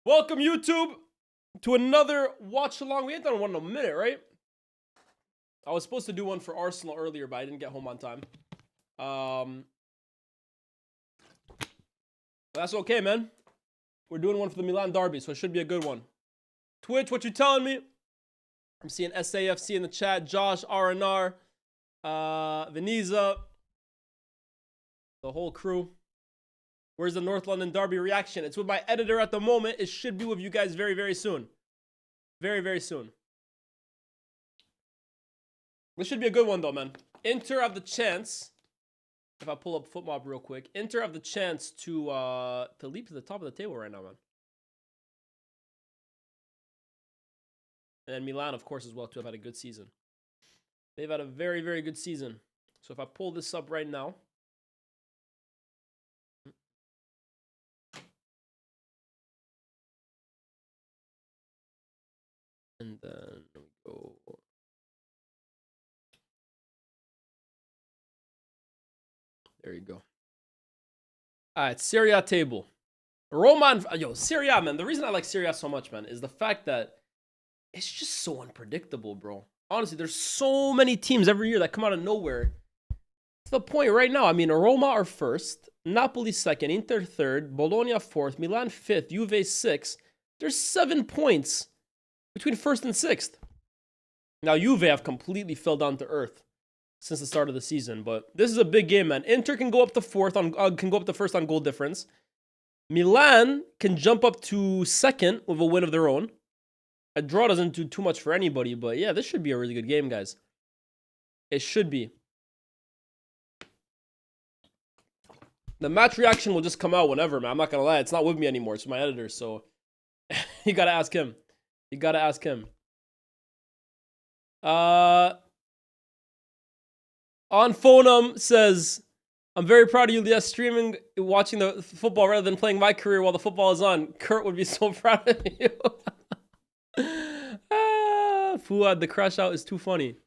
Welcome, YouTube, to another watch along. We ain't done one in a minute, right? I was supposed to do one for Arsenal earlier, but I didn't get home on time. That's okay, man. We're doing one for the Milan Derby, so it should be a good one. Twitch, what you telling me? I'm seeing SAFC in the chat. Josh, RNR, Veniza, the whole crew. Where's the North London Derby reaction? It's with my editor at the moment. It should be with you guys very, very soon. Very, very soon. This should be a good one, though, man. Inter have the chance. If I pull up FootMob real quick, Inter have the chance to leap to the top of the table right now, man. And then Milan, of course, as well, too, have had a good season. They've had a very, very good season. So if I pull this up right now. And then we go. There you go. All right, Serie A table. Roma, Serie A, man. The reason I like Serie A so much, man, is the fact that it's just so unpredictable, bro. Honestly, there's so many teams every year that come out of nowhere. To the point right now, I mean, Roma are first, Napoli second, Inter third, Bologna fourth, Milan fifth, Juve sixth. There's 7 points between first and sixth. Now, Juve have completely fell down to earth since the start of the season, but this is a big game, man. Inter can go up to fourth on can go up to first on goal difference. Milan can jump up to second with a win of their own. A draw doesn't do too much for anybody, but yeah, this should be a really good game, guys. It should be. The match reaction will just come out whenever, man. I'm not gonna lie, it's not with me anymore. It's my editor, so you gotta ask him. You gotta ask him. On Phonum says, I'm very proud of you, Lyes, streaming, watching the football rather than playing my career while the football is on. Kurt would be so proud of you. Fuad, the crash out is too funny.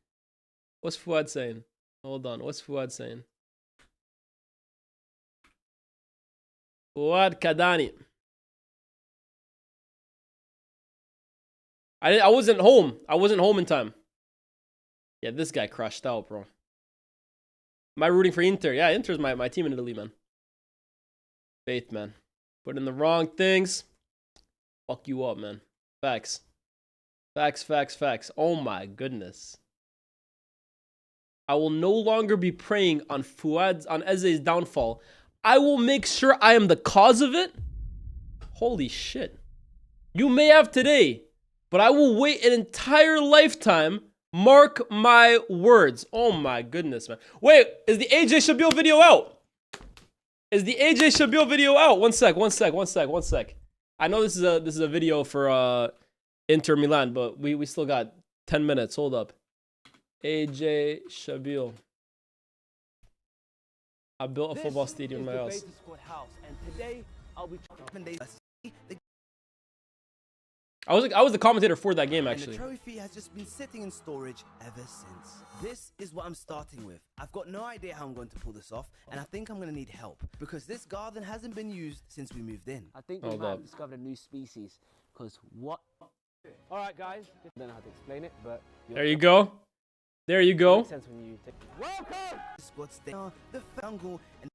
What's Fuad saying? Hold on, what's Fuad saying? Fuad Kadani. I wasn't home. I wasn't home in time. Yeah, this guy crashed out, bro. Am I rooting for Inter? Yeah, Inter's my team in Italy, man. Faith, man. Put in the wrong things. Fuck you up, man. Facts. Facts, facts, facts. Oh my goodness. I will no longer be preying on Eze's downfall. I will make sure I am the cause of it. Holy shit. You may have today, but I will wait an entire lifetime. Mark my words. Oh my goodness, man. Wait, is the AJ Shabeel video out? Is the AJ Shabeel video out? One sec. I know this is a video for Inter Milan, but we still got 10 minutes. Hold up. AJ Shabeel. I built a football stadium in my house. I was the commentator for that game, actually. And the trophy has just been sitting in storage ever since. This is what I'm starting with. I've got no idea how I'm going to pull this off, and I think I'm going to need help because this garden hasn't been used since we moved in. I think we might have discovered a new species, because what? All right, guys. I don't know how to explain it, but there you go. There you go. Makes sense when you take... Welcome. Squad stay the fungal and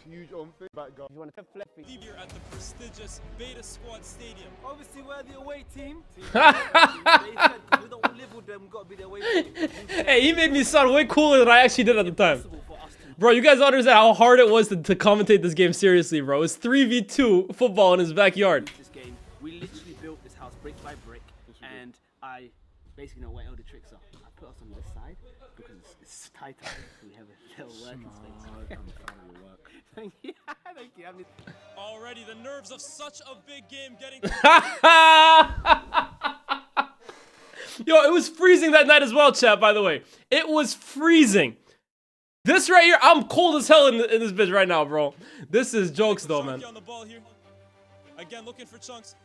huge on feedback, guys. You want to flip it? Here at the prestigious Beta Squad Stadium. Obviously, we're the away team. They said we don't live with them, we've got to be the away team. Hey, he made me sound way cooler than I actually did at the time. Bro, you guys don't understand how hard it was to commentate this game seriously, bro. It was 3v2 football in his backyard. This game, we literally built this house brick by brick, and I basically know where all the tricks are. I put us on this side because it's tighter. We have a little working space. Thank you. Thank you. Already the nerves of such a big game getting Yo, it was freezing that night as well, chat, by the way. It was freezing. This right here, I'm cold as hell in this bitch right now, bro. This is jokes, though, man. On the ball here. Again, looking for Chunks.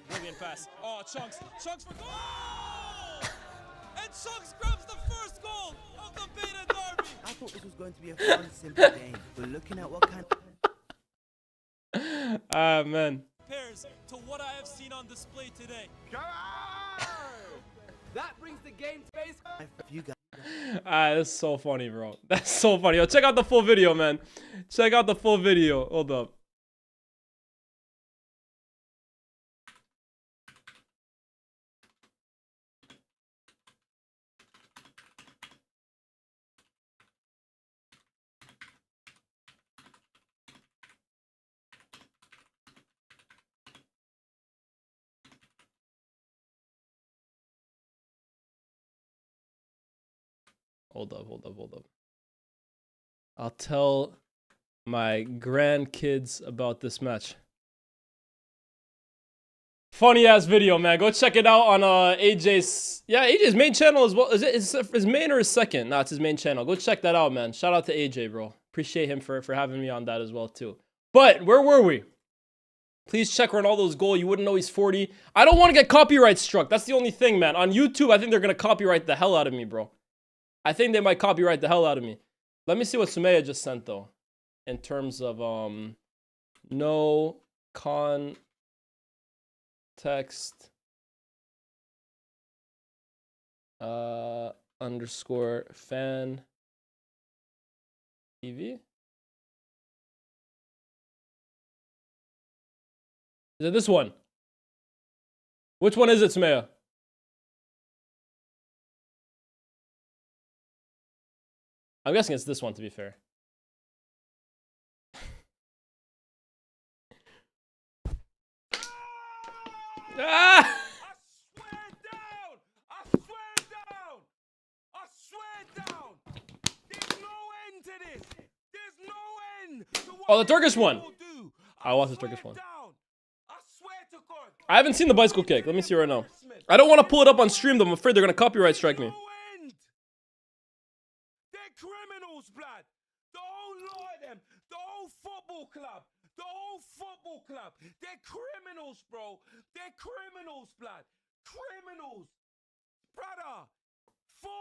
Brilliant pass. Oh, Chunks. Chunks for goal! And Chunks grabs the first goal of the Beta Derby. I thought this was going to be a fun, simple game. We're looking at what kind Ah, man. Paired compares to what I have seen on display today. That brings the game to base. You guys. That's so funny, bro. That's so funny. Yo, check out the full video, man. Check out the full video. Hold up. Hold up. I'll tell my grandkids about this match. Funny ass video, man. Go check it out on AJ's. Yeah, AJ's main channel as well. Is it his main or his second? Nah, it's his main channel. Go check that out, man. Shout out to AJ, bro. Appreciate him for having me on that as well too. But where were we? Please check Ronaldo's goal. You wouldn't know he's 40. I don't want to get copyright struck. That's the only thing, man. On YouTube, I think they're gonna copyright the hell out of me, bro. I think they might copyright the hell out of me. Let me see what Sumaya just sent though. In terms of no context underscore fan TV. Is it this one? Which one is it, Sumaya? I'm guessing it's this one, to be fair. Ah! I swear down. There's no end to this. There's no end to what Oh, the Turkish one. do. I watched the Turkish one. I swear to God. I haven't seen the bicycle kick. Let me see right now. I don't want to pull it up on stream, though. I'm afraid they're going to copyright strike me. Criminals, blood. The whole lot of them. The whole football club. The whole football club. They're criminals, bro. They're criminals, blood. Criminals. Brother. 4.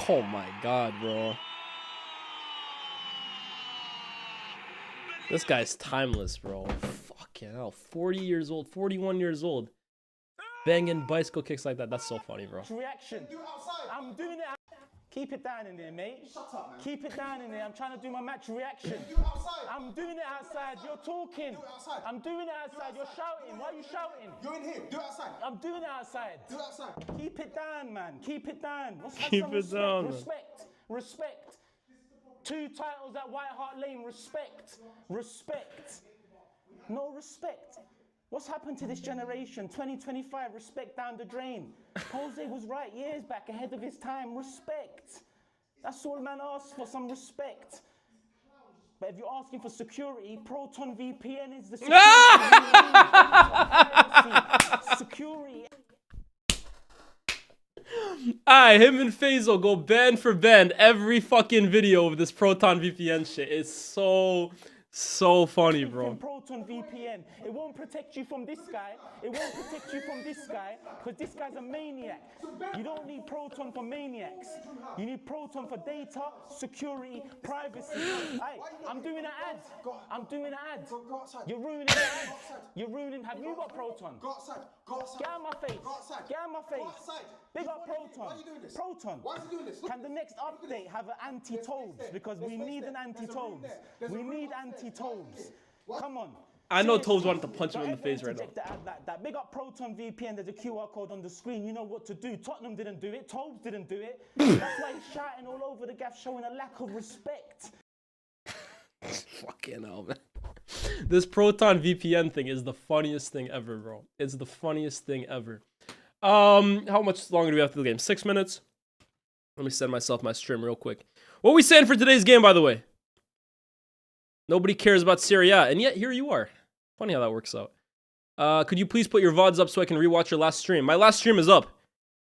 Oh my god, bro. This guy's timeless, bro. Fucking hell. 40 years old, 41 years old. Banging bicycle kicks like that. That's so funny, bro. Reaction. I'm doing it. Keep it down in there, mate. Shut up, man. Keep it down in there. I'm trying to do my match reaction. Do it outside. I'm doing it outside. You're talking. Do it outside. I'm doing it outside. You're shouting. Why are you shouting? You're in here. Do it outside. I'm doing it outside. Do it outside. Keep it down, man. Keep it down. Keep it down. Respect. Respect. 2 titles at White Hart Lane. Respect. Respect. No respect. What's happened to this generation? 2025, respect down the drain. Jose was right years back, ahead of his time. Respect. That's all man asks for, some respect. But if you're asking for security, ProtonVPN is the security. Security. Alright, him and Faisal go band for band every fucking video of this ProtonVPN shit. It's so funny, bro. ProtonVPN. It won't protect you from this guy. It won't protect you from this guy because this guy's a maniac. You don't need Proton for maniacs. You need Proton for data, security, privacy. I'm doing an ad. I'm doing an ad. You're ruining the ad. You're ruining. Have you got Proton? Go outside. Go outside. Get out of my face. Go outside. Get out of my face. Go outside. Big up Proton. Why are you doing this? Proton. Why is he doing this? Look Can the next update have an anti-tolls? Because we need an anti-tolls. We need anti-tolls. Come on. I know Tobes wanted to punch him in the face right now. That big up ProtonVPN, there's a QR code on the screen. You know what to do. Tottenham didn't do it. Tobes didn't do it. That's why he's shouting all over the gaff, showing a lack of respect. Fucking hell, man. This ProtonVPN thing is the funniest thing ever, bro. It's the funniest thing ever. How much longer do we have to the game? 6 minutes? Let me send myself my stream real quick. What are we saying for today's game, by the way? Nobody cares about Serie, and yet here you are. Funny how that works out. Could you please put your VODs up so I can rewatch your last stream? My last stream is up.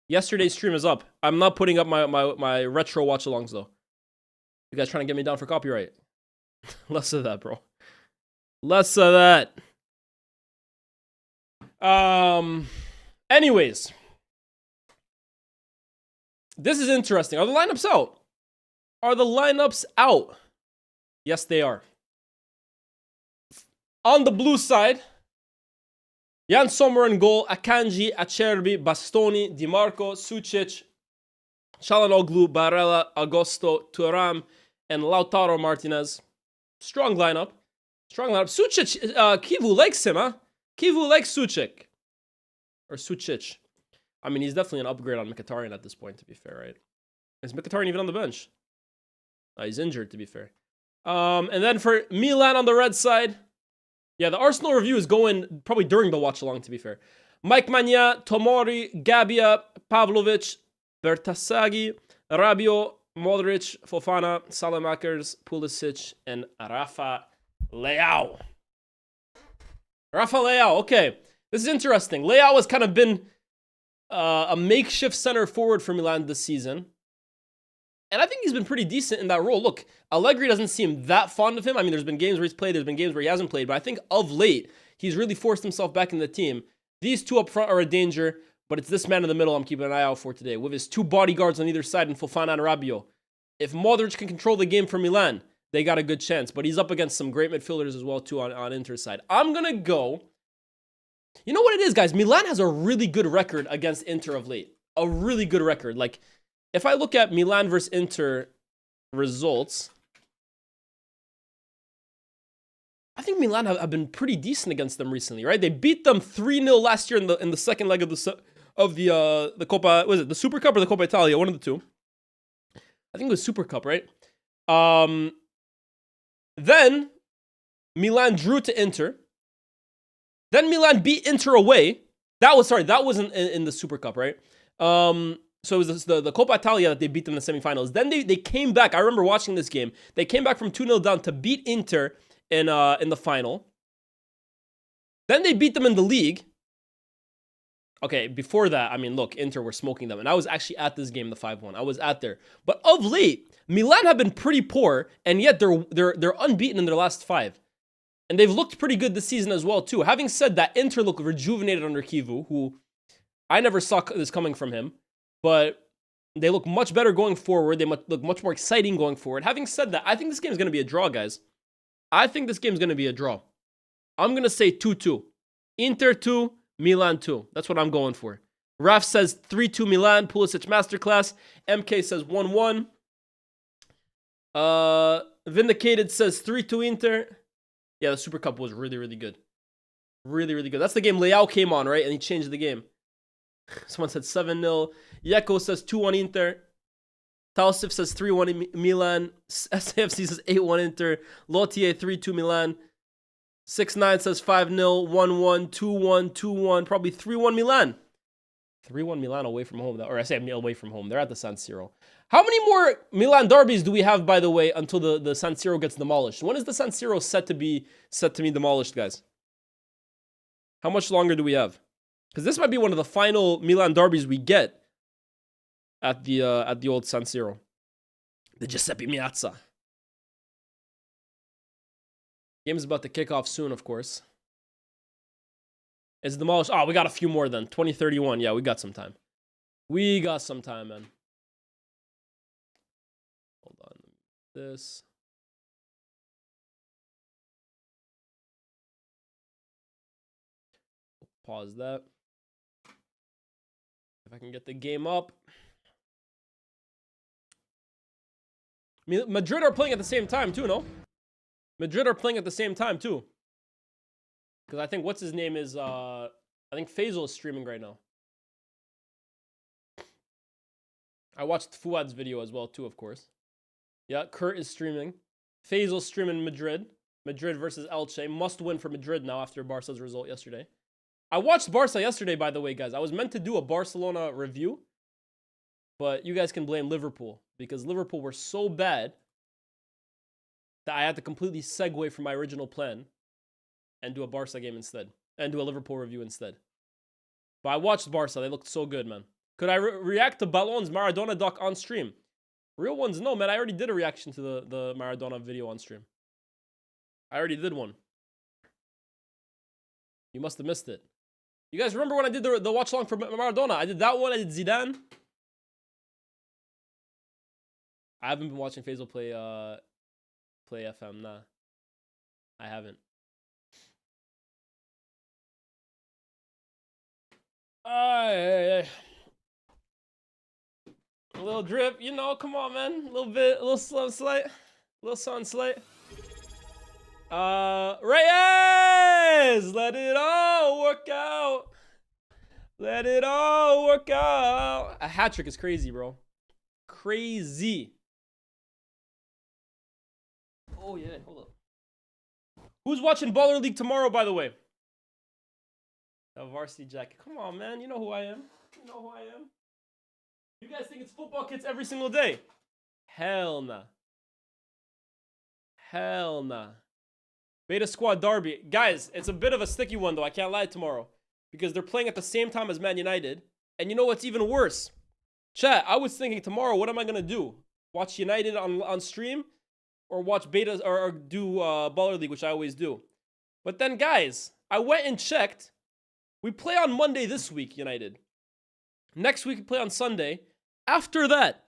Yesterday's stream is up. I'm not putting up my retro watch-alongs, though. You guys trying to get me down for copyright? Less of that, bro. Less of that. Anyways. This is interesting. Are the lineups out? Are the lineups out? Yes, they are. On the blue side, Jan Sommer in goal, Akanji, Acerbi, Bastoni, Di Marco, Sucic, Çalhanoğlu, Barella, Agosto, Thuram, and Lautaro Martinez. Strong lineup. Strong lineup. Sucic, Kivu likes him, huh? Kivu likes Sucic. Or Sucic. I mean, he's definitely an upgrade on Mkhitaryan at this point, to be fair, right? Is Mkhitaryan even on the bench? He's injured, to be fair. And then for Milan on the red side, yeah, the Arsenal review is going probably during the watch-along, to be fair. Mike Magna, Tomori, Gabbia, Pavlovic, Bertasaghi, Rabiot, Modric, Fofana, Salamakers, Pulisic, and Rafa Leao. Rafa Leao, okay. This is interesting. Leao has kind of been a makeshift center forward for Milan this season. And I think he's been pretty decent in that role. Look, Allegri doesn't seem that fond of him. I mean, there's been games where he's played, there's been games where he hasn't played, but I think of late, he's really forced himself back in the team. These two up front are a danger, but it's this man in the middle I'm keeping an eye out for today, with his two bodyguards on either side in Fofana and Rabiot. If Modric can control the game for Milan, they got a good chance, but he's up against some great midfielders as well, too, on Inter's side. I'm going to go... You know what it is, guys? Milan has a really good record against Inter of late. A really good record. Like, if I look at Milan versus Inter results, I think Milan have been pretty decent against them recently, right? They beat them 3-0 last year in the second leg of the Coppa, was it the Super Cup or the Coppa Italia? One of the two. I think it was Super Cup, right? Then Milan drew to Inter. Then Milan beat Inter away. That was in the Super Cup, right? So it was the Coppa Italia that they beat them in the semifinals. Then they came back. I remember watching this game. They came back from 2-0 down to beat Inter in the final. Then they beat them in the league. Okay, before that, I mean, look, Inter were smoking them. And I was actually at this game, the 5-1. I was at there. But of late, Milan have been pretty poor, and yet they're unbeaten in their last 5. And they've looked pretty good this season as well, too. Having said that, Inter look rejuvenated under Kivu, who I never saw this coming from him. But they look much better going forward. They look much more exciting going forward. Having said that, I think this game is going to be a draw, guys. I think this game is going to be a draw. I'm going to say 2-2. Inter 2, Milan 2. That's what I'm going for. Raf says 3-2 Milan, Pulisic masterclass. MK says 1-1. Vindicated says 3-2 Inter. Yeah, the Super Cup was really, really good. Really, really good. That's the game Leao came on, right? And he changed the game. Someone said 7-0. Yeko says 2-1 Inter. Tausif says 3-1 Milan. SAFC says 8-1 Inter. Lotier 3-2 Milan. 6-9 says 5-0. 1-1, 2-1, 2-1. Probably 3-1 Milan. 3-1 Milan away from home. Or I say away from home. They're at the San Siro. How many more Milan derbies do we have, by the way, until the San Siro gets demolished? When is the San Siro set to be demolished, guys? How much longer do we have? Because this might be one of the final Milan derbies we get at the old San Siro. The Giuseppe Meazza. Game's about to kick off soon, of course. It's demolished. Oh, we got a few more then. 2031. Yeah, we got some time. We got some time, man. Hold on. This. Pause that. If I can get the game up. Madrid are playing at the same time too, no? Madrid are playing at the same time too. Because I think what's his name is I think Faisal is streaming right now. I watched Fuad's video as well too, of course. Yeah, Kurt is streaming. Faisal's streaming Madrid. Madrid versus Elche. Must win for Madrid now after Barca's result yesterday. I watched Barca yesterday, by the way, guys. I was meant to do a Barcelona review. But you guys can blame Liverpool. Because Liverpool were so bad that I had to completely segue from my original plan and do a Barca game instead. And do a Liverpool review instead. But I watched Barca. They looked so good, man. Could I react to Ballon's Maradona doc on stream? Real ones, no, man. I already did a reaction to the Maradona video on stream. I already did one. You must have missed it. You guys remember when I did the watch along for Maradona? I did that one. I did Zidane. I haven't been watching Faisal play Play FM, nah. I haven't. Ay. A little drip, you know, come on, man. A little bit, a little slow slight. A little sun slight. Reyes! Let it all work out. Let it all work out. A hat trick is crazy, bro. Crazy. Oh, yeah, hold up. Who's watching Baller League tomorrow, by the way? A varsity jacket. Come on, man. You know who I am. You know who I am. You guys think it's football kits every single day? Hell nah. Hell nah. Beta Squad Derby. Guys, it's a bit of a sticky one, though. I can't lie tomorrow. Because they're playing at the same time as Man United. And you know what's even worse? Chat, I was thinking tomorrow, what am I going to do? Watch United on stream? Or watch Beta, or do Baller League, which I always do. But then, guys, I went and checked. We play on Monday this week, United. Next week, we play on Sunday. After that,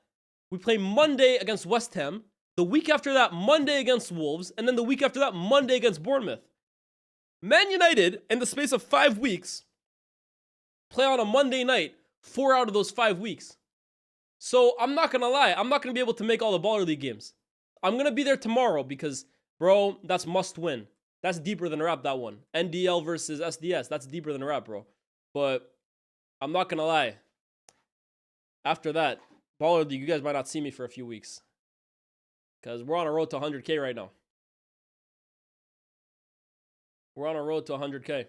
we play Monday against West Ham. The week after that, Monday against Wolves. And then the week after that, Monday against Bournemouth. Man United, in the space of 5 weeks, play on a Monday night 4 out of those 5 weeks. So, I'm not going to lie. I'm not going to be able to make all the Baller League games. I'm going to be there tomorrow because, bro, that's must win. That's deeper than a rap, that one. NDL versus SDS. That's deeper than a rap, bro. But I'm not going to lie. After that, Baller League, you guys might not see me for a few weeks. Because we're on a road to 100K right now. We're on a road to 100K.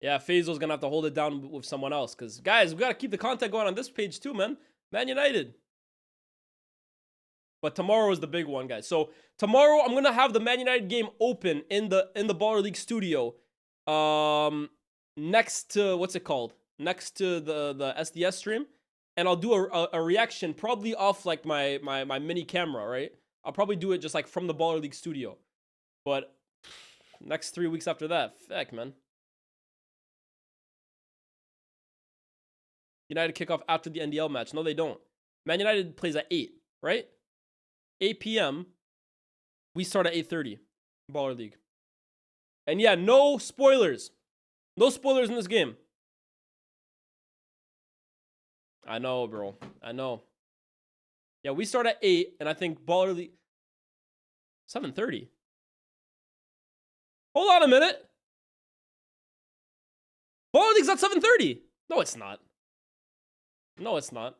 Yeah, Faisal's going to have to hold it down with someone else. Because, guys, we got to keep the content going on this page too, man. Man United. But tomorrow is the big one, guys. So tomorrow I'm gonna have the Man United game open in the Baller League studio. Next to what's it called? Next to the SDS stream, and I'll do a reaction probably off like my mini camera, right? I'll probably do it just like from the Baller League studio. But next 3 weeks after that, feck, man. United kick off after the NDL match. No, they don't. Man United plays at 8, right? 8 p.m. We start at 8:30. Baller League. And yeah, no spoilers. No spoilers in this game. I know, bro. I know. Yeah, we start at 8, and I think Baller League... 7:30. Hold on a minute. Baller League's at 7:30. No, it's not. No, it's not.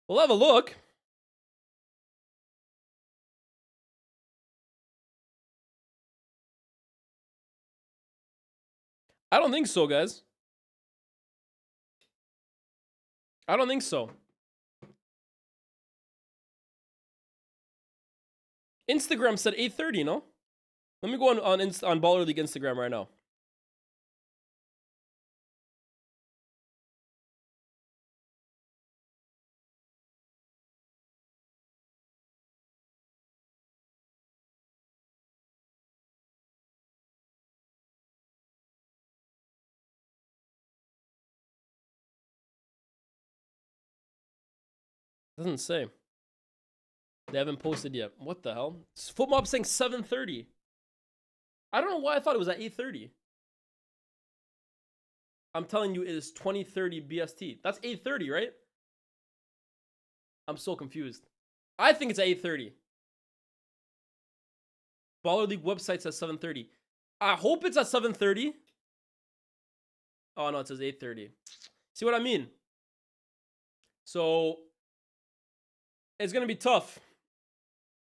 We'll have a look. I don't think so, guys. I don't think so. Instagram said 8:30, no? Let me go on Baller League Instagram right now. Doesn't say. They haven't posted yet. What the hell? Footmob saying 7:30. I don't know why I thought it was at 8:30. I'm telling you, it is 20:30 BST. That's 8:30, right? I'm so confused. I think it's at 8:30. Baller League website says 7:30. I hope it's at 7:30. Oh no, it says 8:30. See what I mean? So it's gonna be tough.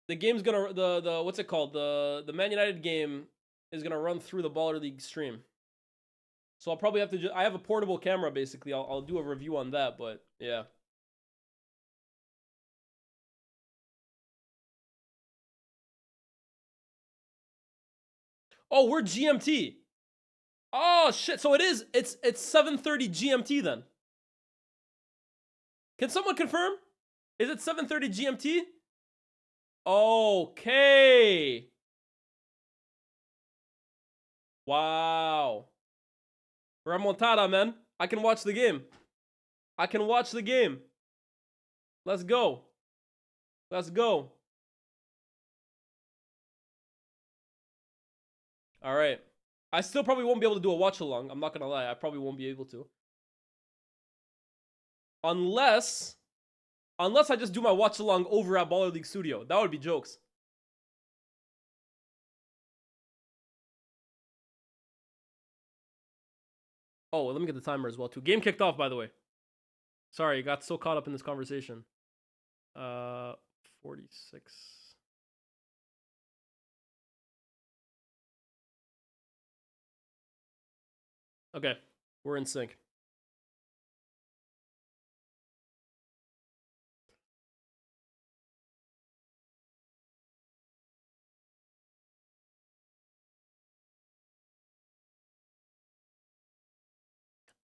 The game's gonna the what's it called? The Man United game is gonna run through the Baller League stream. So I'll probably have to I have a portable camera basically. I'll do a review on that, but yeah. Oh, we're GMT. Oh shit. So it's 7:30 GMT then. Can someone confirm? Is it 7:30 GMT? Okay. Wow. Remontada, man. I can watch the game. I can watch the game. Let's go. Let's go. All right. I still probably won't be able to do a watch along. I'm not going to lie. I probably won't be able to. Unless I just do my watch along over at Baller League Studio. That would be jokes. Oh, let me get the timer as well too. Game kicked off, by the way. Sorry, got so caught up in this conversation. 46. Okay, we're in sync.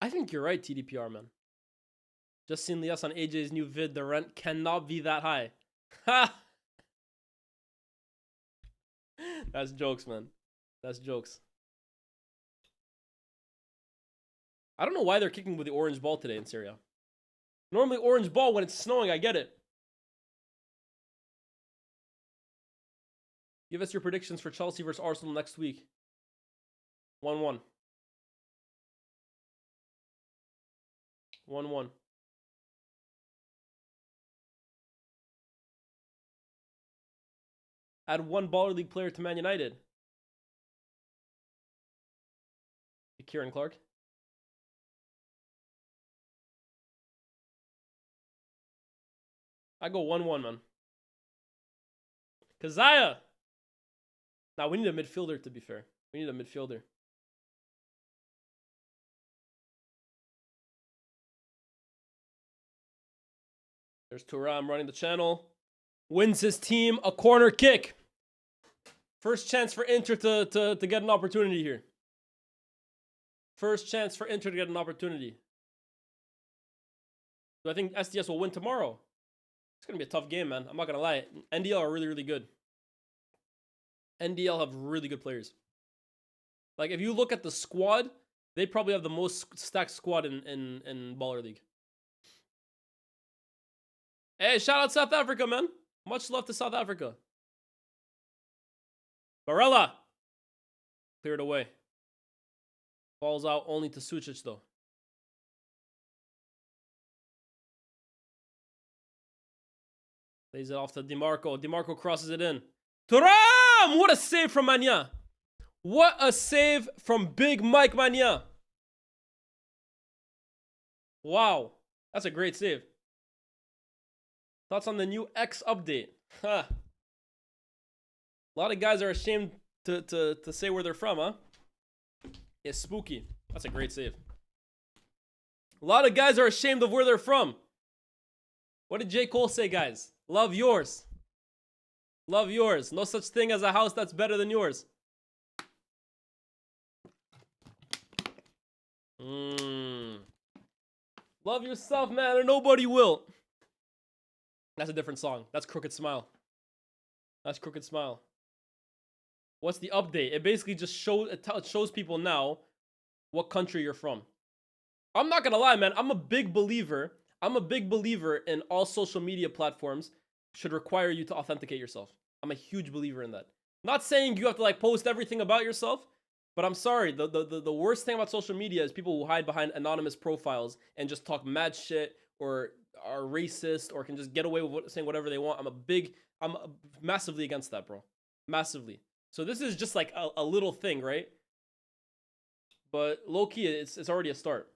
I think you're right, TDPR, man. Just seen Lyes on AJ's new vid. The rent cannot be that high. Ha! That's jokes, man. That's jokes. I don't know why they're kicking with the orange ball today in Serie. Normally orange ball when it's snowing, I get it. Give us your predictions for Chelsea versus Arsenal next week. 1-1. 1-1. Add one Baller League player to Man United. Kieran Clark. I go 1-1, man. Kazaya. Now we need a midfielder, to be fair. We need a midfielder. There's Thuram running the channel. Wins his team a corner kick. First chance for Inter to get an opportunity here. First chance for Inter to get an opportunity. Do I think SDS will win tomorrow? It's going to be a tough game, man. I'm not going to lie. NDL are really, really good. NDL have really good players. Like, if you look at the squad, they probably have the most stacked squad in Baller League. Hey, shout out South Africa, man. Much love to South Africa. Barella. Cleared away. Falls out only to Sucic, though. Lays it off to DiMarco. DiMarco crosses it in. Thuram! What a save from Mania. What a save from Big Mike Mania. Wow. That's a great save. Thoughts on the new X update? Huh. A lot of guys are ashamed to say where they're from, huh? It's spooky. That's a great save. A lot of guys are ashamed of where they're from. What did J. Cole say, guys? Love yours. Love yours. No such thing as a house that's better than yours. Love yourself, man, or nobody will. That's a different song. That's Crooked Smile. That's Crooked Smile. What's the update? It basically just shows people now what country you're from. I'm not gonna lie, man. I'm a big believer in all social media platforms should require you to authenticate yourself. I'm a huge believer in that. Not saying you have to like post everything about yourself, but I'm sorry. The worst thing about social media is people who hide behind anonymous profiles and just talk mad shit or are racist or can just get away with saying whatever they want. I'm massively against that, bro. Massively. So this is just like a little thing, right? But low key, it's already a start.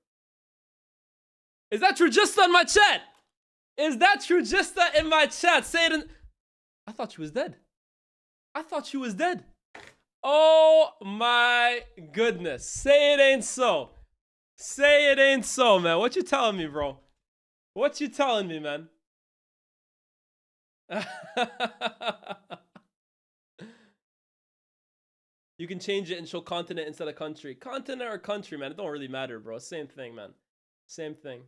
Is that Trujista in my chat? Is that Trujista in my chat? Say it in... I thought she was dead. I thought she was dead. Oh my goodness. Say it ain't so. Say it ain't so, man. What you telling me, bro? What you telling me, man? You can change it and show continent instead of country. Continent or country, man. It don't really matter, bro. Same thing, man. Same thing.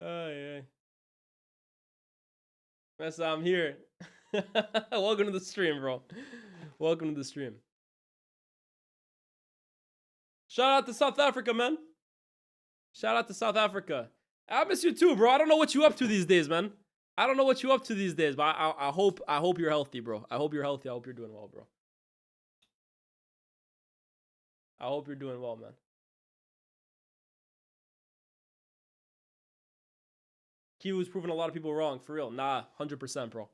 Oh, yeah. Yes, I'm here. Welcome to the stream, bro. Welcome to the stream. Shout out to South Africa, man. Shout out to South Africa. I miss you too, bro. I don't know what you up to these days, man. I don't know what you up to these days, but I hope you're healthy, bro. I hope you're healthy. I hope you're doing well, bro. I hope you're doing well, man. Kiwu's proven a lot of people wrong, for real. Nah, 100%, bro.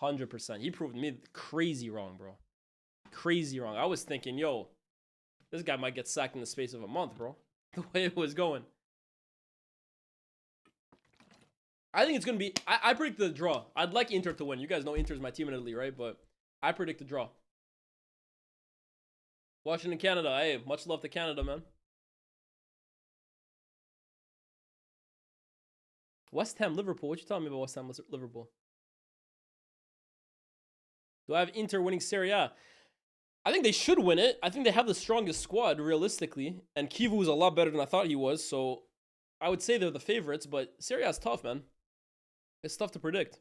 100%. He proved me crazy wrong, bro. Crazy wrong. I was thinking, yo, this guy might get sacked in the space of a month, bro. The way it was going. I think it's going to be... I predict the draw. I'd like Inter to win. You guys know Inter's my team in Italy, right? But I predict the draw. Watching in Canada. Hey, much love to Canada, man. West Ham, Liverpool. What you telling me about West Ham, Liverpool? Do I have Inter winning Serie A? I think they should win it. I think they have the strongest squad, realistically. And Kivu is a lot better than I thought he was. So I would say they're the favorites. But Serie A is tough, man. It's tough to predict.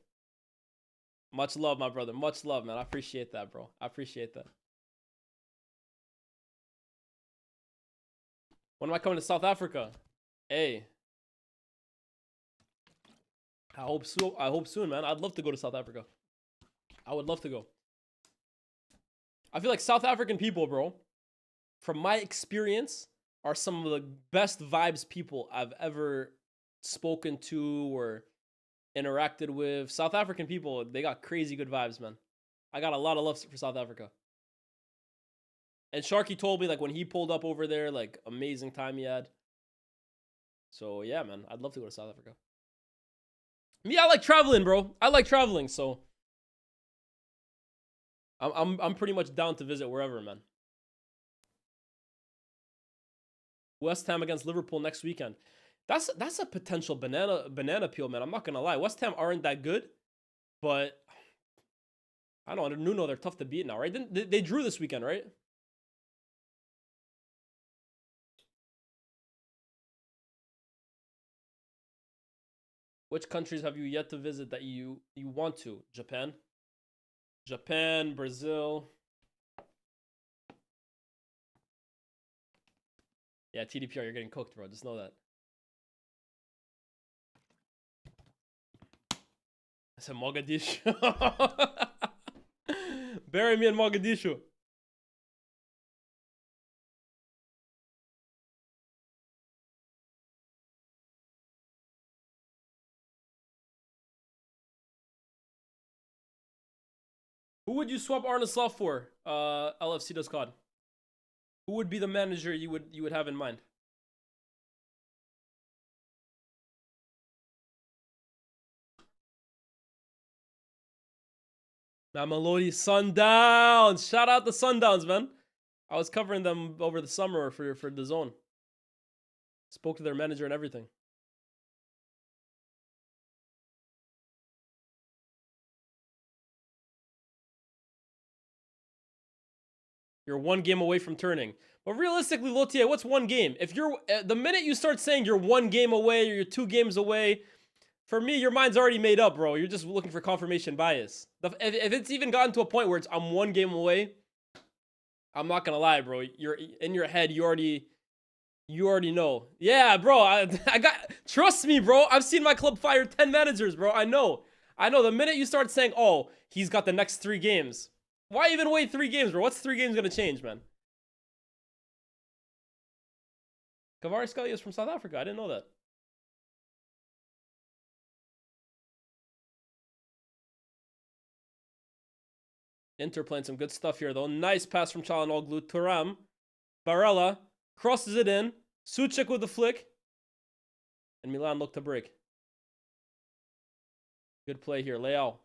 Much love, my brother. Much love, man. I appreciate that, bro. I appreciate that. When am I coming to South Africa? Hey. I hope soon, man. I'd love to go to South Africa. I would love to go. I feel like South African people, bro, from my experience, are some of the best vibes people I've ever spoken to or interacted with. South African people, they got crazy good vibes, man. I got a lot of love for South Africa. And Sharky told me, like, when he pulled up over there, like, amazing time he had. So, yeah, man. I'd love to go to South Africa. Me, I like traveling, bro. I like traveling, so... I'm pretty much down to visit wherever, man. West Ham against Liverpool next weekend. That's a potential banana peel, man. I'm not gonna lie. West Ham aren't that good, but I don't know. Nuno, they're tough to beat now, right? They drew this weekend, right? Which countries have you yet to visit that you want to? Japan? Japan, Brazil. Yeah, TDPR, you're getting cooked, bro. Just know that. I said Mogadishu. Bury me in Mogadishu. Who would you swap Arne Slot for? LFC does COD. Who would be the manager you would have in mind? Mamelodi Sundowns. Shout out the Sundowns, man. I was covering them over the summer for the zone. Spoke to their manager and everything. You're one game away from turning. But realistically, Lotier, what's one game? If you're the minute you start saying you're one game away or you're 2 games away, for me, your mind's already made up, bro. You're just looking for confirmation bias. If it's even gotten to a point where I'm 1 game away, I'm not gonna lie, bro. You're in your head. You already know. Yeah, bro. I got. Trust me, bro. I've seen my club fire 10 managers, bro. I know. The minute you start saying, "Oh, he's got the next 3 games." Why even wait 3 games, bro? What's 3 games gonna change, man? Kvaratskhelia is from South Africa. I didn't know that. Inter playing some good stuff here, though. Nice pass from Çalhanoğlu. Thuram. Barella crosses it in. Suchek with the flick. And Milan look to break. Good play here. Leao.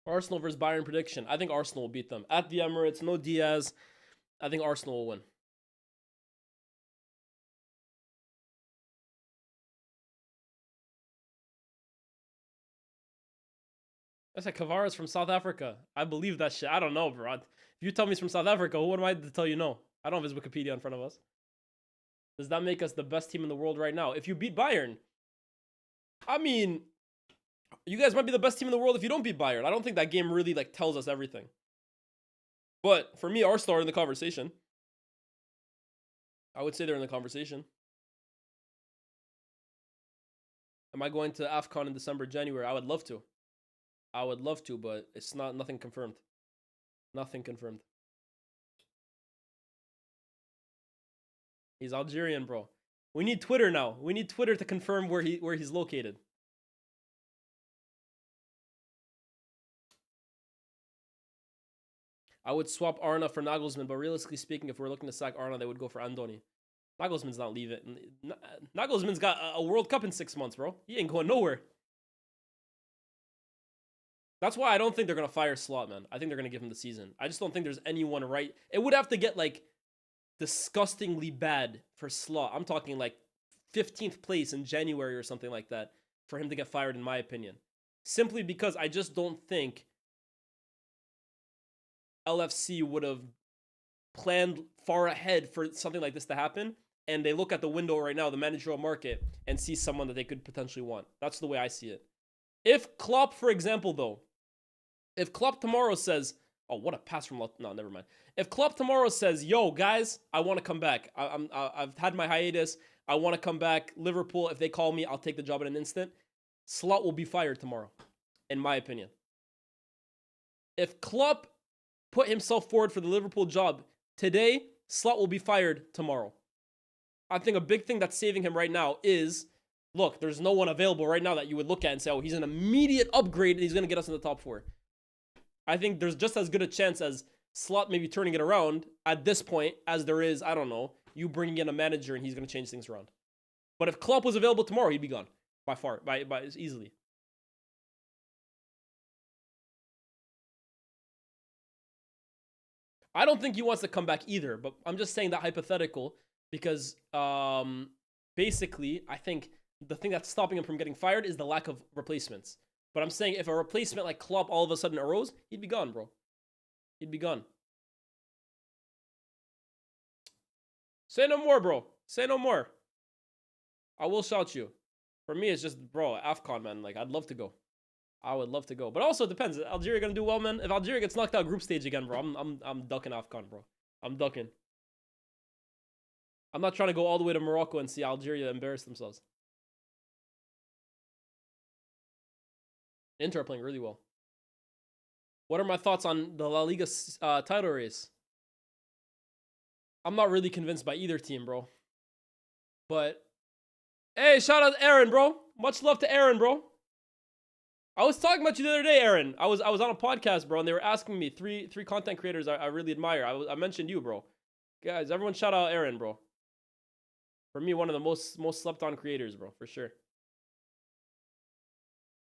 Arsenal versus Bayern prediction. I think Arsenal will beat them. At the Emirates, no Diaz. I think Arsenal will win. I said Kvara's from South Africa. I believe that shit. I don't know, bro. If you tell me he's from South Africa, what am I to tell you no? I don't have his Wikipedia in front of us. Does that make us the best team in the world right now? If you beat Bayern, I mean... You guys might be the best team in the world if you don't beat Bayern. I don't think that game really tells us everything. But for me, Arsenal are in the conversation. I would say they're in the conversation. Am I going to AFCON in December, January? I would love to. I would love to, but it's nothing confirmed. Nothing confirmed. He's Algerian, bro. We need Twitter now. We need Twitter to confirm where he's located. I would swap Arna for Nagelsmann, but realistically speaking, if we're looking to sack Arna, they would go for Andoni. Nagelsmann's not leaving. Nagelsmann's got a World Cup in 6 months, bro. He ain't going nowhere. That's why I don't think they're going to fire Slot, man. I think they're going to give him the season. I just don't think there's anyone right. It would have to get, like, disgustingly bad for Slot. I'm talking, like, 15th place in January or something like that for him to get fired, in my opinion. Simply because I just don't think LFC would have planned far ahead for something like this to happen. And they look at the window right now, the managerial market, and see someone that they could potentially want. That's the way I see it. If Klopp, for example, though, if Klopp tomorrow says, oh, what a pass from... No, never mind. If Klopp tomorrow says, yo, guys, I want to come back. I've had my hiatus. I want to come back. Liverpool, if they call me, I'll take the job in an instant. Slot will be fired tomorrow, in my opinion. If Klopp put himself forward for the Liverpool job today, Slot will be fired tomorrow. I think a big thing that's saving him right now is, look, there's no one available right now that you would look at and say, oh, he's an immediate upgrade and he's going to get us in the top 4. I think there's just as good a chance as Slot maybe turning it around at this point as there is, I don't know, you bringing in a manager and he's going to change things around. But if Klopp was available tomorrow, he'd be gone by far, by easily. I don't think he wants to come back either, but I'm just saying that hypothetical because basically I think the thing that's stopping him from getting fired is the lack of replacements. But I'm saying if a replacement like Klopp all of a sudden arose, he'd be gone, bro. He'd be gone. Say no more, bro. Say no more. I will shout you. For me, it's just, bro, AFCON, man. Like, I'd love to go. I would love to go. But also, it depends. Is Algeria going to do well, man? If Algeria gets knocked out group stage again, bro, I'm ducking AFCON, bro. I'm ducking. I'm not trying to go all the way to Morocco and see Algeria embarrass themselves. Inter are playing really well. What are my thoughts on the La Liga title race? I'm not really convinced by either team, bro. But, hey, shout out to Aaron, bro. Much love to Aaron, bro. I was talking about you the other day, Aaron. I was on a podcast, bro, and they were asking me three content creators I really admire. I mentioned you, bro. Guys, everyone shout out Aaron, bro. For me, one of the most slept on creators, bro, for sure.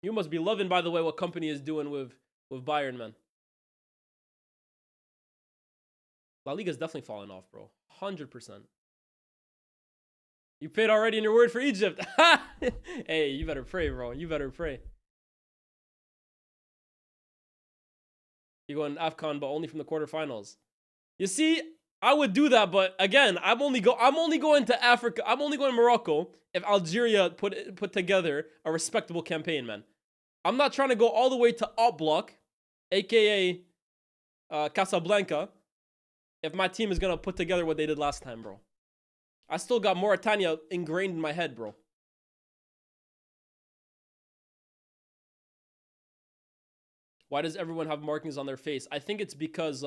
You must be loving, by the way, what company is doing with Bayern, man. La Liga's definitely falling off, bro. 100%. You paid already in your word for Egypt. Hey, you better pray, bro. You better pray. You go in AFCON, but only from the quarterfinals. You see, I would do that, but again, I'm only going to Africa. I'm only going to Morocco if Algeria put together a respectable campaign, man. I'm not trying to go all the way to Op Block, aka Casablanca, if my team is gonna put together what they did last time, bro. I still got Mauritania ingrained in my head, bro. Why does everyone have markings on their face? I think it's because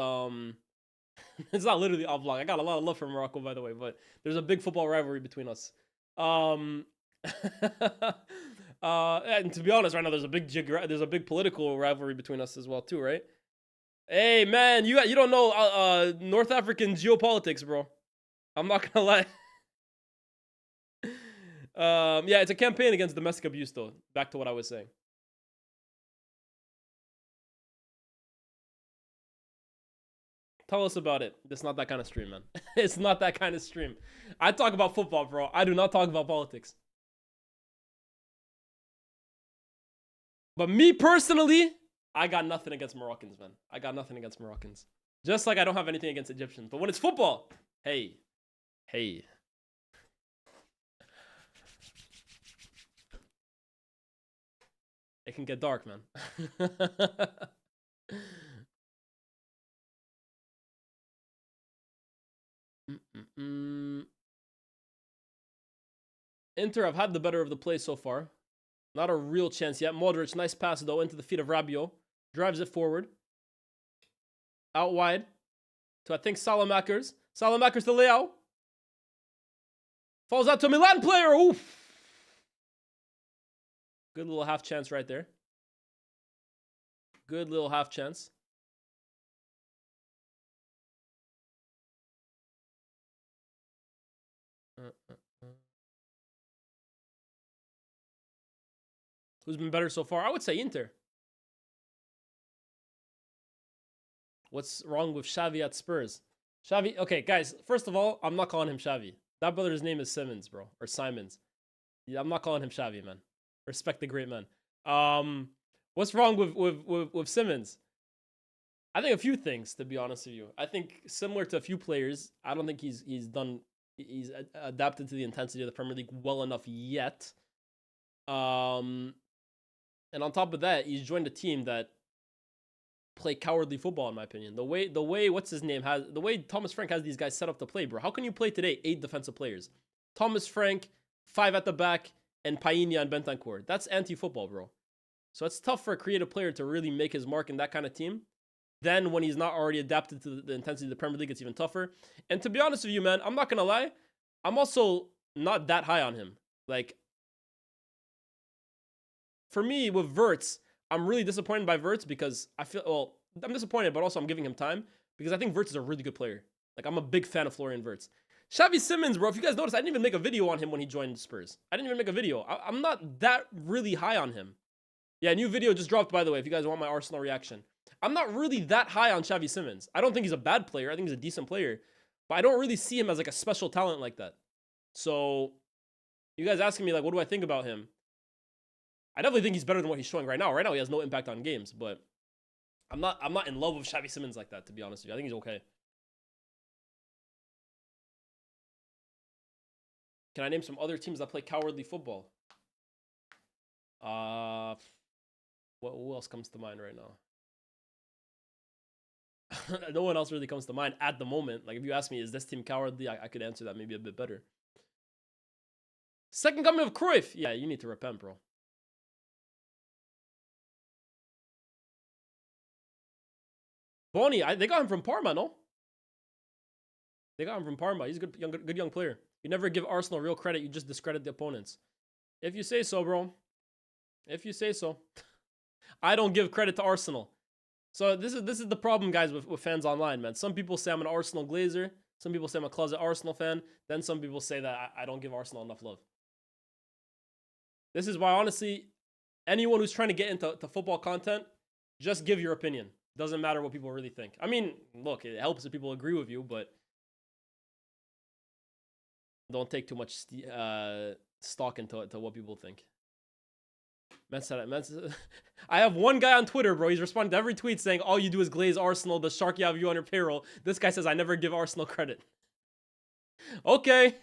it's not literally Op Block. I got a lot of love for Morocco, by the way, but there's a big football rivalry between us. And to be honest, right now there's a big political rivalry between us as well, too, right? Hey, man, you don't know North African geopolitics, bro. I'm not gonna lie. Yeah, it's a campaign against domestic abuse, though. Back to what I was saying. Tell us about it. It's not that kind of stream, man. It's not that kind of stream. I talk about football, bro. I do not talk about politics. But me personally, I got nothing against Moroccans, man. I got nothing against Moroccans. Just like I don't have anything against Egyptians. But when it's football, hey. Hey. It can get dark, man. Inter have had the better of the play so far. Not a real chance yet. Modric, nice pass though into the feet of Rabiot. Drives it forward. Out wide to, I think, Salamakers. Salamakers to Leao. Falls out to a Milan player. Oof. Good little half chance right there. Good little half chance. Who's been better so far? I would say Inter. What's wrong with Xavi at Spurs? Xavi, okay, guys, first of all, I'm not calling him Xavi. That brother's name is Simmons, bro. Or Simons. Yeah, I'm not calling him Xavi, man. Respect the great man. What's wrong with Simmons? I think a few things, to be honest with you. I think similar to a few players, I don't think he's adapted to the intensity of the Premier League well enough yet. And on top of that, he's joined a team that play cowardly football, in my opinion. The way what's his name has, the way Thomas Frank has these guys set up to play, bro. How can you play today 8 defensive players? Thomas Frank, 5 at the back, and Painha and Bentancur. That's anti-football, bro. So it's tough for a creative player to really make his mark in that kind of team. Then when he's not already adapted to the intensity of the Premier League, it's even tougher. And to be honest with you, man, I'm not gonna lie, I'm also not that high on him. Like, for me, with Wirtz, I'm really disappointed by Wirtz because I feel, well, I'm disappointed, but also I'm giving him time because I think Wirtz is a really good player. Like, I'm a big fan of Florian Wirtz. Xavi Simmons, bro, if you guys notice, I didn't even make a video on him when he joined Spurs. I didn't even make a video. I'm not that really high on him. Yeah, new video just dropped, by the way, if you guys want my Arsenal reaction. I'm not really that high on Xavi Simmons. I don't think he's a bad player. I think he's a decent player. But I don't really see him as like a special talent like that. So, you guys asking me, like, what do I think about him? I definitely think he's better than what he's showing right now. Right now, he has no impact on games, but I'm not in love with Xavi Simmons like that, to be honest with you. I think he's okay. Can I name some other teams that play cowardly football? Who else comes to mind right now? No one else really comes to mind at the moment. Like, if you ask me, is this team cowardly? I could answer that maybe a bit better. Second coming of Cruyff. Yeah, you need to repent, bro. Boni, they got him from Parma, no? They got him from Parma. He's a good young player. You never give Arsenal real credit. You just discredit the opponents. If you say so, bro. If you say so. I don't give credit to Arsenal. So this is the problem, guys, with fans online, man. Some people say I'm an Arsenal glazer. Some people say I'm a closet Arsenal fan. Then some people say that I don't give Arsenal enough love. This is why, honestly, anyone who's trying to get into football content, just give your opinion. Doesn't matter what people really think. I mean, look, it helps if people agree with you, but don't take too much stock into what people think. I have one guy on Twitter, bro. He's responding to every tweet saying, all you do is glaze Arsenal. Does Sharky have you on your payroll? This guy says, I never give Arsenal credit. Okay.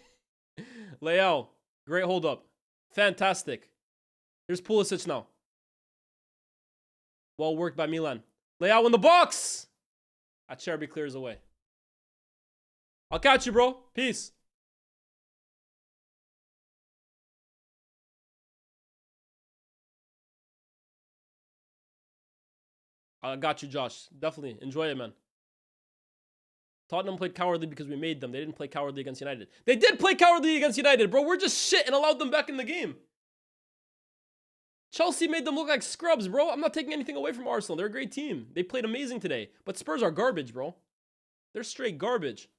Leao. Great hold up. Fantastic. Here's Pulisic now. Well worked by Milan. Leao in the box. Acerbi clears away. I'll catch you, bro. Peace. I got you, Josh. Definitely. Enjoy it, man. Tottenham played cowardly because we made them. They didn't play cowardly against United. They did play cowardly against United, bro. We're just shit and allowed them back in the game. Chelsea made them look like scrubs, bro. I'm not taking anything away from Arsenal. They're a great team. They played amazing today. But Spurs are garbage, bro. They're straight garbage.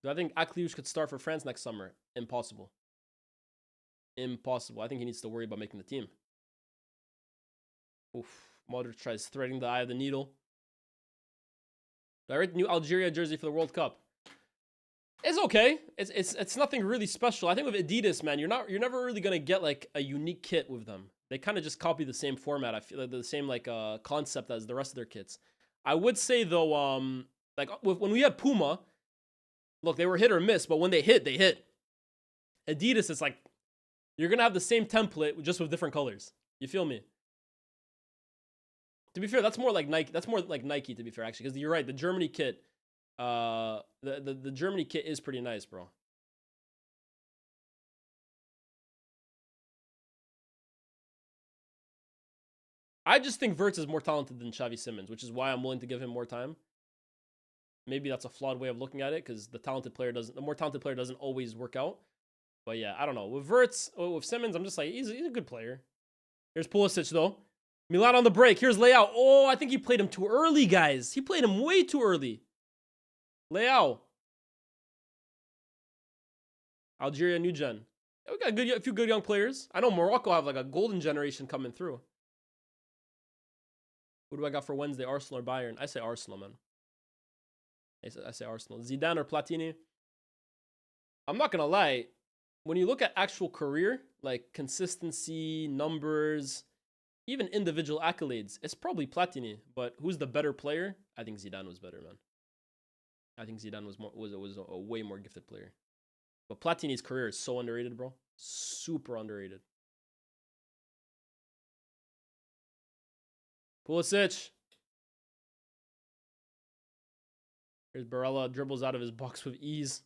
Do I think Akliouche could start for France next summer? Impossible. Impossible. I think he needs to worry about making the team. Oof. Modric tries threading the eye of the needle. I rate the new Algeria jersey for the World Cup. It's okay. It's nothing really special. I think with Adidas, man, you're never really gonna get like a unique kit with them. They kind of just copy the same format. I feel like the same like concept as the rest of their kits. I would say though, like when we had Puma, look, they were hit or miss, but when they hit, they hit. Adidas, it's like you're gonna have the same template just with different colors. You feel me? To be fair, that's more like Nike. That's more like Nike, to be fair, actually, because you're right. The Germany kit, the Germany kit is pretty nice, bro. I just think Wirtz is more talented than Xavi Simons, which is why I'm willing to give him more time. Maybe that's a flawed way of looking at it because the more talented player doesn't always work out. But yeah, I don't know. With Wirtz, with Simons, I'm just like, he's a good player. Here's Pulisic though. Milan on the break. Here's Leao. Oh, I think he played him too early, guys. He played him way too early. Leao. Algeria, new gen. Yeah, we got a few good young players. I know Morocco have like a golden generation coming through. Who do I got for Wednesday? Arsenal or Bayern? I say Arsenal, man. I say Arsenal. Zidane or Platini? I'm not going to lie. When you look at actual career, like consistency, numbers, even individual accolades, it's probably Platini. But who's the better player? I think Zidane was better, man. I think Zidane was a way more gifted player. But Platini's career is so underrated, bro. Super underrated. Pulisic. Here's Barella. Dribbles out of his box with ease.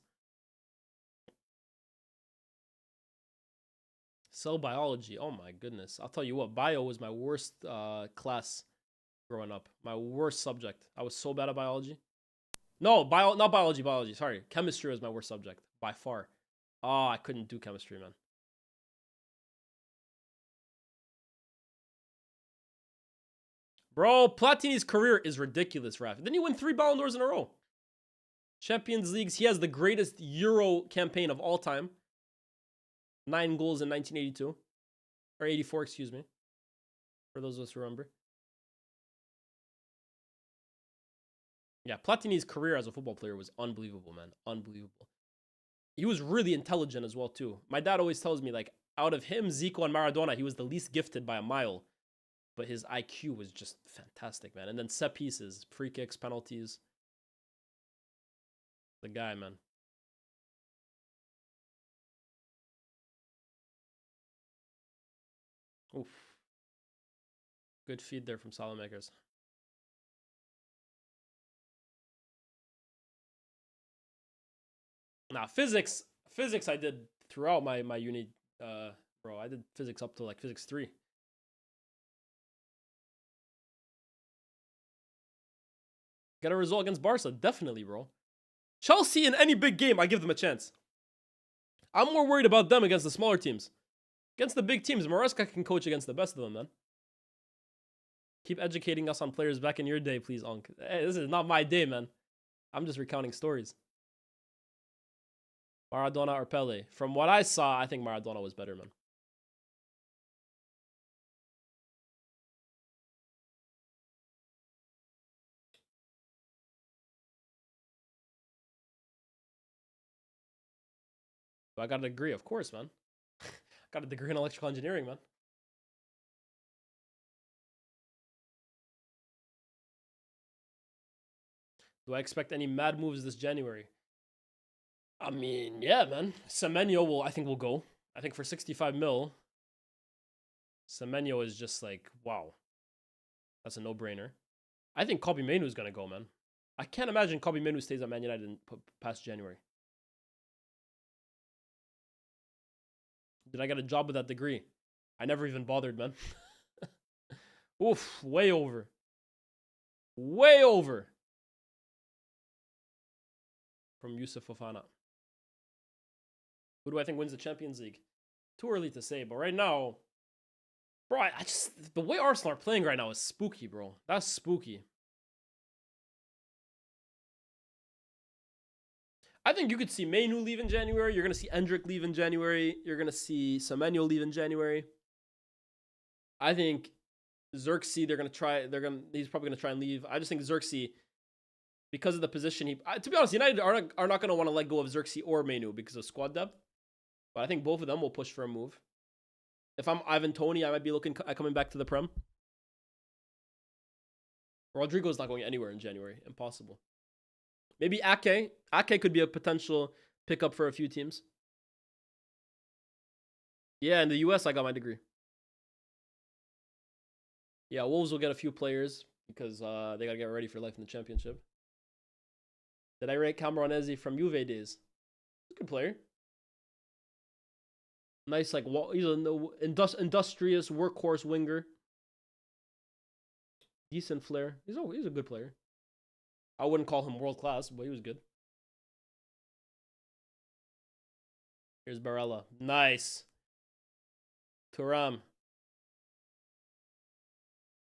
Cell biology. Oh my goodness. I'll tell you what. Bio was my worst class growing up. My worst subject. I was so bad at biology. No, not biology. Biology. Sorry. Chemistry was my worst subject. By far. Oh, I couldn't do chemistry, man. Bro, Platini's career is ridiculous, Raf. Didn't he win 3 Ballon d'Ors in a row? Champions Leagues. He has the greatest Euro campaign of all time. 9 goals in 1982. Or 84, excuse me. For those of us who remember. Yeah, Platini's career as a football player was unbelievable, man. Unbelievable. He was really intelligent as well, too. My dad always tells me, like, out of him, Zico, and Maradona, he was the least gifted by a mile. But his IQ was just fantastic, man. And then set pieces, free kicks, penalties. The guy, man. Oof. Good feed there from Salamakers. Nah, physics I did throughout my uni, bro. I did physics up to like physics 3. Get a result against Barca, definitely, bro. Chelsea in any big game, I give them a chance. I'm more worried about them against the smaller teams. Against the big teams, Maresca can coach against the best of them, man. Keep educating us on players back in your day, please, Unc. Hey, this is not my day, man. I'm just recounting stories. Maradona or Pele? From what I saw, I think Maradona was better, man. But I got a degree, of course, man. Got a degree in electrical engineering, man. Do I expect any mad moves this January? I mean, yeah, man. Semenyo I think will go. I think for 65 mil, Semenyo is just like, wow. That's a no-brainer. I think Kobbie Mainoo is going to go, man. I can't imagine Kobbie Mainoo stays at Man United past January. Did I get a job with that degree? I never even bothered, man. Oof, way over. Way over. From Yusuf Fofana. Who do I think wins the Champions League? Too early to say, but right now, bro, I just, the way Arsenal are playing right now is spooky, bro. That's spooky. I think you could see Mainoo leave in January. You're going to see Endrick leave in January. You're going to see Semenyo leave in January. I think Xerxes, he's probably going to try and leave. I just think Xerxes, because of the position to be honest, United are not going to want to let go of Xerxes or Mainoo because of squad depth. But I think both of them will push for a move. If I'm Ivan Toney, I might be looking at coming back to the Prem. Rodrigo's not going anywhere in January. Impossible. Maybe Ake. Ake could be a potential pickup for a few teams. Yeah, in the US, I got my degree. Yeah, Wolves will get a few players because they got to get ready for life in the championship. Did I rate Camoranesi from Juve days? Good player. Nice, like, he's an industrious workhorse winger. Decent flair. He's a good player. I wouldn't call him world class, but he was good. Here's Barella. Nice. Thuram.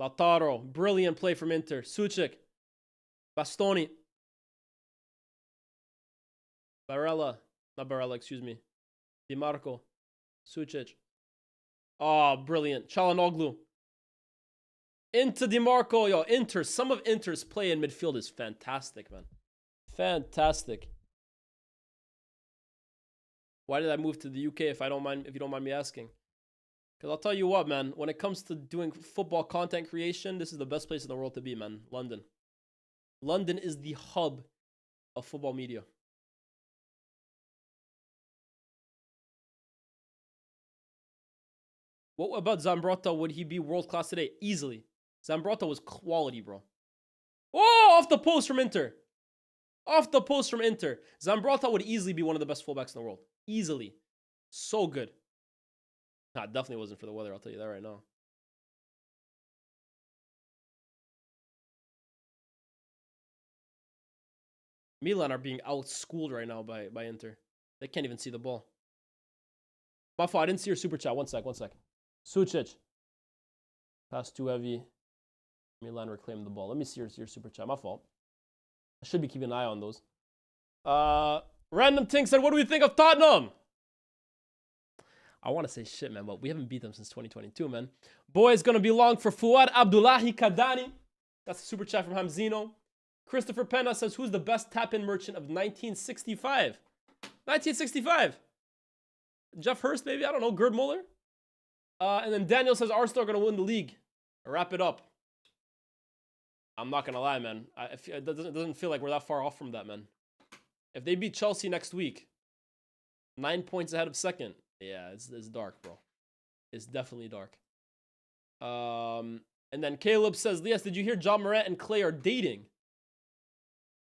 Lautaro. Brilliant play from Inter. Suchek. Bastoni. Barella. Not Barella, excuse me. Di Marco. Suchek. Oh, brilliant. Çalhanoğlu. Into Di Marco. Yo, Inter. Some of Inter's play in midfield is fantastic, man. Fantastic. Why did I move to the UK if you don't mind me asking? Because I'll tell you what, man. When it comes to doing football content creation, this is the best place in the world to be, man. London. London is the hub of football media. What about Zambrotta? Would he be world class today? Easily. Zambrotta was quality, bro. Oh, off the post from Inter. Off the post from Inter. Zambrotta would easily be one of the best fullbacks in the world. Easily. So good. Nah, definitely wasn't for the weather, I'll tell you that right now. Milan are being outschooled right now by Inter. They can't even see the ball. My fault, I didn't see your super chat. One sec. Suchek. Pass too heavy. Milan reclaimed the ball. Let me see your super chat. My fault. I should be keeping an eye on those. Random Ting said, what do we think of Tottenham? I want to say shit, man, but we haven't beat them since 2022, man. Boy, it's going to be long for Fuad Abdullahi Kadani. That's a super chat from Hamzino. Christopher Pena says, who's the best tap-in merchant of 1965? 1965. Jeff Hurst, maybe? I don't know. Gerd Muller? And then Daniel says, Arsenal are going to win the league. Wrap it up. I'm not going to lie, man. It doesn't feel like we're that far off from that, man. If they beat Chelsea next week, 9 points ahead of second. Yeah, it's dark, bro. It's definitely dark. And then Caleb says, Lyes, did you hear John Morant and Clay are dating?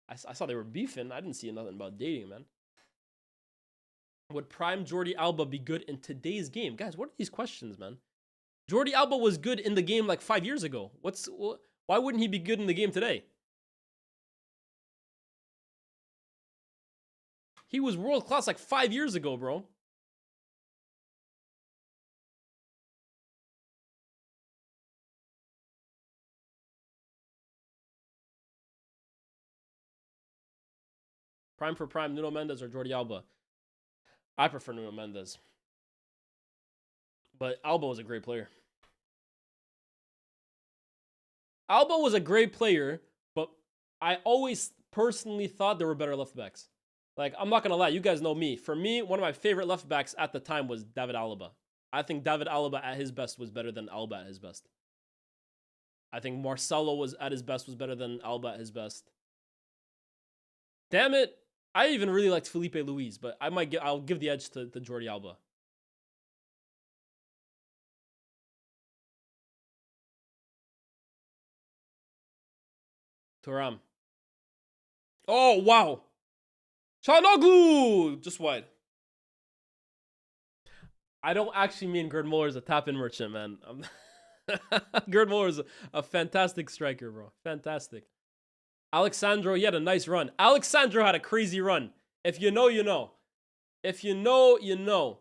I saw they were beefing. I didn't see nothing about dating, man. Would prime Jordi Alba be good in today's game? Guys, what are these questions, man? Jordi Alba was good in the game like 5 years ago. Why wouldn't he be good in the game today? He was world class like 5 years ago, bro. Prime for prime, Nuno Mendes or Jordi Alba? I prefer Nuno Mendes. But Alba was a great player. Alba was a great player, but I always personally thought there were better left backs. Like, I'm not going to lie. You guys know me. For me, one of my favorite left backs at the time was David Alaba. I think David Alaba at his best was better than Alba at his best. I think Marcelo was at his best was better than Alba at his best. Damn it. I even really liked Felipe Luis, but I'll give the edge to Jordi Alba. Thuram. Oh, wow. Çalhanoğlu! Just wide. I don't actually mean Gerd Muller is a tap-in merchant, man. Gerd Muller is a fantastic striker, bro. Fantastic. Alexandro, he had a nice run. Alexandro had a crazy run. If you know, you know. If you know, you know.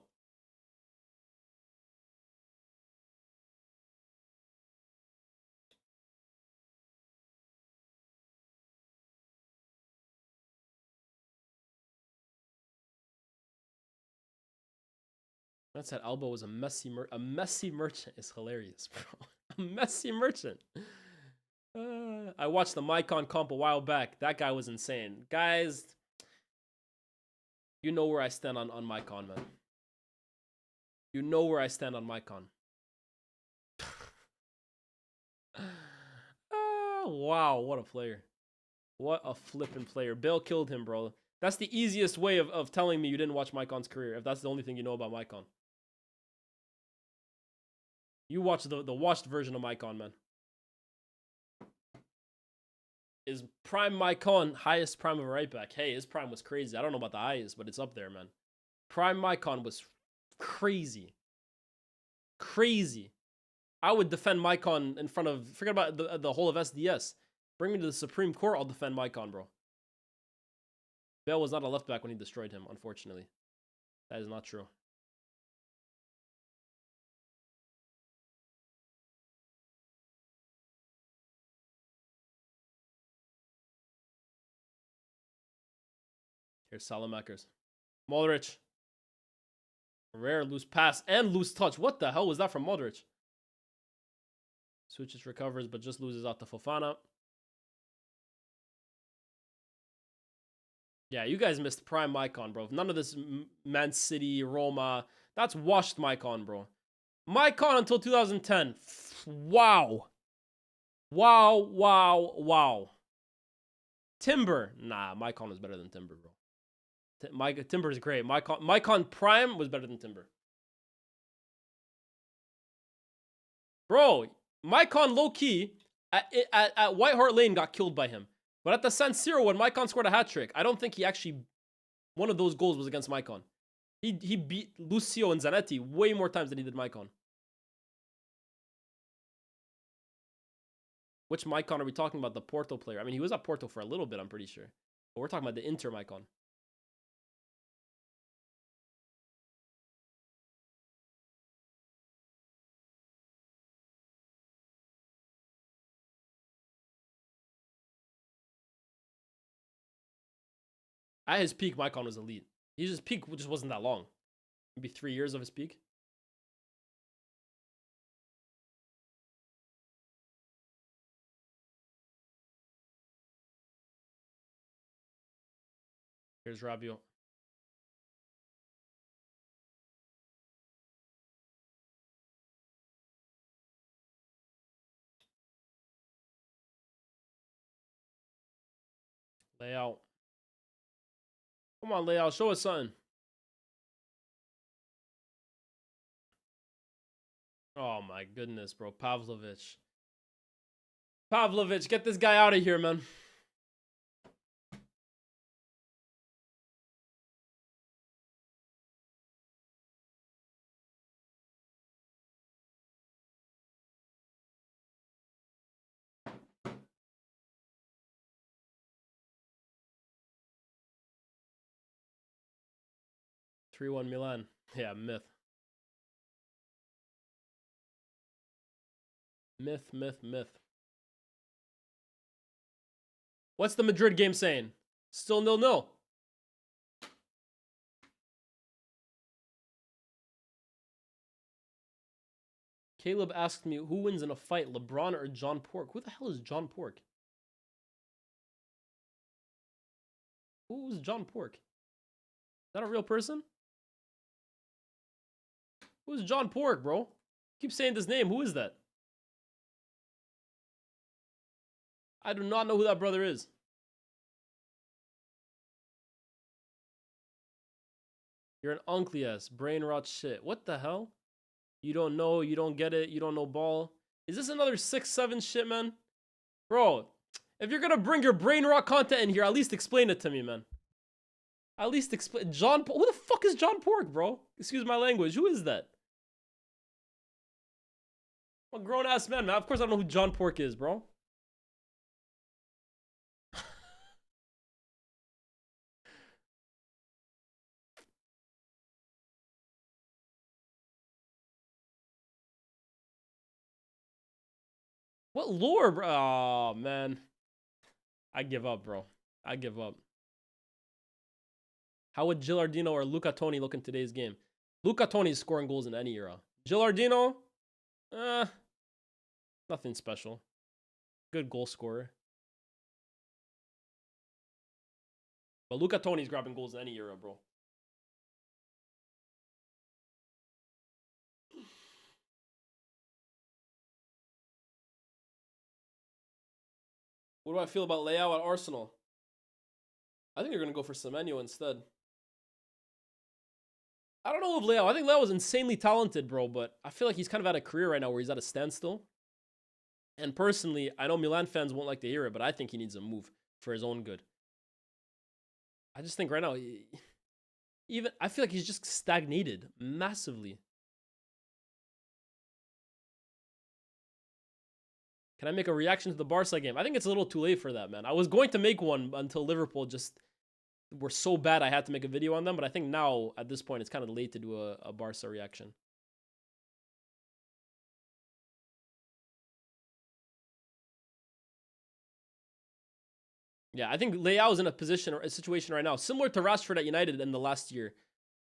That said, Alba was a messy merchant is hilarious, bro. A messy merchant. I watched the Mycon comp a while back. That guy was insane. Guys, you know where I stand on Mycon, man. You know where I stand on Mycon. Wow, what a player. What a flippin' player. Bale killed him, bro. That's the easiest way of telling me you didn't watch Mycon's career, if that's the only thing you know about Mycon. You watch the washed version of Mycon, man. Is prime Mycon highest prime of a right back? Hey, his prime was crazy. I don't know about the highest, but it's up there, man. Prime Mycon was crazy. Crazy. I would defend Mycon in front of, forget about the whole of SDS. Bring me to the Supreme Court, I'll defend Mycon, bro. Bale was not a left back when he destroyed him, unfortunately. That is not true. Here's Salamakers. Modric. Rare loose pass and loose touch. What the hell was that from Modric? Switches, recovers, but just loses out to Fofana. Yeah, you guys missed prime Mycon, bro. None of this Man City, Roma. That's washed Mycon, bro. Mycon until 2010. Wow. Wow, wow, wow. Timber. Nah, Mycon was better than Timber, bro. Timber is great. Mycon Prime was better than Timber. Bro, Mycon low-key at White Hart Lane got killed by him. But at the San Siro, when Mycon scored a hat-trick, I don't think he actually... One of those goals was against Mycon. He beat Lucio and Zanetti way more times than he did Mycon. Which Mycon are we talking about? The Porto player. I mean, he was at Porto for a little bit, I'm pretty sure. But we're talking about the Inter Mycon. At his peak, Mycon was elite. His peak just wasn't that long. Maybe 3 years of his peak. Here's Rabiot. Layout. Come on, Layout. Show us something. Oh my goodness, bro. Pavlovic. Pavlovic, get this guy out of here, man. (3-1) Milan. Yeah, myth. Myth. What's the Madrid game saying? Still 0-0. Caleb asked me, who wins in a fight, LeBron or John Pork? Who the hell is John Pork? Who's John Pork? Is that a real person? Who's John Pork, bro? Keep saying this name. Who is that? I do not know who that brother is. You're an unclias, brain rot shit. What the hell? You don't know, you don't get it, you don't know ball. Is this another 6-7 shit, man? Bro, if you're gonna bring your brain rot content in here, at least explain it to me, man. At least explain. John, who the fuck is John Pork, bro? Excuse my language. Who is that? I'm a grown ass man, man. Of course I don't know who John Pork is, bro. What lore, bro? Oh, man. I give up, bro. I give up. How would Gilardino or Luca Toni look in today's game? Luca Toni is scoring goals in any era. Gilardino? Nothing special. Good goal scorer. But Luca Toni's grabbing goals in any era, bro. What do I feel about Leao at Arsenal? I think they're going to go for Semenyo instead. I don't know if Leao. I think Leao is insanely talented, bro, but I feel like he's kind of at a career right now where he's at a standstill. And personally, I know Milan fans won't like to hear it, but I think he needs a move for his own good. I just think right now, I feel like he's just stagnated massively. Can I make a reaction to the Barca game? I think it's a little too late for that, man. I was going to make one until Liverpool just were so bad I had to make a video on them, but I think now, at this point, it's kind of late to do a Barca reaction. Yeah, I think Leao is in a situation right now, similar to Rashford at United in the last year,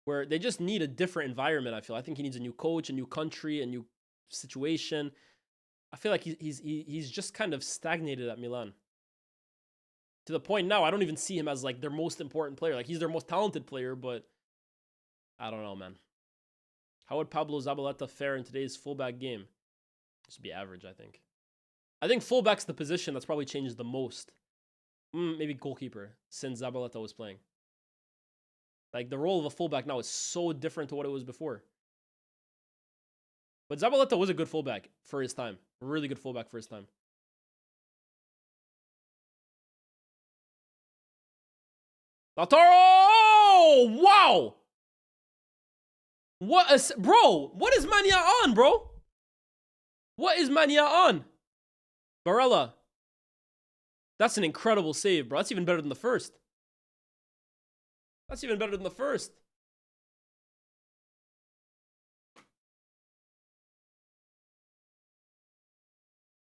where they just need a different environment, I feel. I think he needs a new coach, a new country, a new situation. I feel like he's just kind of stagnated at Milan. To the point now, I don't even see him as like their most important player. Like he's their most talented player, but I don't know, man. How would Pablo Zabaleta fare in today's fullback game? Just be average, I think. I think fullback's the position that's probably changed the most. Maybe goalkeeper, since Zabaleta was playing. Like the role of a fullback now is so different to what it was before. But Zabaleta was a good fullback for his time. A really good fullback for his time. Lautaro! Wow! Bro, what is Mania on, bro? What is Mania on? Barella. That's an incredible save, bro. That's even better than the first. That's even better than the first.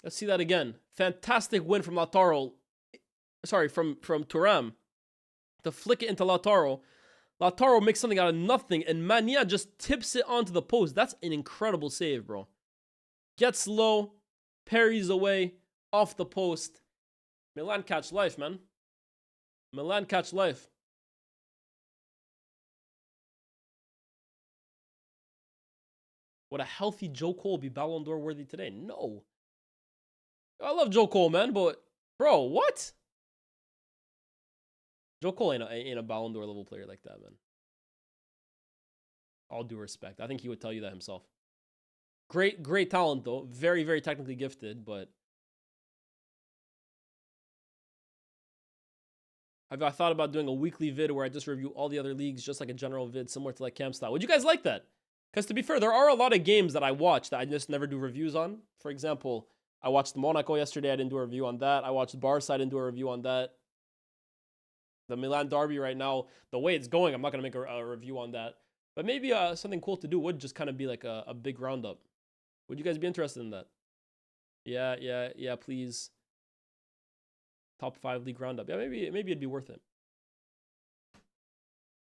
Let's see that again. Fantastic win from Lautaro. Sorry, from Thuram. To flick it into Lautaro. Lautaro makes something out of nothing, and Mania just tips it onto the post. That's an incredible save, bro. Gets low, parries away, off the post. Milan catch life, man. Milan catch life. Would a healthy Joe Cole be Ballon d'Or worthy today? No. I love Joe Cole, man, but bro, what? Joe Cole ain't a Ballon d'Or level player like that, man. All due respect. I think he would tell you that himself. Great talent, though. Very, very technically gifted, but I thought about doing a weekly vid where I just review all the other leagues, just like a general vid, similar to like Camp Style. Would you guys like that? Because to be fair, there are a lot of games that I watch that I just never do reviews on. For example, I watched Monaco yesterday. I didn't do a review on that. I watched Barca. I didn't do a review on that. The Milan Derby right now, the way it's going, I'm not going to make a review on that. But maybe something cool to do would just kind of be like a big roundup. Would you guys be interested in that? Yeah, please. Top 5 league roundup. Yeah, maybe it'd be worth it.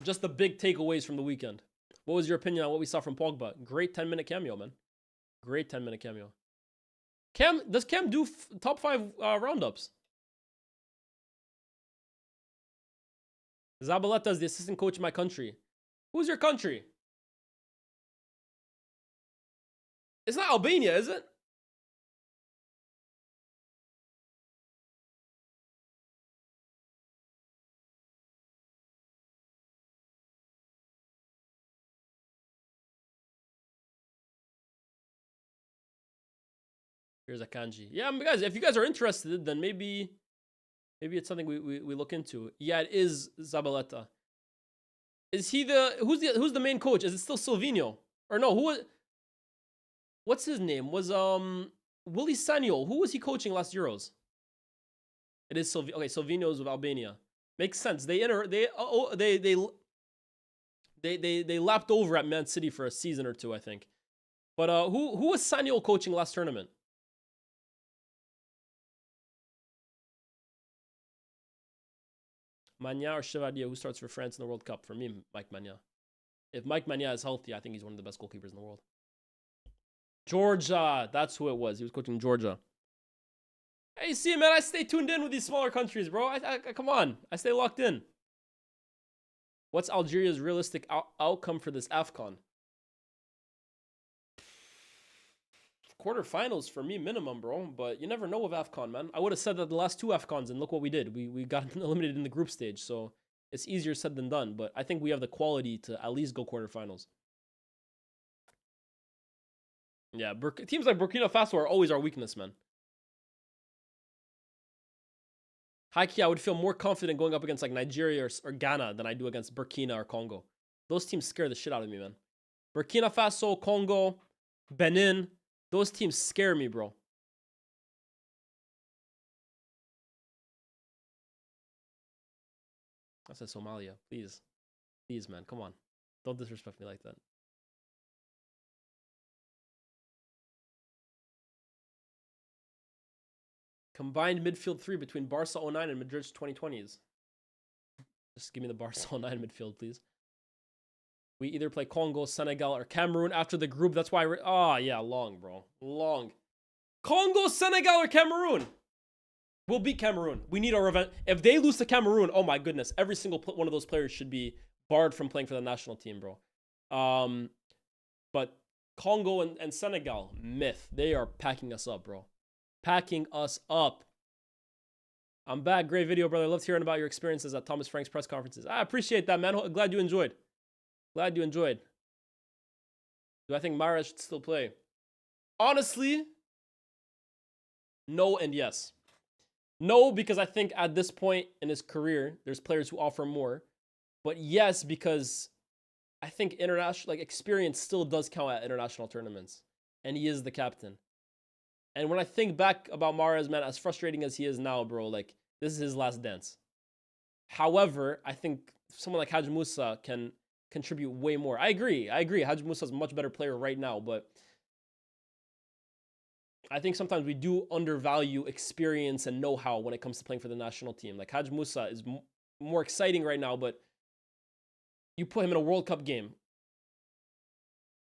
Just the big takeaways from the weekend. What was your opinion on what we saw from Pogba? Great 10-minute cameo, man. Great 10-minute cameo. Does Cam do top 5 roundups? Zabaleta is the assistant coach in my country. Who's your country? It's not Albania, is it? Here's a kanji. Yeah, guys, if you guys are interested, then maybe it's something we look into. Yeah, it is Zabaleta. Is he who's the main coach? Is it still Silvinho? Or no, what's his name? Was Willy Sagnol. Who was he coaching last Euros? It is Silvinho. Okay, Silvinho's with Albania. Makes sense. They lapped over at Man City for a season or two, I think. But who was Sagnol coaching last tournament? Magna or Chevalier, who starts for France in the World Cup? For me, Mike Magna. If Mike Magna is healthy, I think he's one of the best goalkeepers in the world. Georgia, that's who it was. He was coaching Georgia. Hey, see, man, I stay tuned in with these smaller countries, bro. I come on, I stay locked in. What's Algeria's realistic outcome for this AFCON? Quarterfinals for me minimum, bro, but you never know with AFCON, man. I would have said that the last 2 AFCONs, and look what we did. We got eliminated in the group stage, so it's easier said than done, but I think we have the quality to at least go quarterfinals. Yeah, teams like Burkina Faso are always our weakness, man. High-key, I would feel more confident going up against like Nigeria or Ghana than I do against Burkina or Congo. Those teams scare the shit out of me, man. Burkina Faso, Congo, Benin, those teams scare me, bro. I said Somalia. Please. Please, man. Come on. Don't disrespect me like that. Combined midfield 3 between Barca 09 and Madrid's 2020s. Just give me the Barca 09 midfield, please. We either play Congo, Senegal, or Cameroon after the group. That's why yeah, long, bro. Long. Congo, Senegal, or Cameroon. We'll beat Cameroon. We need our revenge. If they lose to Cameroon, oh my goodness. Every single one of those players should be barred from playing for the national team, bro. But Congo and Senegal, myth. They are packing us up, bro. Packing us up. I'm back. Great video, brother. Loved hearing about your experiences at Thomas Frank's press conferences. I appreciate that, man. Glad you enjoyed. Glad you enjoyed. Do I think Mara should still play? Honestly, no and yes. No, because I think at this point in his career, there's players who offer more. But yes, because I think international experience still does count at international tournaments. And he is the captain. And when I think back about Mahrez, man, as frustrating as he is now, bro, like, this is his last dance. However, I think someone like Hadj Moussa can contribute way more. I agree. Hadj Moussa is a much better player right now, but I think sometimes we do undervalue experience and know-how when it comes to playing for the national team. Like, Hadj Moussa is more exciting right now, but you put him in a World Cup game.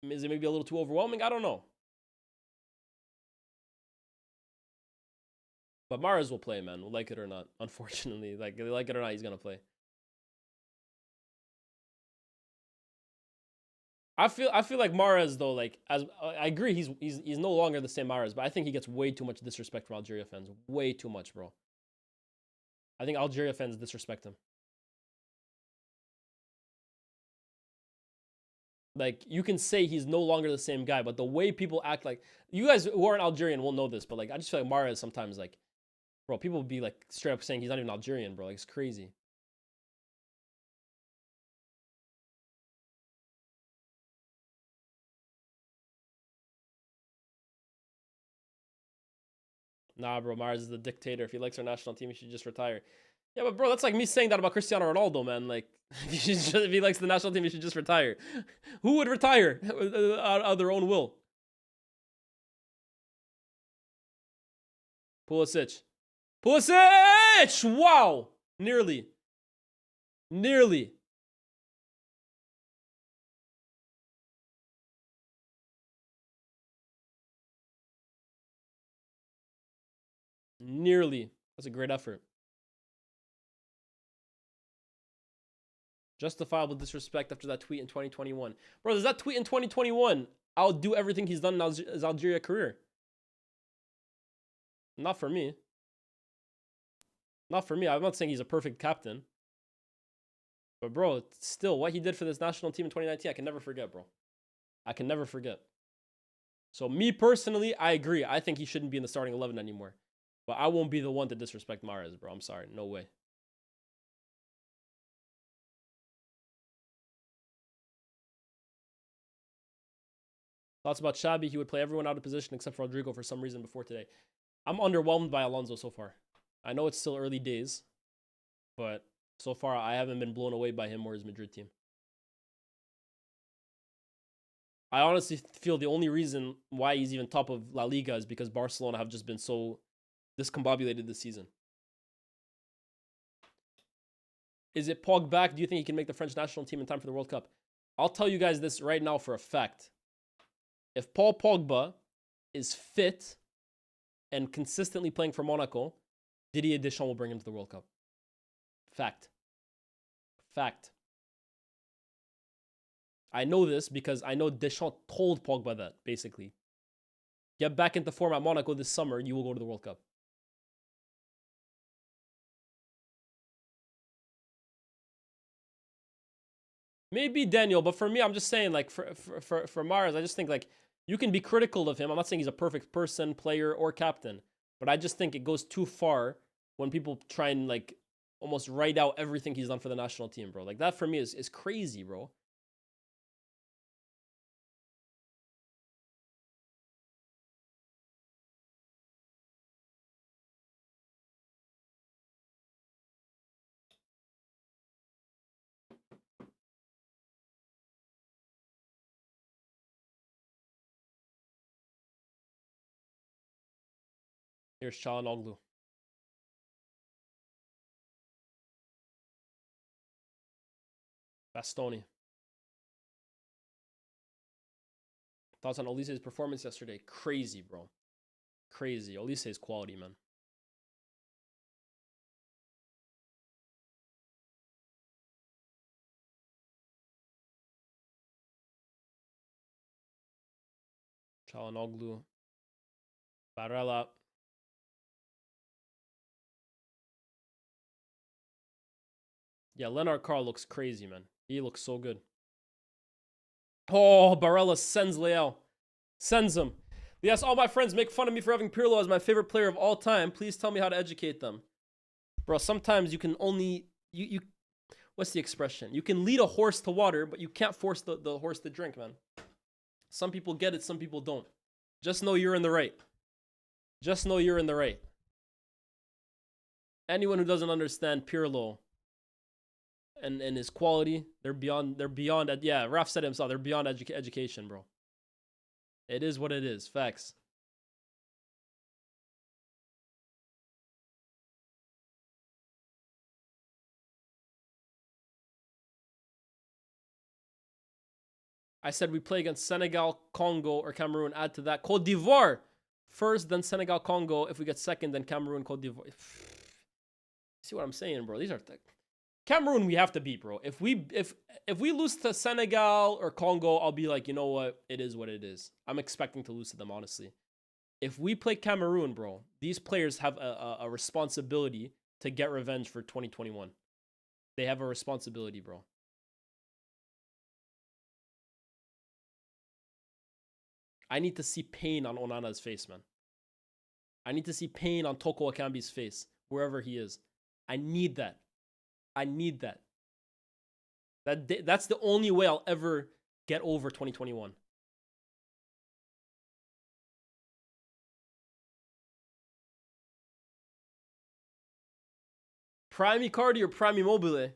Is it maybe a little too overwhelming? I don't know. But Mahrez will play, man. Like it or not. Unfortunately, like it or not, he's gonna play. I feel like Mahrez though, like, as I agree, he's no longer the same Mahrez, but I think he gets way too much disrespect from Algeria fans. Way too much, bro. I think Algeria fans disrespect him. Like, you can say he's no longer the same guy, but the way people act, like, you guys who aren't Algerian will know this, but like, I just feel like Mahrez sometimes, like, bro, people will be like straight up saying he's not even Algerian, bro. Like, it's crazy. Nah, bro, Mahrez is the dictator. If he likes our national team, he should just retire. Yeah, but bro, that's like me saying that about Cristiano Ronaldo, man. Like, if he likes the national team, he should just retire. Who would retire out of their own will? Pulisic. Pulisic! Wow! Nearly. Nearly. Nearly. That's a great effort. Justifiable disrespect after that tweet in 2021. Bro, there's that tweet in 2021. I'll do everything he's done in his Algeria career. Not for me. Not for me. I'm not saying he's a perfect captain. But bro, still, what he did for this national team in 2019, I can never forget, bro. I can never forget. So me personally, I agree. I think he shouldn't be in the starting 11 anymore. But I won't be the one to disrespect Mahrez, bro. I'm sorry. No way. Thoughts about Shabeel? He would play everyone out of position except for Rodrigo for some reason before today. I'm underwhelmed by Alonso so far. I know it's still early days, but so far I haven't been blown away by him or his Madrid team. I honestly feel the only reason why he's even top of La Liga is because Barcelona have just been so discombobulated this season. Is it Pogba back? Do you think he can make the French national team in time for the World Cup? I'll tell you guys this right now for a fact. If Paul Pogba is fit and consistently playing for Monaco, Didier Deschamps will bring him to the World Cup. Fact. Fact. I know this because I know Deschamps told Pogba that, basically. Get back into form at Monaco this summer, you will go to the World Cup. Maybe Daniel, but for me, I'm just saying, like, for Mahrez, I just think, like, you can be critical of him. I'm not saying he's a perfect person, player, or captain, but I just think it goes too far when people try and, like, almost write out everything he's done for the national team, bro. Like, that for me is crazy, bro. Here's Çalhanoğlu. Bastoni. Thoughts on Olise's performance yesterday? Crazy, bro. Crazy. Olise's quality, man. Çalhanoğlu. Barella. Yeah, Leonard Carl looks crazy, man. He looks so good. Oh, Barella sends Leao. Sends him. Yes, all my friends make fun of me for having Pirlo as my favorite player of all time. Please tell me how to educate them. Bro, sometimes you can only... You what's the expression? You can lead a horse to water, but you can't force the horse to drink, man. Some people get it, some people don't. Just know you're in the right. Just know you're in the right. Anyone who doesn't understand Pirlo and his quality, they're beyond, yeah, Raf said it himself, they're beyond education, bro. It is what it is. Facts. I said we play against Senegal, Congo, or Cameroon. Add to that Côte d'Ivoire first, then Senegal, Congo. If we get second, then Cameroon, Côte d'Ivoire. See what I'm saying, bro? These are Cameroon. We have to beat, bro. If we lose to Senegal or Congo, I'll be like, you know what? It is what it is. I'm expecting to lose to them, honestly. If we play Cameroon, bro, these players have a responsibility to get revenge for 2021. They have a responsibility, bro. I need to see pain on Onana's face, man. I need to see pain on Toko Akambi's face, wherever he is. I need that. I need that. That's the only way I'll ever get over 2021. Prime Icardi or Prime Immobile?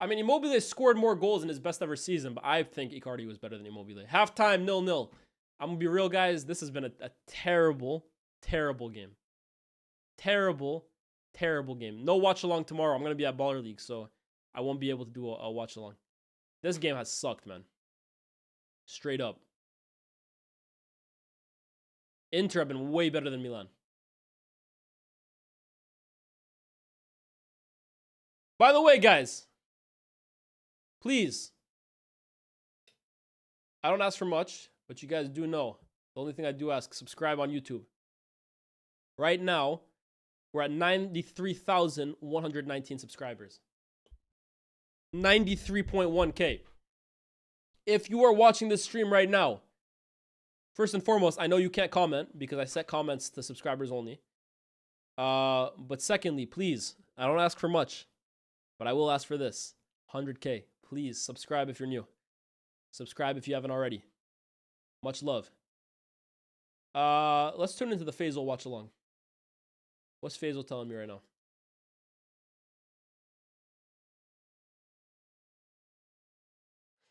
I mean, Immobile scored more goals in his best ever season, but I think Icardi was better than Immobile. Halftime, 0-0. I'm going to be real, guys. This has been a terrible, terrible game. Terrible, terrible game. No watch-along tomorrow. I'm going to be at Baller League, so I won't be able to do a watch-along. This game has sucked, man. Straight up. Inter have been way better than Milan. By the way, guys, please, I don't ask for much, but you guys do know. The only thing I do ask, subscribe on YouTube. Right now, we're at 93,119 subscribers. 93.1K. If you are watching this stream right now, first and foremost, I know you can't comment because I set comments to subscribers only. But secondly, please, I don't ask for much, but I will ask for this. 100K. Please subscribe if you're new. Subscribe if you haven't already. Much love. Let's turn into the Faisal watch along. What's Faisal telling me right now?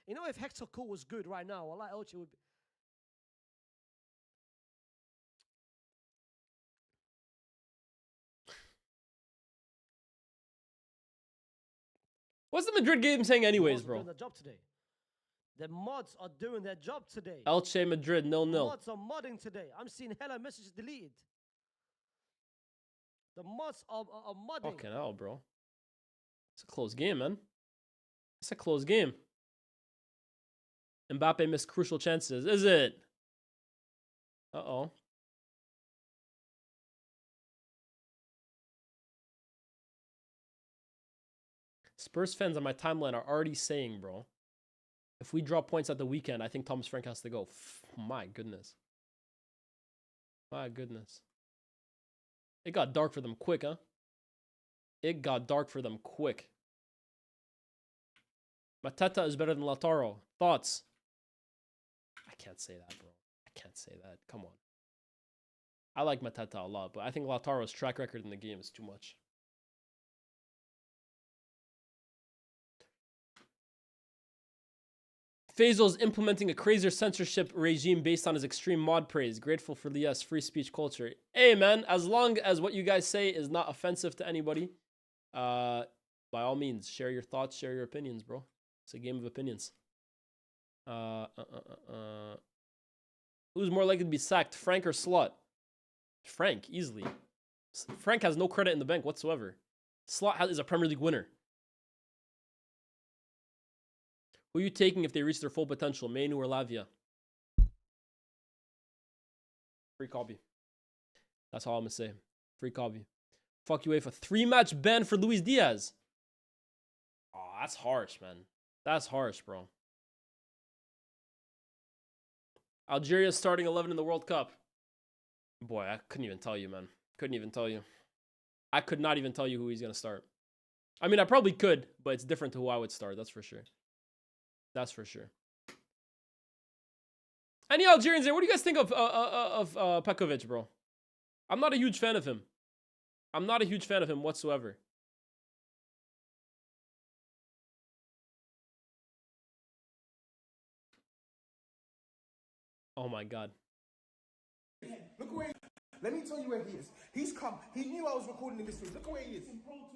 You know, if Hector Cole was good right now, I like Elche would be. What's the Madrid game saying anyways, bro? Doing their job today. The mods are doing their job today. Elche Madrid 0-0. Mods are modding today. I'm seeing hella messages deleted. The mods are modding. Fucking hell, bro. It's a close game, man. It's a close game. Mbappe missed crucial chances. Is it? Uh-oh. Spurs fans on my timeline are already saying, bro, if we drop points at the weekend, I think Thomas Frank has to go. My goodness. My goodness. It got dark for them quick, huh? It got dark for them quick. Mateta is better than Lautaro. Thoughts? I can't say that, bro. I can't say that. Come on. I like Mateta a lot, but I think Lautaro's track record in the game is too much. Faisal's implementing a crazier censorship regime based on his extreme mod praise. Grateful for Lyes free speech culture. Hey, man, as long as what you guys say is not offensive to anybody, by all means, share your thoughts, share your opinions, bro. It's a game of opinions. Who's more likely to be sacked, Frank or Slot? Frank, easily. Frank has no credit in the bank whatsoever. Slot is a Premier League winner. Who are you taking if they reach their full potential, Mainu or Lavia? Free copy. That's all I'm going to say. Free copy. Fuck UEFA. 3-match ban for Luis Diaz. Oh, that's harsh, man. That's harsh, bro. Algeria's starting 11 in the World Cup. Boy, I couldn't even tell you, man. Couldn't even tell you. I could not even tell you who he's going to start. I mean, I probably could, but it's different to who I would start. That's for sure. That's for sure. Any Algerians there? What do you guys think of Pekovic, bro? I'm not a huge fan of him. I'm not a huge fan of him whatsoever. Oh my God. Look where. Let me tell you where he is. He's come. He knew I was recording in this room. Look where he is.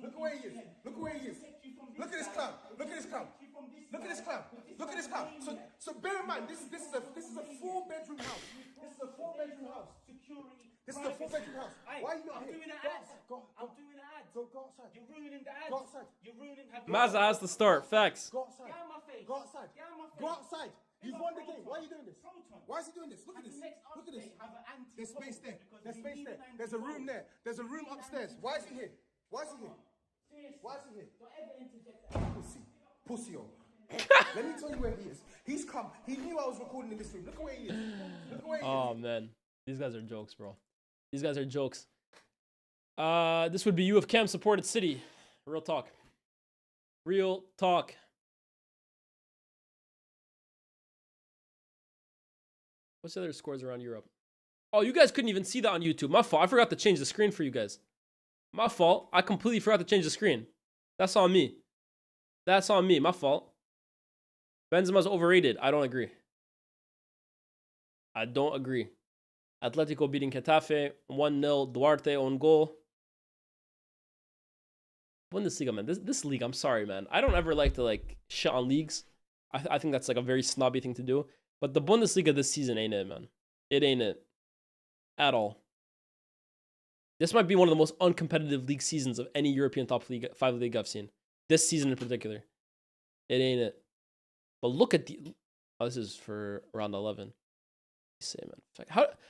Look where he is. Look where he is. Look at this clown. Look at this clown. Look at this clown. Look at this clown. So bear in mind, this is a 4-bedroom house. This is a 4-bedroom house. This is a 4-bedroom house. Why are you not here? I'm doing an ad. I'm doing an ad. Go outside. You're ruining the ad. Go outside. You're ruining. Mazza has to start. Facts. Go outside. Get out my face. Go outside. Get out my face. Go outside. You've won the game. Why are you doing this? Why is he doing this? Look at this. Look at this. There's space there. There's space there. There's a room there. There's a room upstairs. Why is he here? Why is he here? Why is he here? Pussy. Pussy. Let me tell you where he is. He's come. He knew I was recording in this room. Look where he is. Look where he is. Oh, man. These guys are jokes, bro. These guys are jokes. This would be you if Cam supported City. Real talk. Real talk. What's the other scores around Europe? Oh, you guys couldn't even see that on YouTube. My fault. I forgot to change the screen for you guys. My fault. I completely forgot to change the screen. That's on me. That's on me. My fault. Benzema's overrated. I don't agree. I don't agree. Atletico beating Getafe. 1-0. Duarte on goal. Bundesliga, man. This league, I'm sorry, man. I don't ever like to shit on leagues. I think that's a very snobby thing to do. But the Bundesliga this season ain't it, man. It ain't it. At all. This might be one of the most uncompetitive league seasons of any European top 5 league I've seen. This season in particular. It ain't it. But look at the... Oh, this is for round 11. Say, man.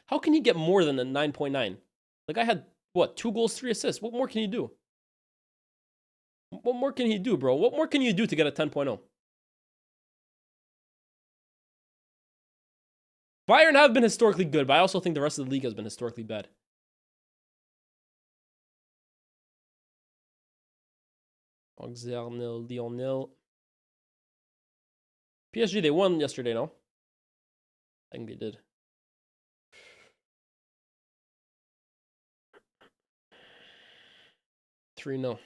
How can he get more than a 9.9? I had, 2 goals, 3 assists. What more can he do? What more can he do, bro? What more can you do to get a 10.0? Bayern have been historically good, but I also think the rest of the league has been historically bad. Auxerre 0, Lyon 0. PSG, they won yesterday, no? I think they did. Three, no.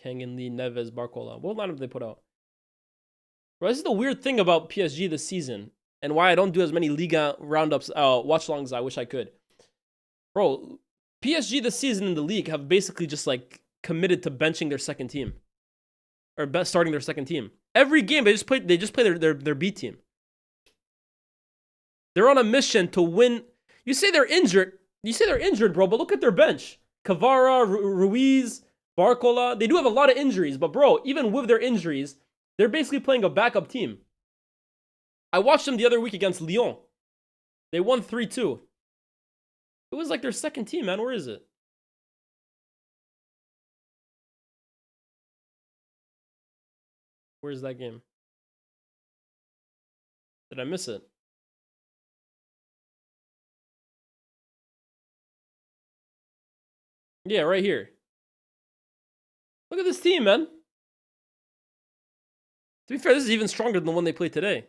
Kangan, Lee, Neves, Barcola. What lineup did they put out? Bro, this is the weird thing about PSG this season, and why I don't do as many Liga roundups, watch-alongs as I wish I could. Bro, PSG this season in the league have basically just committed to benching their second team, or starting their second team. Every game they just play their B team. They're on a mission to win. You say they're injured, bro, but look at their bench: Kvara, Ruiz, Barcola. They do have a lot of injuries, but bro, even with their injuries, they're basically playing a backup team. I watched them the other week against Lyon. They won 3-2. It was their second team, man. Where is it? Where's that game? Did I miss it? Yeah, right here. Look at this team, man. To be fair, this is even stronger than the one they played today.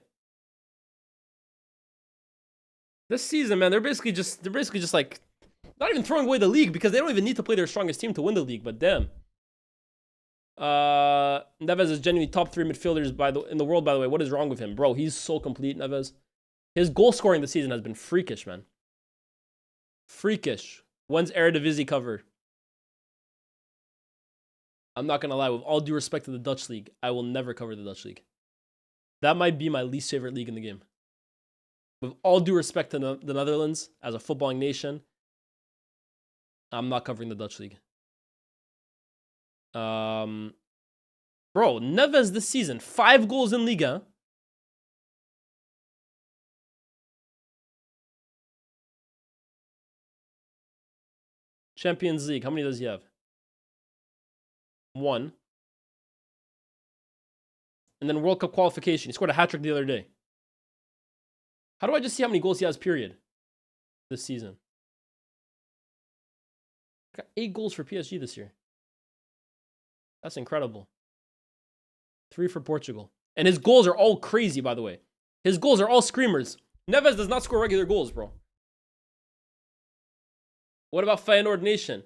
This season, man, they're basically just not even throwing away the league because they don't even need to play their strongest team to win the league, but damn. Neves is genuinely top 3 midfielders in the world, by the way. What is wrong with him? Bro, he's so complete, Neves. His goal scoring this season has been freakish, man. Freakish. When's Eredivisie cover? I'm not going to lie. With all due respect to the Dutch league, I will never cover the Dutch league. That might be my least favorite league in the game. With all due respect to the Netherlands as a footballing nation, I'm not covering the Dutch league. Bro, Neves this season, 5 goals in Liga. Champions League, how many does he have? 1. And then World Cup qualification. He scored a hat-trick the other day. How do I just see how many goals he has, period, this season? Got 8 goals for PSG this year. That's incredible. 3 for Portugal. And his goals are all crazy, by the way. His goals are all screamers. Neves does not score regular goals, bro. What about Feyenoord Nation?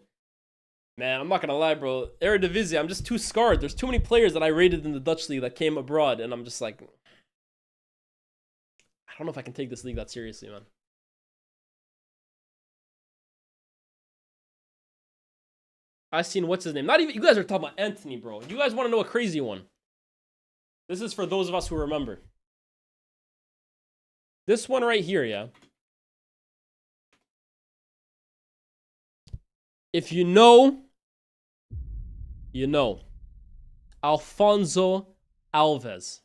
Man, I'm not going to lie, bro. Eredivisie, I'm just too scarred. There's too many players that I rated in the Dutch league that came abroad, and I'm just like, I don't know if I can take this league that seriously, man. I seen, what's his name? Not even, you guys are talking about Anthony, bro. You guys want to know a crazy one. This is for those of us who remember. This one right here, yeah. If you know, you know. Alfonso Alves.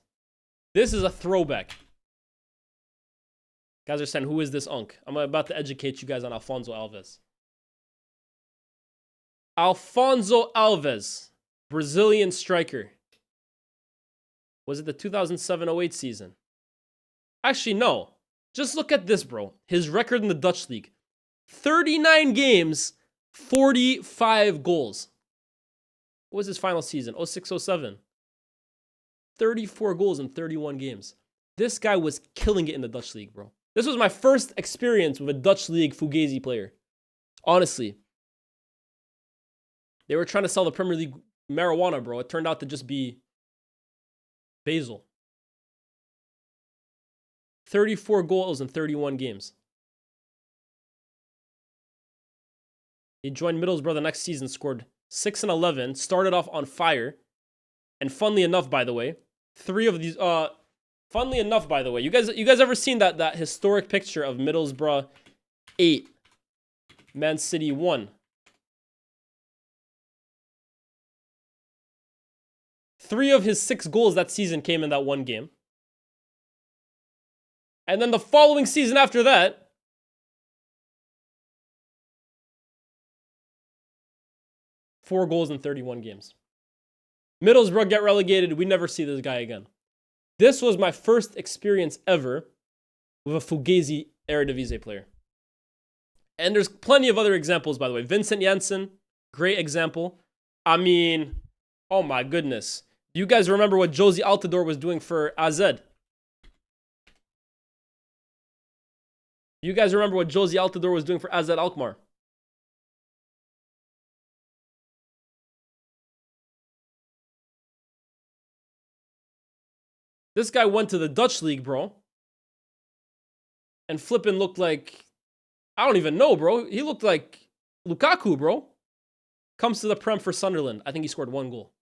This is a throwback. Guys are saying, who is this unk? I'm about to educate you guys on Alfonso Alves. Alfonso Alves, Brazilian striker. Was it the 2007-08 season? Actually, no. Just look at this, bro. His record in the Dutch league. 39 games, 45 goals. What was his final season? 06-07. 34 goals in 31 games. This guy was killing it in the Dutch league, bro. This was my first experience with a Dutch league Fugazi player. Honestly. They were trying to sell the Premier League marijuana, bro. It turned out to just be basil. 34 goals in 31 games. He joined Middlesbrough the next season, scored 6 and 11, started off on fire. And funnily enough, by the way, 3 of these funnily enough, by the way, you guys ever seen that historic picture of Middlesbrough 8, Man City 1? 3 of his 6 goals that season came in that one game. And then the following season after that, four goals in 31 games. Middlesbrough get relegated. We never see this guy again. This was my first experience ever with a Fugazi Eredivisie player. And there's plenty of other examples, by the way. Vincent Janssen, great example. I mean, oh my goodness. You guys remember what Josie Altidore was doing for AZ? You guys remember what Josie Altidore was doing for AZ Alkmaar? This guy went to the Dutch league, bro. And flippin' looked like, I don't even know, bro. He looked like Lukaku, bro. Comes to the Prem for Sunderland. I think he scored 1 goal.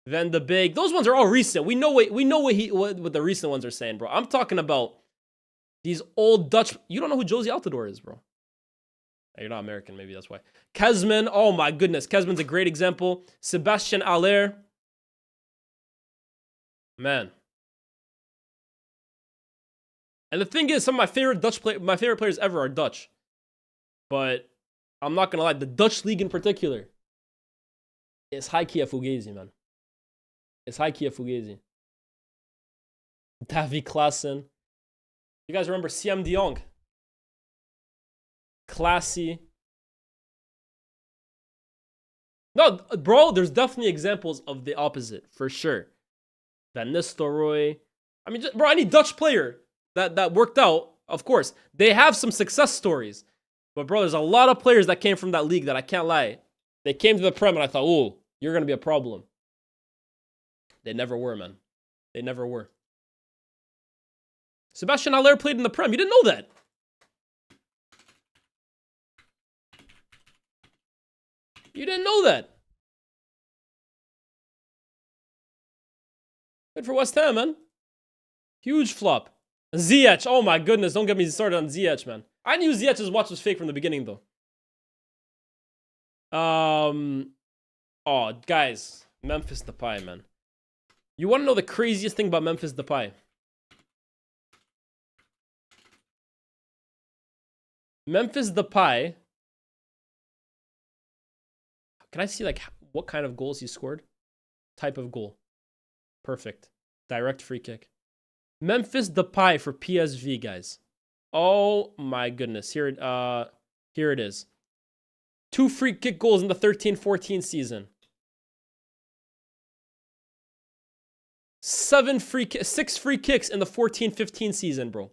Van de Beek. Those ones are all recent. We know what the recent ones are saying, bro. I'm talking about these old Dutch. You don't know who Josie Altidore is, bro. You're not American, maybe that's why. Kesman. Oh my goodness. Kesman's a great example. Sebastian Aller. Man. And the thing is, some of my favorite players ever are Dutch. But I'm not gonna lie, the Dutch league in particular is high-key a Fugazi, man. It's high-key a Fugazi. Davy Klaassen. You guys remember Siem de Jong? Classy. No, bro, there's definitely examples of the opposite, for sure. Van Nistelrooy. I mean, bro, any Dutch player that worked out, of course, they have some success stories. But, bro, there's a lot of players that came from that league that I can't lie. They came to the Prem and I thought, oh, you're going to be a problem. They never were, man. They never were. Sebastian Haller played in the Prem. You didn't know that. You didn't know that. Good for West Ham, man. Huge flop. Ziyech. Oh my goodness. Don't get me started on Ziyech, man. I knew Ziyech's watch was fake from the beginning, though. Oh, guys. Memphis Depay, man. You want to know the craziest thing about Memphis Depay? Memphis Depay. Can I see, like, what kind of goals he scored? Type of goal. Perfect. Direct free kick. Memphis Depay for PSV, guys. Oh my goodness. Here it is. 2 free kick goals in the 13-14 season. 6 free kicks in the 14-15 season, bro.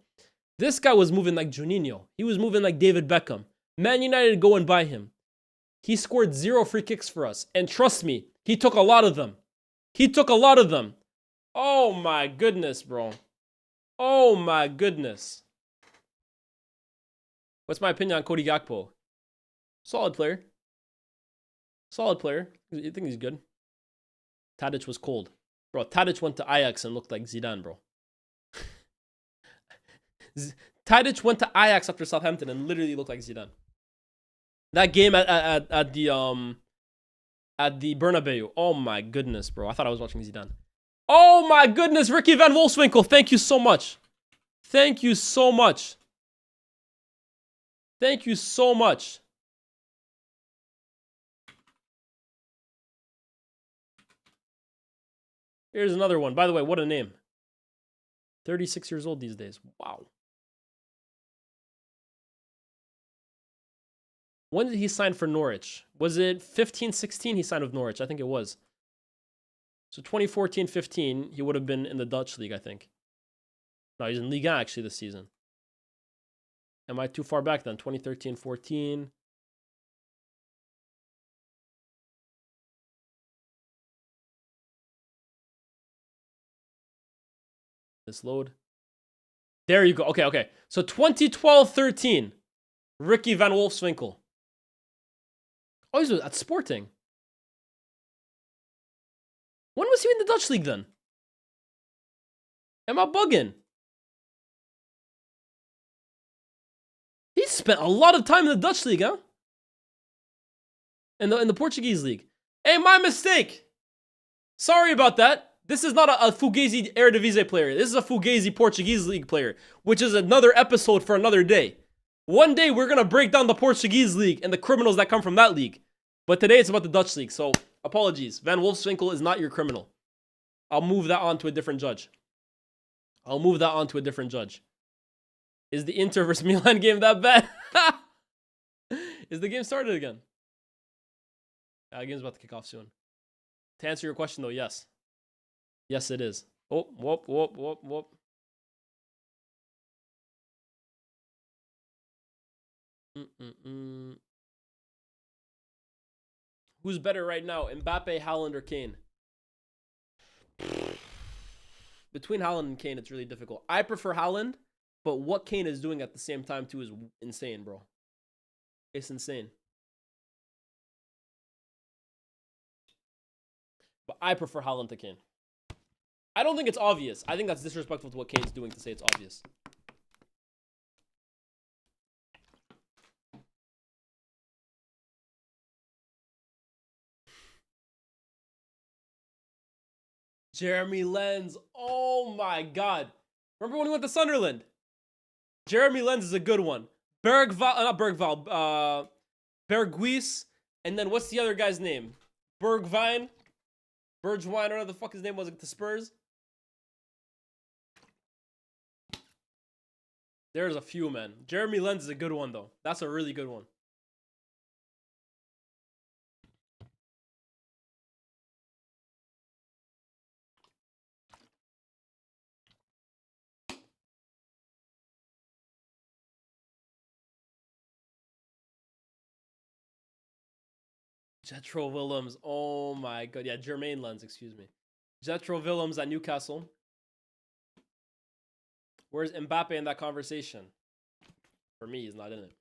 This guy was moving like Juninho. He was moving like David Beckham. Man United go and buy him. He scored 0 free kicks for us. And trust me, he took a lot of them. He took a lot of them. Oh my goodness, bro. Oh my goodness. What's my opinion on Cody Gakpo? Solid player. Solid player. I think he's good. Tadic was cold. Bro, Tadic went to Ajax and looked like Zidane, bro. Tadic went to Ajax after Southampton and literally looked like Zidane. That game at the Bernabeu. Oh my goodness, bro. I thought I was watching Zidane. Oh my goodness, Ricky Van Wolfswinkel. Thank you so much. Thank you so much. Thank you so much. Here's another one. By the way, what a name. 36 years old these days. Wow. When did he sign for Norwich? Was it 15-16 he signed with Norwich? I think it was. So 2014-15, he would have been in the Dutch league, I think. No, he's in Liga actually this season. Am I too far back then? 2013-14. This load. There you go. Okay, okay. So 2012-13, Ricky Van Wolfswinkel. Oh, he's at Sporting. When was he in the Dutch league then? Am I bugging? He spent a lot of time in the Dutch league, huh? In the Portuguese league. Hey, my mistake. Sorry about that. This is not a Fugazi Eredivisie player. This is a Fugazi Portuguese league player, which is another episode for another day. One day we're going to break down the Portuguese league and the criminals that come from that league. But today it's about the Dutch league, so apologies. Van Wolfswinkel is not your criminal. I'll move that on to a different judge. Is the Inter versus Milan game that bad? Is the game started again? The game's about to kick off soon. To answer your question though, yes. Yes, it is. Oh, whoop, whoop, whoop, whoop. Who's better right now, Mbappe, Haaland, or Kane? Between Haaland and Kane, it's really difficult. I prefer Haaland, but what Kane is doing at the same time too is insane, bro. It's insane. But I prefer Haaland to Kane. I don't think it's obvious. I think that's disrespectful to what Kane's doing to say it's obvious. Jeremy Lenz. Oh my God. Remember when we went to Sunderland? Jeremy Lenz is a good one. Berghuis. And then what's the other guy's name? Bergwijn, whatever the fuck his name was at the Spurs. There's a few, man. Jeremy Lenz is a good one, though. That's a really good one. Jetro Willems. Oh my God. Yeah, Jermaine Lenz, excuse me. Jetro Willems at Newcastle. Where's Mbappe in that conversation? For me, he's not in it.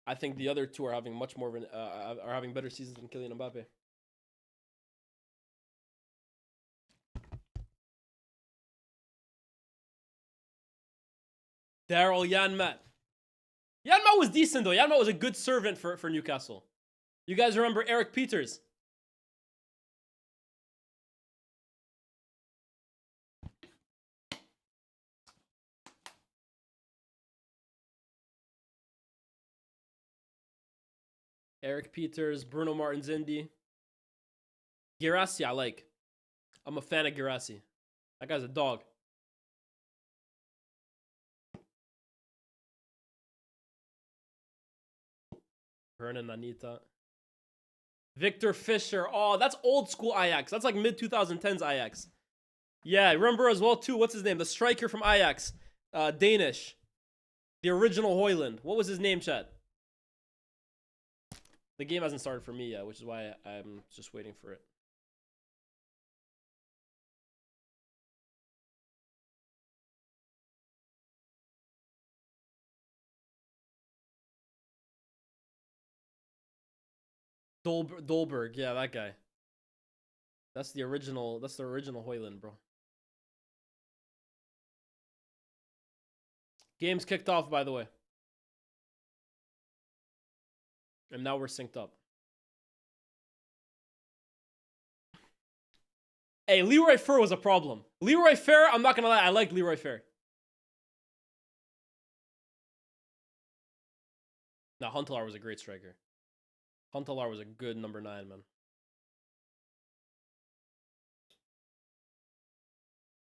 I think the other two are having much more of an are having better seasons than Kylian Mbappe. Daryl Yanmat. Yanmat was decent though. Yanmat was a good servant for Newcastle. You guys remember Eric Peters? Eric Peters, Bruno Martins Indy. Guirassy I like. I'm a fan of Guirassy. That guy's a dog. Hernan Anita. Victor Fischer. Oh, that's old school Ajax. That's like mid 2010s Ajax. Yeah, remember as well too. What's his name? The striker from Ajax. Danish. The original Hoyland. What was his name, chat? The game hasn't started for me yet, which is why I'm just waiting for it. Dolberg, yeah, that guy. That's the original Hoyland, bro. Game's kicked off, by the way. And now we're synced up. Hey, Leroy Fer was a problem. Leroy Fer, I'm not gonna lie, I liked Leroy Fer. Now, Huntelaar was a great striker. Huntelaar was a good number 9, man.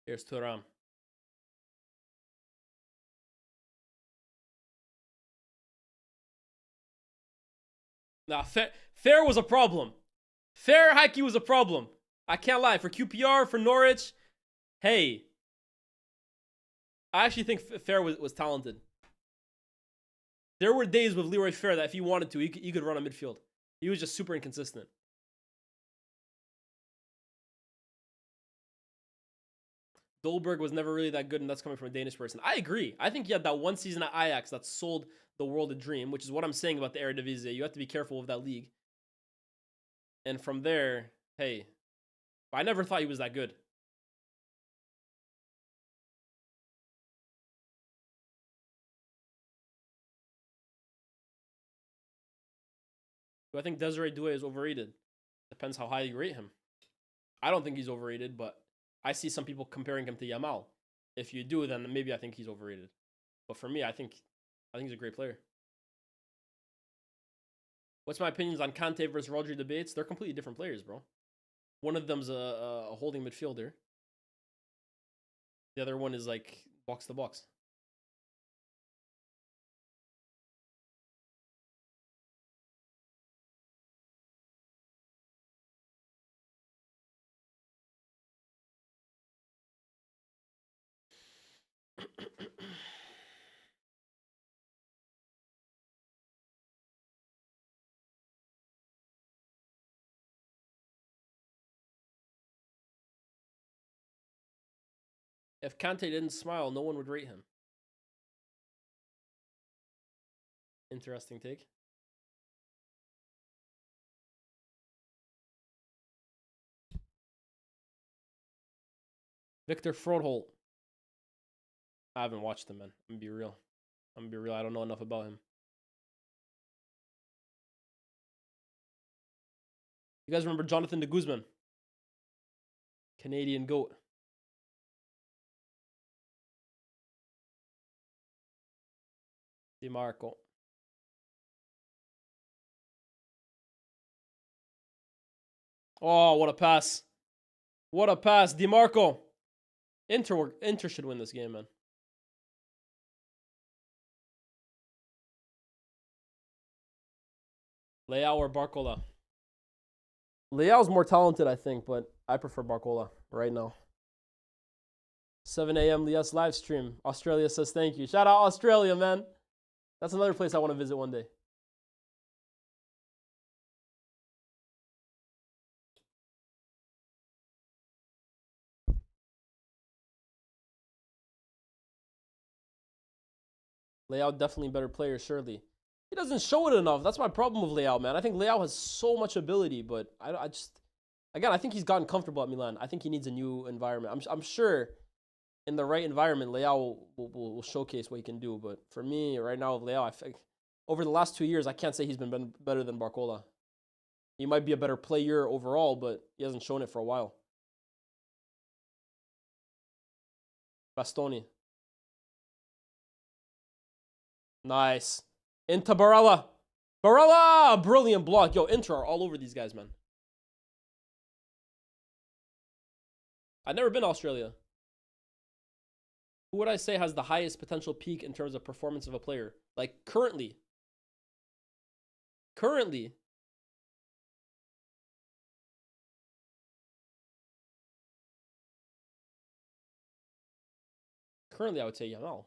Here's Thuram. Nah, Fair was a problem. Fair Heike was a problem. I can't lie. For QPR, for Norwich, hey. I actually think Fair was talented. There were days with Leroy Fair that if he wanted to, he could run a midfield. He was just super inconsistent. Dolberg was never really that good, and that's coming from a Danish person. I agree. I think he had that one season at Ajax that sold the world a dream, which is what I'm saying about the Eredivisie. You have to be careful with that league. And from there, hey, I never thought he was that good. Do I think Desiree Doué is overrated? Depends how high you rate him. I don't think he's overrated, but I see some people comparing him to Yamal. If you do, then maybe I think he's overrated. But for me, I think he's a great player. What's my opinions on Kante versus Rodri debates? They're completely different players, bro. One of them's a holding midfielder. The other one is like box to box. If Kante didn't smile, no one would rate him. Interesting take. Victor Frodholt. I haven't watched him, man. I'm gonna be real. I don't know enough about him. You guys remember Jonathan de Guzman? Canadian GOAT. DiMarco. Oh, what a pass. What a pass. DiMarco. Inter should win this game, man. Leao or Barcola? Leao's more talented, I think, but I prefer Barcola right now. 7 a.m. Lyes live stream. Australia says thank you. Shout out Australia, man. That's another place I want to visit one day. Leao definitely better player, surely. He doesn't show it enough. That's my problem with Leao, man. I think Leao has so much ability, but I just, again, I think he's gotten comfortable at Milan. I think he needs a new environment. I'm sure in the right environment, Leao will showcase what he can do. But for me, right now, with Leao, I think over the last 2 years, I can't say he's been better than Barcola. He might be a better player overall, but he hasn't shown it for a while. Bastoni. Nice. Into Barella. Barella! Brilliant block. Yo, Inter are all over these guys, man. I've never been to Australia. Who would I say has the highest potential peak in terms of performance of a player? Like, currently. Currently, I would say Yamal.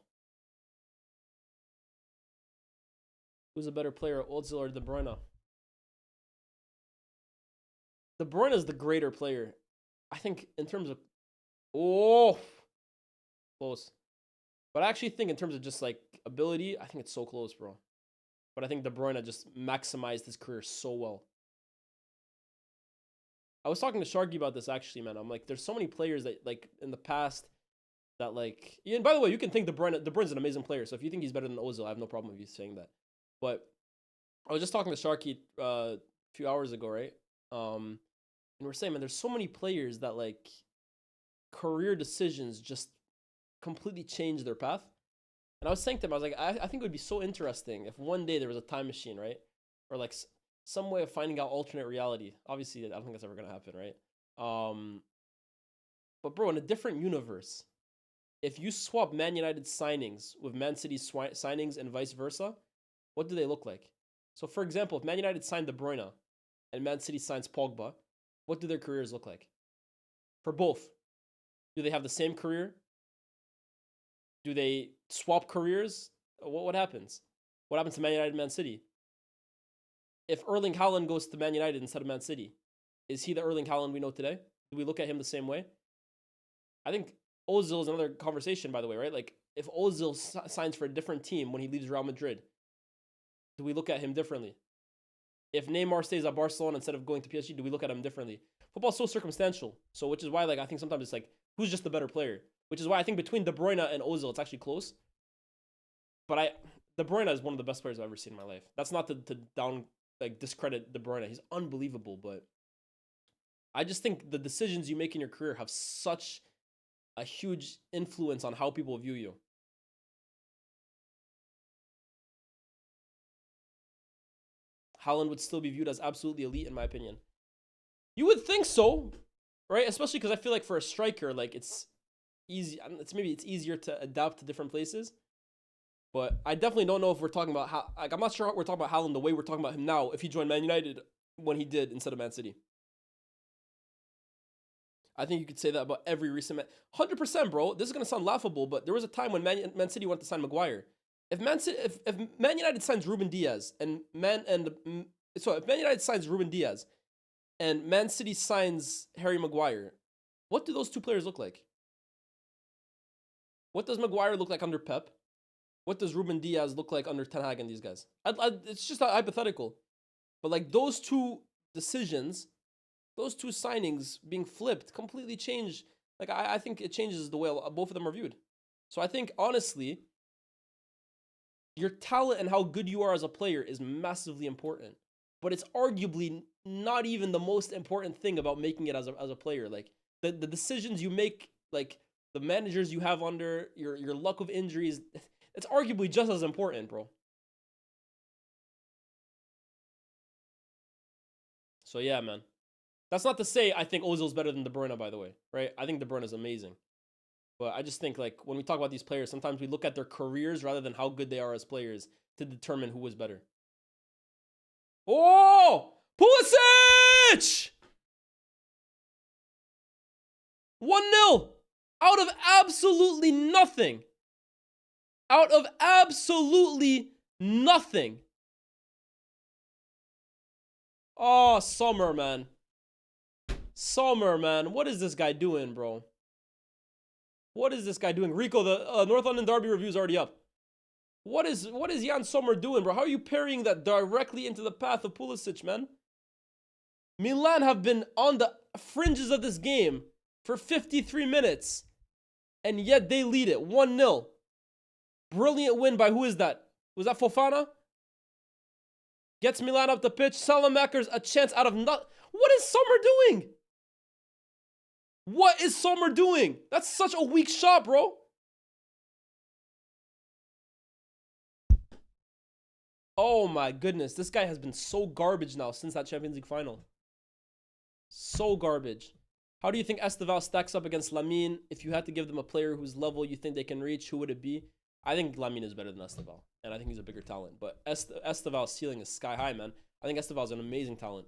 Who's a better player, Ozil or De Bruyne? De Bruyne is the greater player. I think in terms of... Oh! Close. But I actually think in terms of just, like, ability, I think it's so close, bro. But I think De Bruyne just maximized his career so well. I was talking to Sharky about this, actually, man. I'm like, there's so many players that, like, in the past that, like... And by the way, you can think De Bruyne's an amazing player. So if you think he's better than Ozil, I have no problem with you saying that. But I was just talking to Sharky a few hours ago, right? And we're saying, man, there's so many players that, like, career decisions just completely change their path. And I was saying to him, I was like, I think it would be so interesting if one day there was a time machine, right? Or, like, some way of finding out alternate reality. Obviously, I don't think that's ever going to happen, right? But, bro, in a different universe, if you swap Man United signings with Man City signings and vice versa, what do they look like? So, for example, if Man United signed De Bruyne and Man City signs Pogba, what do their careers look like? For both. Do they have the same career? Do they swap careers? What happens? What happens to Man United and Man City? If Erling Haaland goes to Man United instead of Man City, is he the Erling Haaland we know today? Do we look at him the same way? I think Ozil is another conversation, by the way, right? Like, if Ozil signs for a different team when he leaves Real Madrid, do we look at him differently? If Neymar stays at Barcelona instead of going to PSG, do we look at him differently? Football's so circumstantial. So, which is why, like, I think sometimes it's like, who's just the better player? Which is why I think between De Bruyne and Ozil, it's actually close. But De Bruyne is one of the best players I've ever seen in my life. That's not to discredit De Bruyne. He's unbelievable, but I just think the decisions you make in your career have such a huge influence on how people view you. Haaland would still be viewed as absolutely elite, in my opinion. You would think so, right? Especially because I feel like for a striker, like, it's easy. Maybe it's easier to adapt to different places. But I definitely don't know if we're talking about I'm not sure we're talking about Haaland the way we're talking about him now if he joined Man United when he did instead of Man City. I think you could say that about every recent 100%, bro. This is gonna sound laughable, but there was a time when Man City wanted to sign Maguire. If Man United signs Ruben Diaz if Man United signs Ruben Diaz and Man City signs Harry Maguire, what do those two players look like? What does Maguire look like under Pep? What does Ruben Diaz look like under Ten Hag and these guys? It's just hypothetical. But, like, those two decisions, those two signings being flipped completely change. Like, I think it changes the way both of them are viewed. So I think, honestly, your talent and how good you are as a player is massively important. But it's arguably not even the most important thing about making it as a player. Like, the decisions you make, like, the managers you have under, your luck of injuries, it's arguably just as important, bro. So, yeah, man. That's not to say I think Ozil's better than De Bruyne, by the way, right? I think De Bruyne is amazing. But I just think, like, when we talk about these players, sometimes we look at their careers rather than how good they are as players to determine who is better. Oh! Pulisic! 1-0! Out of absolutely nothing. Out of absolutely nothing. Oh, Sommer, man. Sommer, man. What is this guy doing, bro? What is this guy doing? Rico, the North London Derby review is already up. What is Jan Sommer doing, bro? How are you parrying that directly into the path of Pulisic, man? Milan have been on the fringes of this game for 53 minutes, and yet they lead it 1-0. Brilliant win by who is that? Was that Fofana? Gets Milan up the pitch. Salamakers a chance out of not. What is Sommer doing? What is Sommer doing? That's such a weak shot, bro. Oh my goodness. This guy has been so garbage now since that Champions League final. So garbage. How do you think Esteval stacks up against Lamine? If you had to give them a player whose level you think they can reach, who would it be? I think Lamine is better than Esteval, and I think he's a bigger talent. But Esteval's ceiling is sky high, man. I think Esteval's an amazing talent.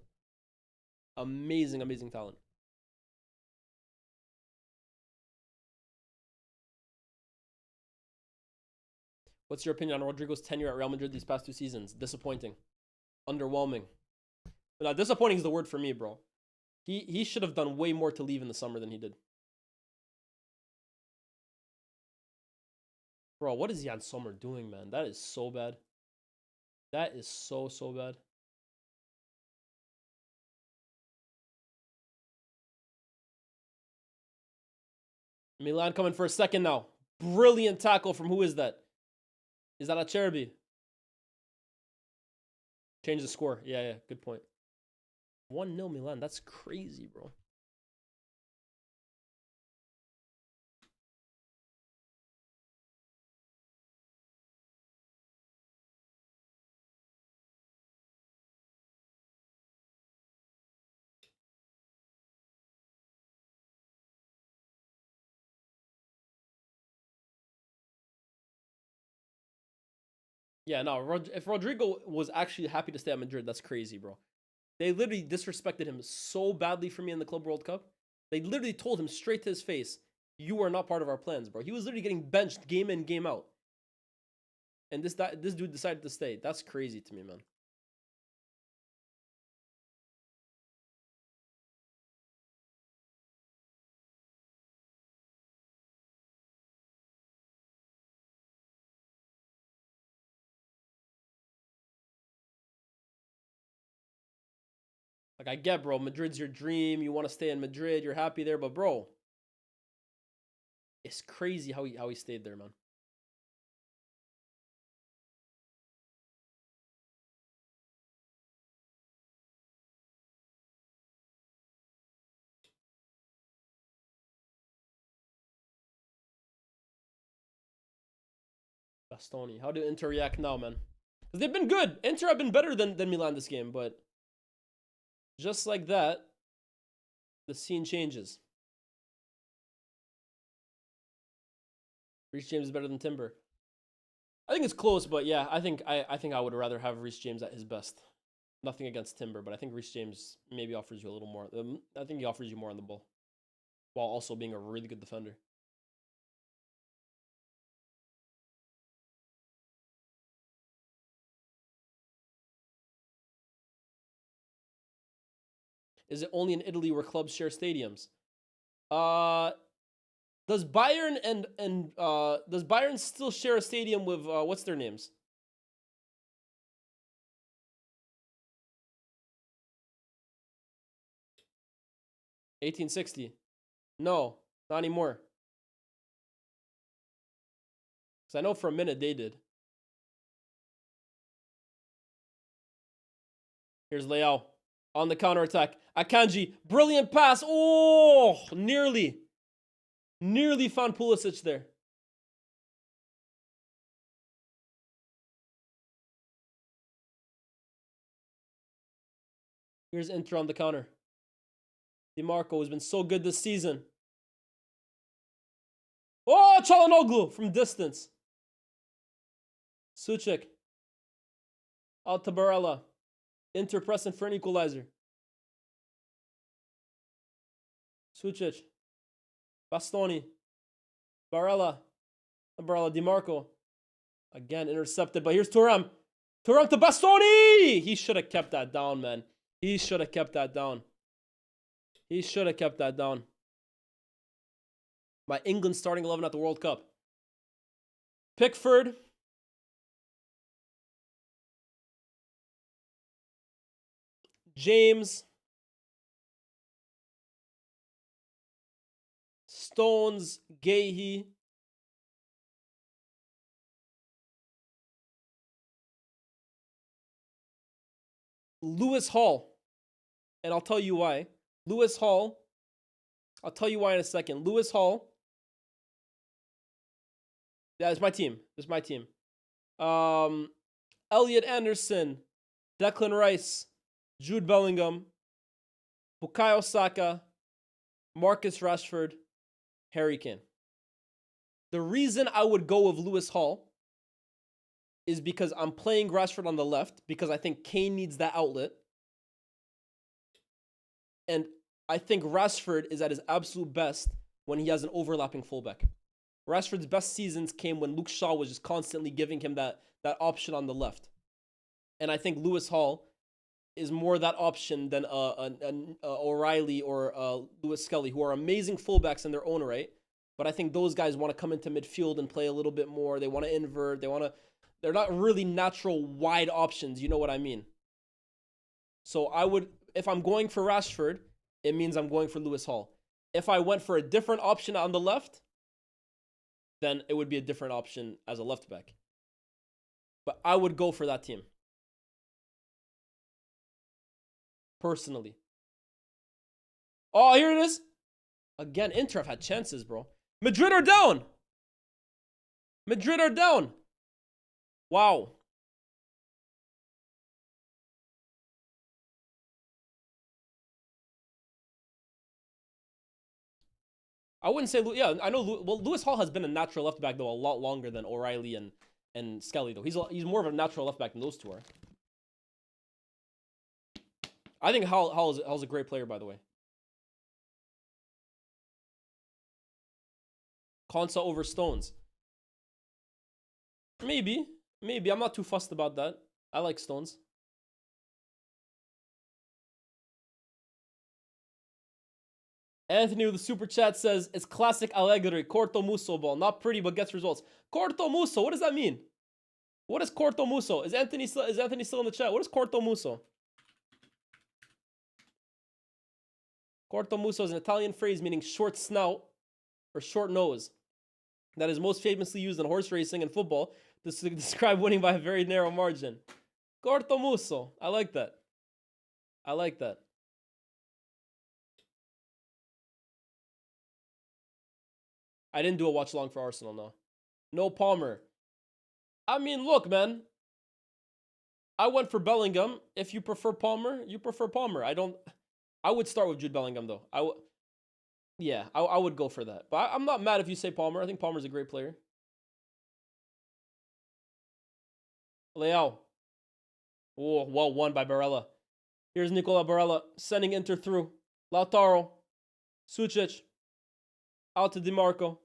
Amazing, amazing talent. What's your opinion on Rodrigo's tenure at Real Madrid these past 2 seasons? Disappointing. Underwhelming. Now, disappointing is the word for me, bro. He should have done way more to leave in the summer than he did. Bro, what is Jan Sommer doing, man? That is so bad. That is so bad. Milan coming for a second now. Brilliant tackle from who is that? Is that Acerbi? Change the score. Yeah, good point. 1-0 Milan. That's crazy, bro. Yeah, no, if Rodrigo was actually happy to stay at Madrid, that's crazy, bro. They literally disrespected him so badly for me in the Club World Cup. They literally told him straight to his face, you are not part of our plans, bro. He was literally getting benched game in, game out. And this dude decided to stay. That's crazy to me, man. Like, I get, bro, Madrid's your dream. You want to stay in Madrid. You're happy there. But, bro, it's crazy how he stayed there, man. Bastoni. How do Inter react now, man? Because they've been good. Inter have been better than Milan this game, but just like that, the scene changes. Reece James is better than Timber. I think it's close, but yeah, I think I would rather have Reece James at his best. Nothing against Timber, but I think Reece James maybe offers you a little more. I think he offers you more on the ball, while also being a really good defender. Is it only in Italy where clubs share stadiums? Does Bayern does Bayern still share a stadium with what's their names? $1860. No, not anymore. Because I know for a minute they did. Here's Leao on the counterattack. Akanji, brilliant pass. Oh, nearly found Pulisic there. Here's Inter on the counter. DiMarco has been so good this season. Oh, Çalhanoğlu from distance. Suchek. Out to Barella. Inter pressing for an equalizer. Suchek. Bastoni. Barella. DiMarco. Again intercepted, but here's Thuram. Thuram to Bastoni! He should have kept that down, man. He should have kept that down. He should have kept that down. My England starting 11 at the World Cup. Pickford. James. Stones, Gahey. Lewis Hall. And I'll tell you why. Lewis Hall. I'll tell you why in a second. Lewis Hall. Yeah, it's my team. It's my team. Elliot Anderson. Declan Rice. Jude Bellingham. Bukayo Saka. Marcus Rashford. Harry Kane. The reason I would go with Lewis Hall is because I'm playing Rashford on the left because I think Kane needs that outlet. And I think Rashford is at his absolute best when he has an overlapping fullback. Rashford's best seasons came when Luke Shaw was just constantly giving him that option on the left. And I think Lewis Hall is more that option than O'Reilly or Lewis Skelly, who are amazing fullbacks in their own right. But I think those guys want to come into midfield and play a little bit more. They want to invert. They're not really natural wide options. You know what I mean? So I would, if I'm going for Rashford, it means I'm going for Lewis Hall. If I went for a different option on the left, then it would be a different option as a left back. But I would go for that team. Personally. Oh, here it is. Again, Inter have had chances, bro. Madrid are down. Madrid are down. Wow. I wouldn't say, yeah, I know. Well, Lewis Hall has been a natural left back though a lot longer than O'Reilly and Skelly though. He's more of a natural left back than those two are. I think Hall's a great player, by the way. Konsa over Stones. Maybe. I'm not too fussed about that. I like Stones. Anthony with the super chat says, it's classic Allegri, Corto Musso ball. Not pretty, but gets results. Corto Musso, what does that mean? What is Corto Musso? Is Anthony still in the chat? What is Corto Musso? Corto Musso is an Italian phrase meaning short snout or short nose that is most famously used in horse racing and football to describe winning by a very narrow margin. Corto Musso. I like that. I like that. I didn't do a watch along for Arsenal, no. No Palmer. I mean, look, man. I went for Bellingham. If you prefer Palmer, you prefer Palmer. I would start with Jude Bellingham, though. I would go for that. But I'm not mad if you say Palmer. I think Palmer's a great player. Leao. Oh, well won by Barella. Here's Nicola Barella sending Inter through. Lautaro. Sucic. Out to DiMarco.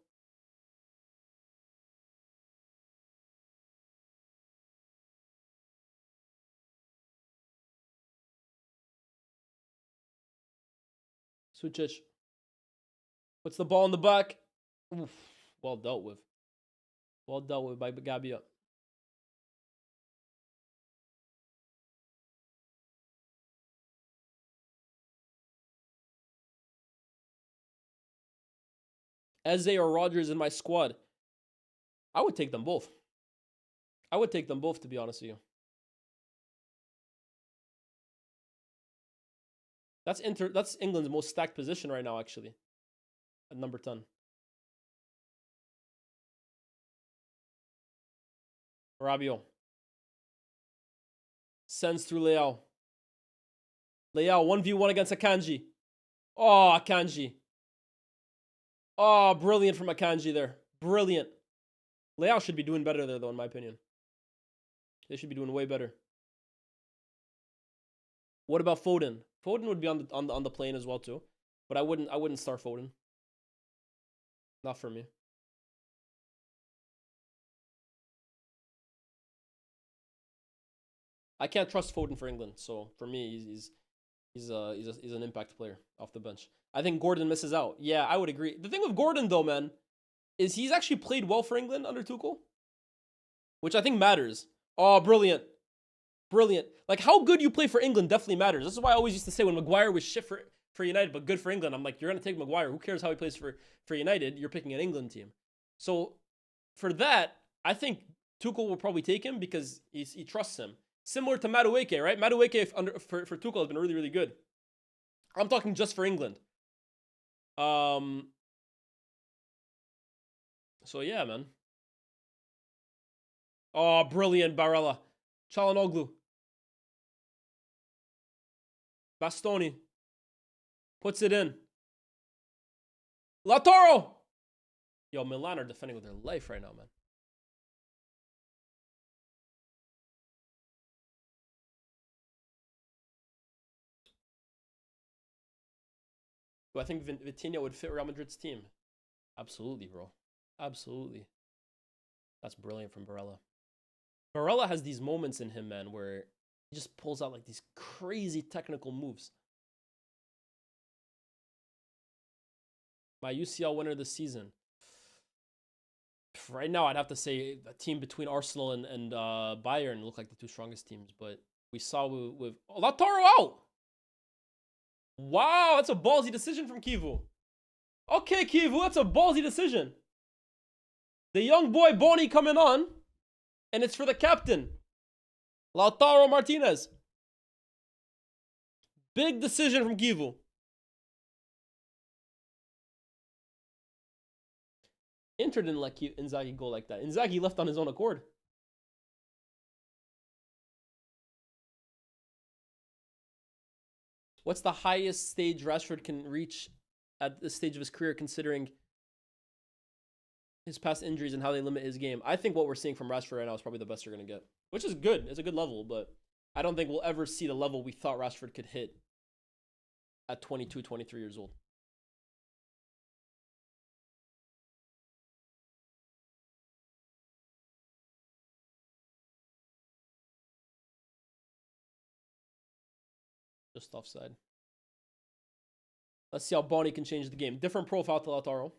Sucic. Puts the ball in the back. Oof. Well dealt with. Well dealt with by Gabia. Eze or Rodgers in my squad. I would take them both. I would take them both, to be honest with you. That's England's most stacked position right now, actually. At number 10. Rabiot. Sends through Leao. Leao, 1v1 against Akanji. Oh, Akanji. Oh, brilliant from Akanji there. Brilliant. Leao should be doing better there, though, in my opinion. They should be doing way better. What about Foden? Foden would be on the plane as well, too. But I wouldn't start Foden. Not for me. I can't trust Foden for England, so for me, he's an impact player off the bench. I think Gordon misses out. Yeah, I would agree. The thing with Gordon, though, man, is he's actually played well for England under Tuchel, which I think matters. Oh, brilliant. Brilliant. Like, how good you play for England definitely matters. This is why I always used to say when Maguire was shit for United, but good for England, I'm like, you're going to take Maguire. Who cares how he plays for United? You're picking an England team. So, for that, I think Tuchel will probably take him because he trusts him. Similar to Madueke, right? Madueke for Tuchel has been really, really good. I'm talking just for England. So, yeah, man. Oh, brilliant, Barella. Çalhanoğlu. Bastoni. Puts it in. Lautaro! Yo, Milan are defending with their life right now, man. Do I think Vitinha would fit Real Madrid's team? Absolutely, bro. Absolutely. That's brilliant from Barella. Barella has these moments in him, man, where he just pulls out like these crazy technical moves. My UCL winner this season. Right now, I'd have to say a team between Arsenal and Bayern look like the two strongest teams. But we saw with Lautaro out. Wow, that's a ballsy decision from Kivu. Okay, Kivu, that's a ballsy decision. The young boy Boni coming on, and it's for the captain, Lautaro Martinez. Big decision from Kivu. Inter didn't let Inzaghi go like that. Inzaghi left on his own accord. What's the highest stage Rashford can reach at this stage of his career, considering his past injuries and how they limit his game? I think what we're seeing from Rashford right now is probably the best you're going to get, which is good. It's a good level, but I don't think we'll ever see the level we thought Rashford could hit at 22, 23 years old. Just offside. Let's see how Boni can change the game. Different profile to Lautaro.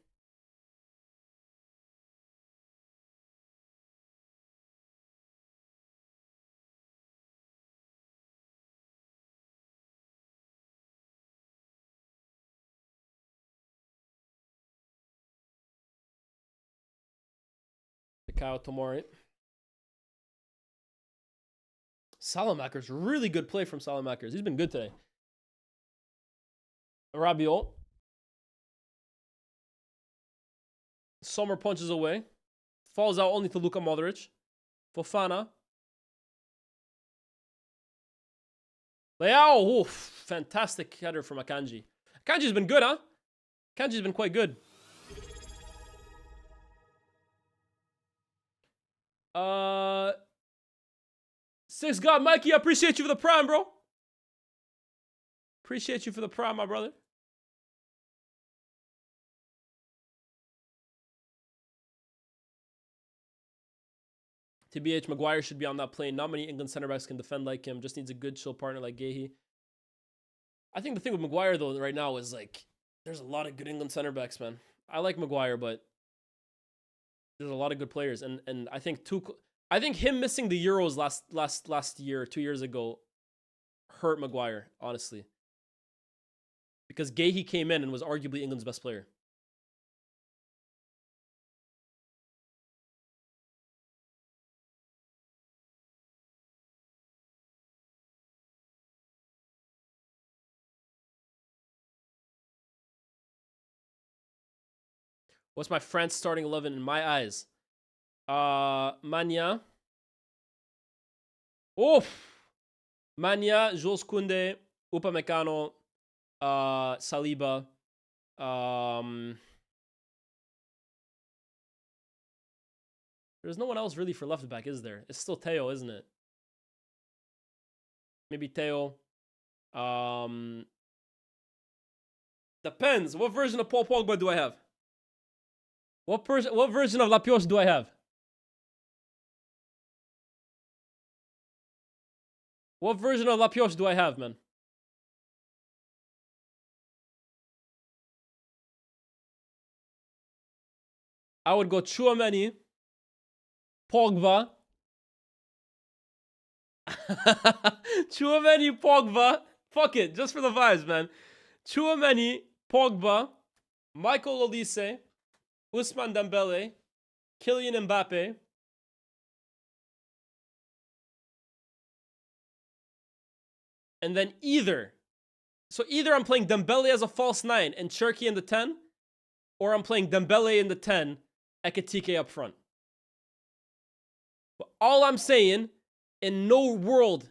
Kyle Tomori. Salamakers, really good play from Salamakers. He's been good today. Rabiot. Sommer punches away. Falls out only to Luka Modric. Fofana. Leao. Oof, fantastic header from Akanji. Akanji's been good, huh? Akanji's been quite good. Six God Mikey, I appreciate you for the prime, bro. Appreciate you for the prime, my brother. TBH, Maguire should be on that plane. Not many England center backs can defend like him. Just needs a good chill partner like Gehi. I think the thing with Maguire, though, right now is like, there's a lot of good England center backs, man. I like Maguire, but there's a lot of good players. And I think I think him missing the Euros last year, 2 years ago, hurt Maguire, honestly. Because Gehi came in and was arguably England's best player. What's my France starting 11 in my eyes? Mania. Oof. Mania, Jules Koundé, Upamecano, Saliba. There's no one else really for left back, is there? It's still Theo, isn't it? Maybe Theo. Depends. What version of Paul Pogba do I have? What version of Lapioche do I have? What version of Lapioche do I have, man? I would go Chouameni, Pogba, Tchouameni, Pogba. Fuck it, just for the vibes, man. Tchouameni, Pogba, Michael Olise, Ousmane Dembele, Kylian Mbappe. And then either I'm playing Dembele as a false 9 and Cherki in the 10, or I'm playing Dembele in the 10, Ekitike up front. But all I'm saying, in no world,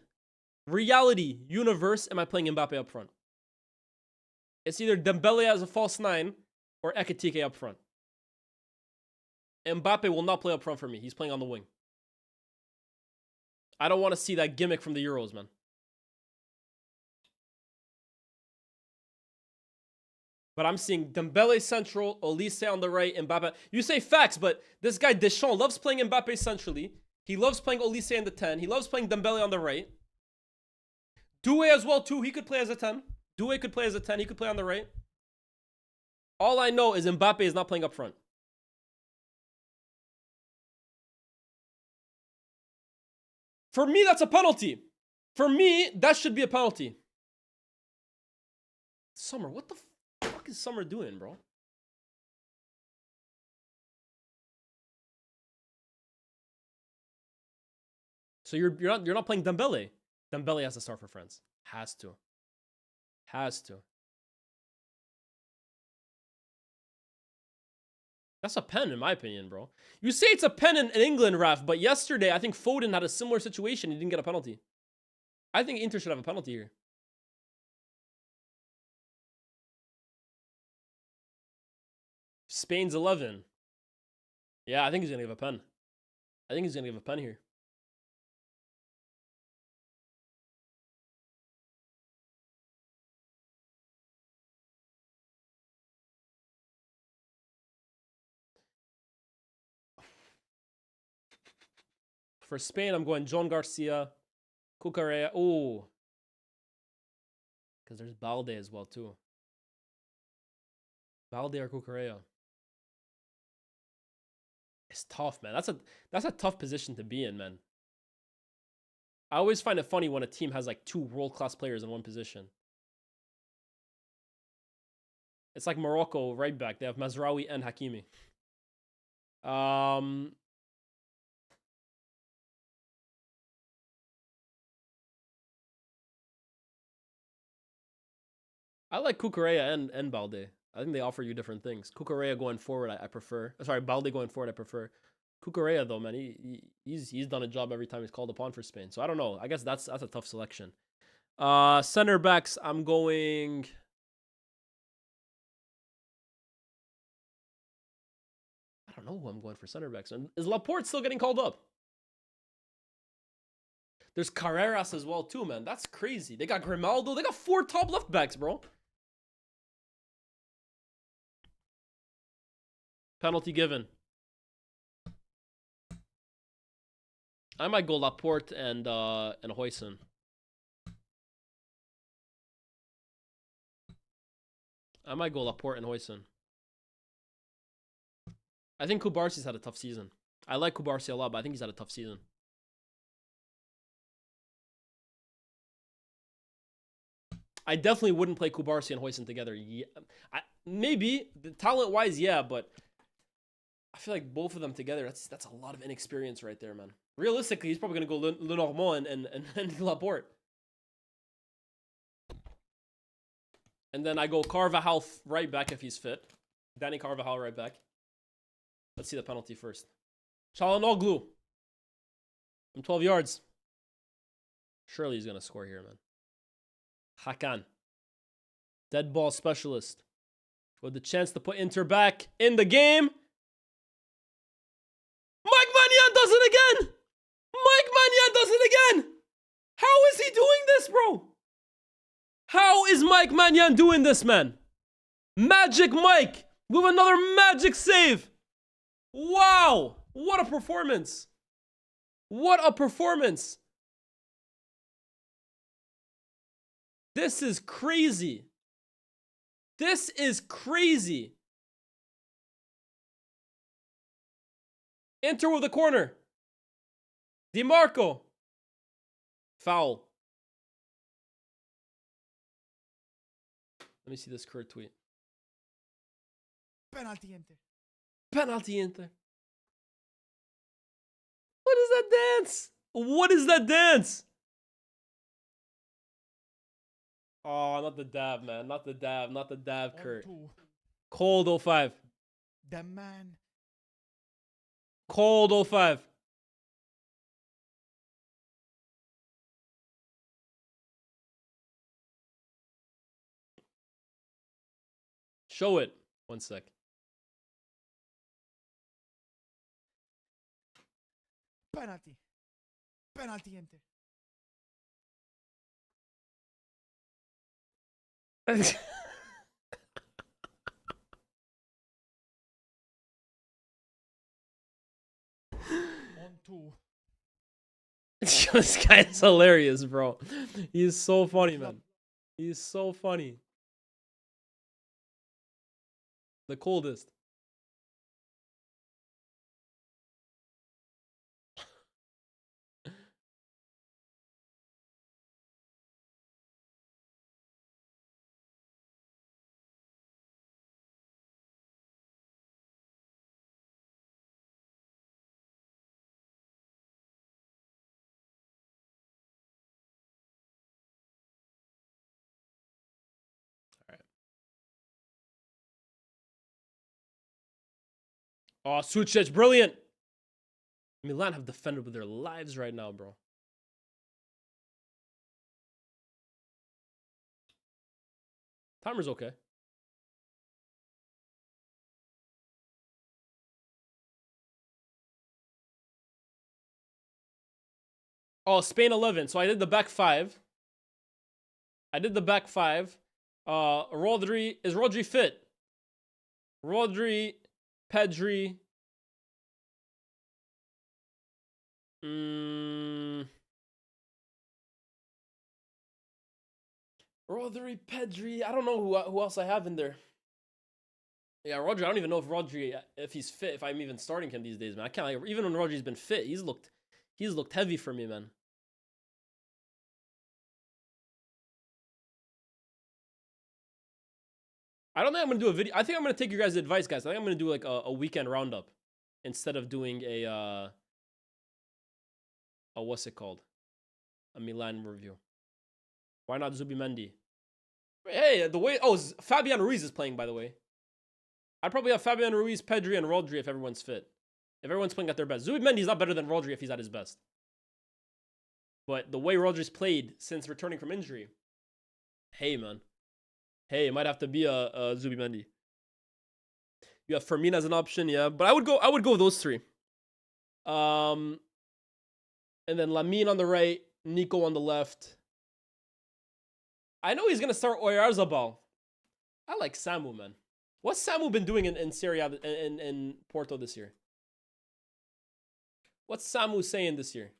reality, universe, am I playing Mbappe up front. It's either Dembele as a false 9 or Ekitike up front. Mbappe will not play up front for me. He's playing on the wing. I don't want to see that gimmick from the Euros, man. But I'm seeing Dembele central, Olise on the right, Mbappe. You say facts, but this guy Deschamps loves playing Mbappe centrally. He loves playing Olise in the 10. He loves playing Dembele on the right. Doué as well, too. He could play as a 10. Doué could play as a 10. He could play on the right. All I know is Mbappe is not playing up front. For me, that's a penalty. For me, that should be a penalty. Summer, what the fuck is Summer doing, bro? So you're not playing Dembele. Dembele has to start for France. Has to. That's a pen, in my opinion, bro. You say it's a pen in England, Raf, but yesterday I think Foden had a similar situation. He didn't get a penalty. I think Inter should have a penalty here. Spain's 11. Yeah, I think he's going to give a pen. I think he's going to give a pen here. For Spain, I'm going John Garcia, Cucurella. Oh. Because there's Balde as well, too. Balde or Cucurella. It's tough, man. That's a tough position to be in, man. I always find it funny when a team has like 2 world-class players in one position. It's like Morocco right back. They have Mazraoui and Hakimi. I like Cucurella and Balde. I think they offer you different things. Cucurella going forward, I prefer. Sorry, Balde going forward, I prefer. Cucurella, though, man, he's done a job every time he's called upon for Spain. So I don't know. I guess that's a tough selection. Center backs, I'm going. I don't know who I'm going for center backs. Is Laporte still getting called up? There's Carreras as well, too, man. That's crazy. They got Grimaldo. They got 4 top left backs, bro. Penalty given. I might go Laporte and Huijsen. I might go Laporte and Huijsen. I think Kubarsi's had a tough season. I like Kubarsi a lot, but I think he's had a tough season. I definitely wouldn't play Kubarsi and Huijsen together. Yeah, maybe talent-wise, yeah, but I feel like both of them together, that's a lot of inexperience right there, man. Realistically, he's probably going to go Lenormand and Laporte. And then I go Carvajal right back if he's fit. Danny Carvajal right back. Let's see the penalty first. Çalhanoğlu. From 12 yards. Surely he's going to score here, man. Hakan. Dead ball specialist. With the chance to put Inter back in the game. Mike Maignan does it again! Mike Maignan does it again! How is he doing this, bro? How is Mike Maignan doing this, man? Magic Mike with another magic save. Wow! What a performance. What a performance. This is crazy. This is crazy. Inter with the corner. Di Marco. Foul. Let me see this Kurt tweet. Penalty Inter. Penalty Inter. What is that dance? What is that dance? Oh, not the dab, man. Not the dab. Not the dab, Kurt. Cold 05. The man. Cold 05. Show it. 1 sec. Penalty. Penalty Inter. On 2. This guy is hilarious, bro. He's so funny, man. He's so funny. The coldest. Oh, Sucic, brilliant. Milan have defended with their lives right now, bro. Timer's okay. Oh, Spain 11. So I did the back 5. Rodri, is Rodri fit? Rodri, Pedri. Rodri, Pedri. I don't know who else I have in there. Yeah, Rodri. I don't even know if he's fit. If I'm even starting him these days, man. I can't. Like, even when Rodri's been fit, he's looked heavy for me, man. I don't think I'm gonna do a video. I think I'm gonna take your guys' advice, guys. I think I'm gonna do like a weekend roundup instead of doing a what's it called? A Milan review. Why not Zubimendi? Hey, the way Fabian Ruiz is playing, by the way. I'd probably have Fabian Ruiz, Pedri, and Rodri if everyone's fit. If everyone's playing at their best. Zubimendi's not better than Rodri if he's at his best. But the way Rodri's played since returning from injury, hey, man. Hey, it might have to be a Zubimendi. You have Firmino as an option, yeah. But I would go with those 3. And then Lamine on the right, Nico on the left. I know he's gonna start Oyarzabal. I like Samu, man. What's Samu been doing in Serie in Porto this year? What's Samu saying this year?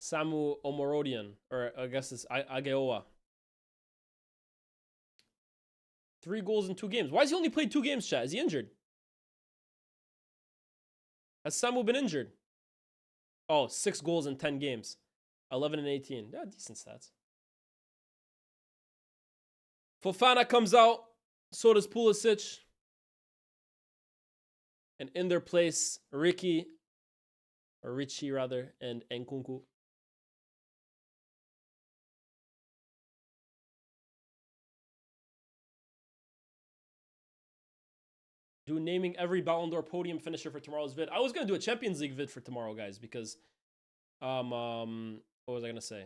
Samu Omorodian, or I guess it's Ageoa. 3 goals in 2 games. Why has he only played 2 games, chat? Is he injured? Has Samu been injured? Oh, 6 goals in 10 games. 11 and 18. Yeah, decent stats. Fofana comes out. So does Pulisic. And in their place, Richie rather, and Nkunku. Do naming every Ballon d'Or podium finisher for tomorrow's vid. I was gonna do a Champions League vid for tomorrow, guys, because what was I gonna say?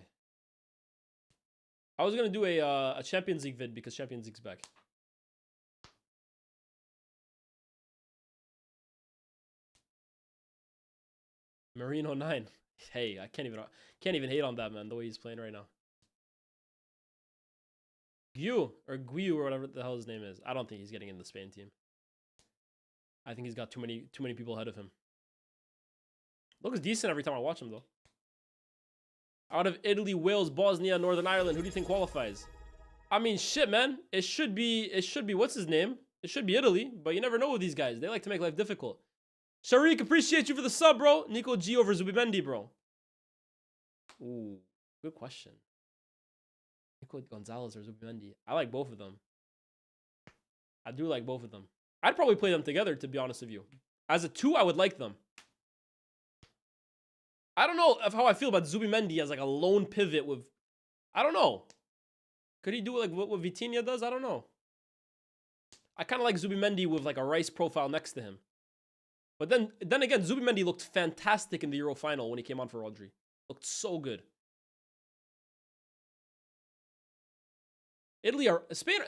I was gonna do a Champions League vid because Champions League's back. Marino 9. Hey, I can't even hate on that, man, the way he's playing right now. Guiu or whatever the hell his name is. I don't think he's getting in the Spain team. I think he's got too many people ahead of him. Looks decent every time I watch him, though. Out of Italy, Wales, Bosnia, Northern Ireland, who do you think qualifies? I mean, shit, man. It should be what's his name? It should be Italy, but you never know with these guys. They like to make life difficult. Sharik, appreciate you for the sub, bro. Nico G over Zubimendi, bro. Ooh, good question. Nico Gonzalez or Zubimendi? I like both of them. I do like both of them. I'd probably play them together, to be honest with you. As a 2, I would like them. I don't know how I feel about Zubimendi as like a lone pivot with... I don't know. Could he do like what Vitinha does? I don't know. I kind of like Zubimendi with like a Rice profile next to him. But then again, Zubimendi looked fantastic in the Euro final when he came on for Rodri. Looked so good. Spain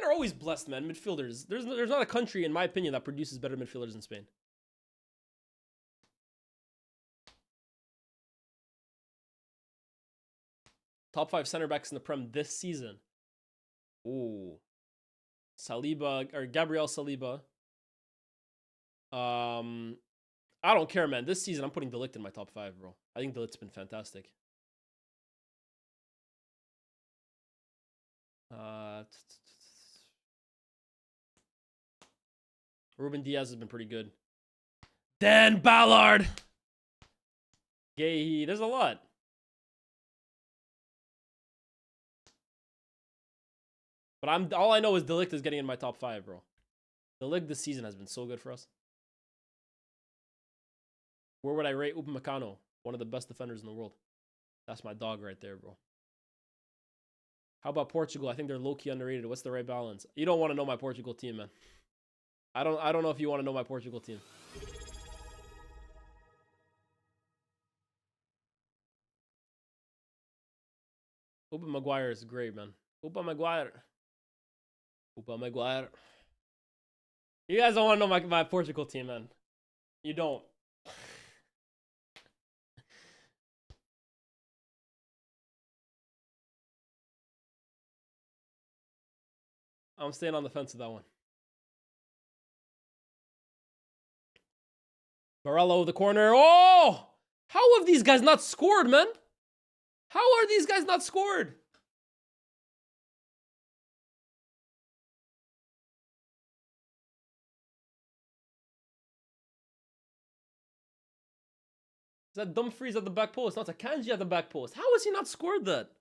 are always blessed, man. Midfielders. There's not a country, in my opinion, that produces better midfielders than Spain. Top 5 center backs in the Prem this season. Ooh. Saliba or Gabriel Saliba. I don't care, man. This season, I'm putting De Ligt in my top 5, bro. I think De Ligt's been fantastic. Ruben Diaz has been pretty good. Dan Ballard. Gay. There's a lot. But all I know is De Ligt is getting in my top 5, bro. De Ligt this season has been so good for us. Where would I rate Upamecano? One of the best defenders in the world. That's my dog right there, bro. How about Portugal? I think they're low-key underrated. What's the right balance? You don't want to know my Portugal team, man. I don't know if you want to know my Portugal team. Upa Maguire is great, man. Upa Maguire. You guys don't want to know my Portugal team, man. You don't. I'm staying on the fence with that one. Barello, the corner. Oh! How have these guys not scored, man? How are these guys not scored? Is that Dumfries at the back post? Not a Kanji at the back post. How has he not scored that?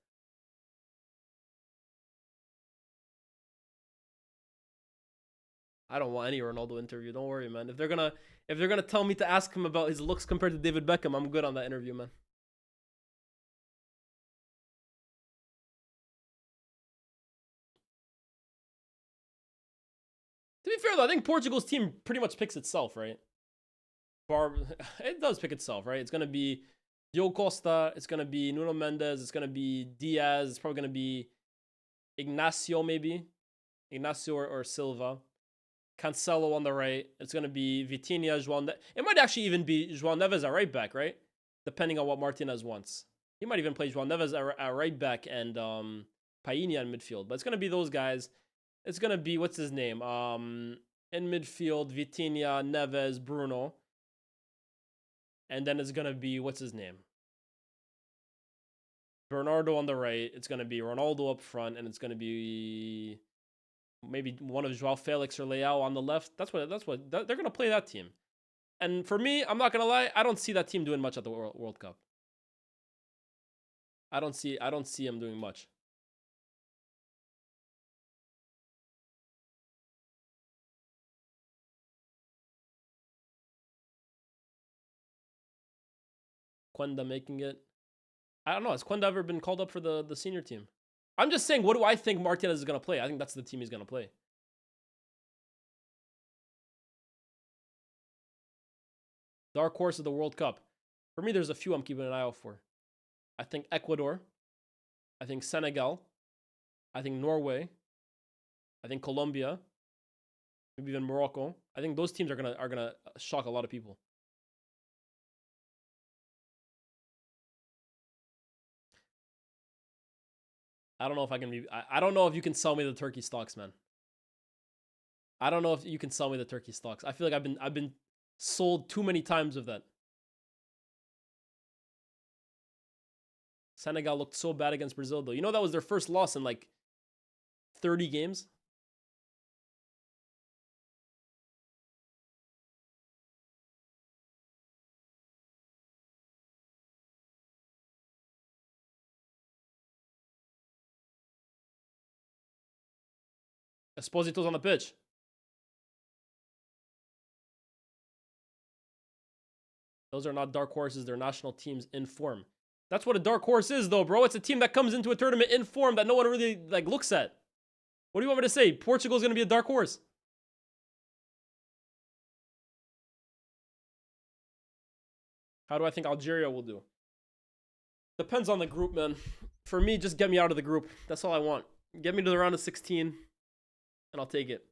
I don't want any Ronaldo interview. Don't worry, man. If they're gonna tell me to ask him about his looks compared to David Beckham, I'm good on that interview, man. To be fair though, I think Portugal's team pretty much picks itself, right? It does pick itself, right? It's gonna be Diogo Costa, it's gonna be Nuno Mendes, it's gonna be Diaz, it's probably gonna be Ignacio maybe. Ignacio or Silva. Cancelo on the right. It's going to be Vitinha, it might actually even be João Neves at right back, right? Depending on what Martinez wants. He might even play João Neves at right back and Painha in midfield. But it's going to be those guys. It's going to be, what's his name? In midfield, Vitinha, Neves, Bruno. And then it's going to be, what's his name? Bernardo on the right. It's going to be Ronaldo up front. And it's going to be... maybe one of Joao Felix or Leao on the left. They're going to play that team. And for me, I'm not going to lie, I don't see that team doing much at the World Cup. I don't see him doing much. Quenda making it. I don't know. Has Quenda ever been called up for the senior team? I'm just saying, what do I think Martinez is going to play? I think that's the team he's going to play. Dark horse of the World Cup. For me, there's a few I'm keeping an eye out for. I think Ecuador. I think Senegal. I think Norway. I think Colombia. Maybe even Morocco. I think those teams are gonna shock a lot of people. I don't know if I can be... I don't know if you can sell me the Turkey stocks, man. I don't know if you can sell me the Turkey stocks. I feel like I've been sold too many times with that. Senegal looked so bad against Brazil, though. You know that was their first loss in like 30 games? Esposito's on the pitch. Those are not dark horses. They're national teams in form. That's what a dark horse is, though, bro. It's a team that comes into a tournament in form that no one really like looks at. What do you want me to say? Portugal's going to be a dark horse. How do I think Algeria will do? Depends on the group, man. For me, just get me out of the group. That's all I want. Get me to the round of 16, and I'll take it.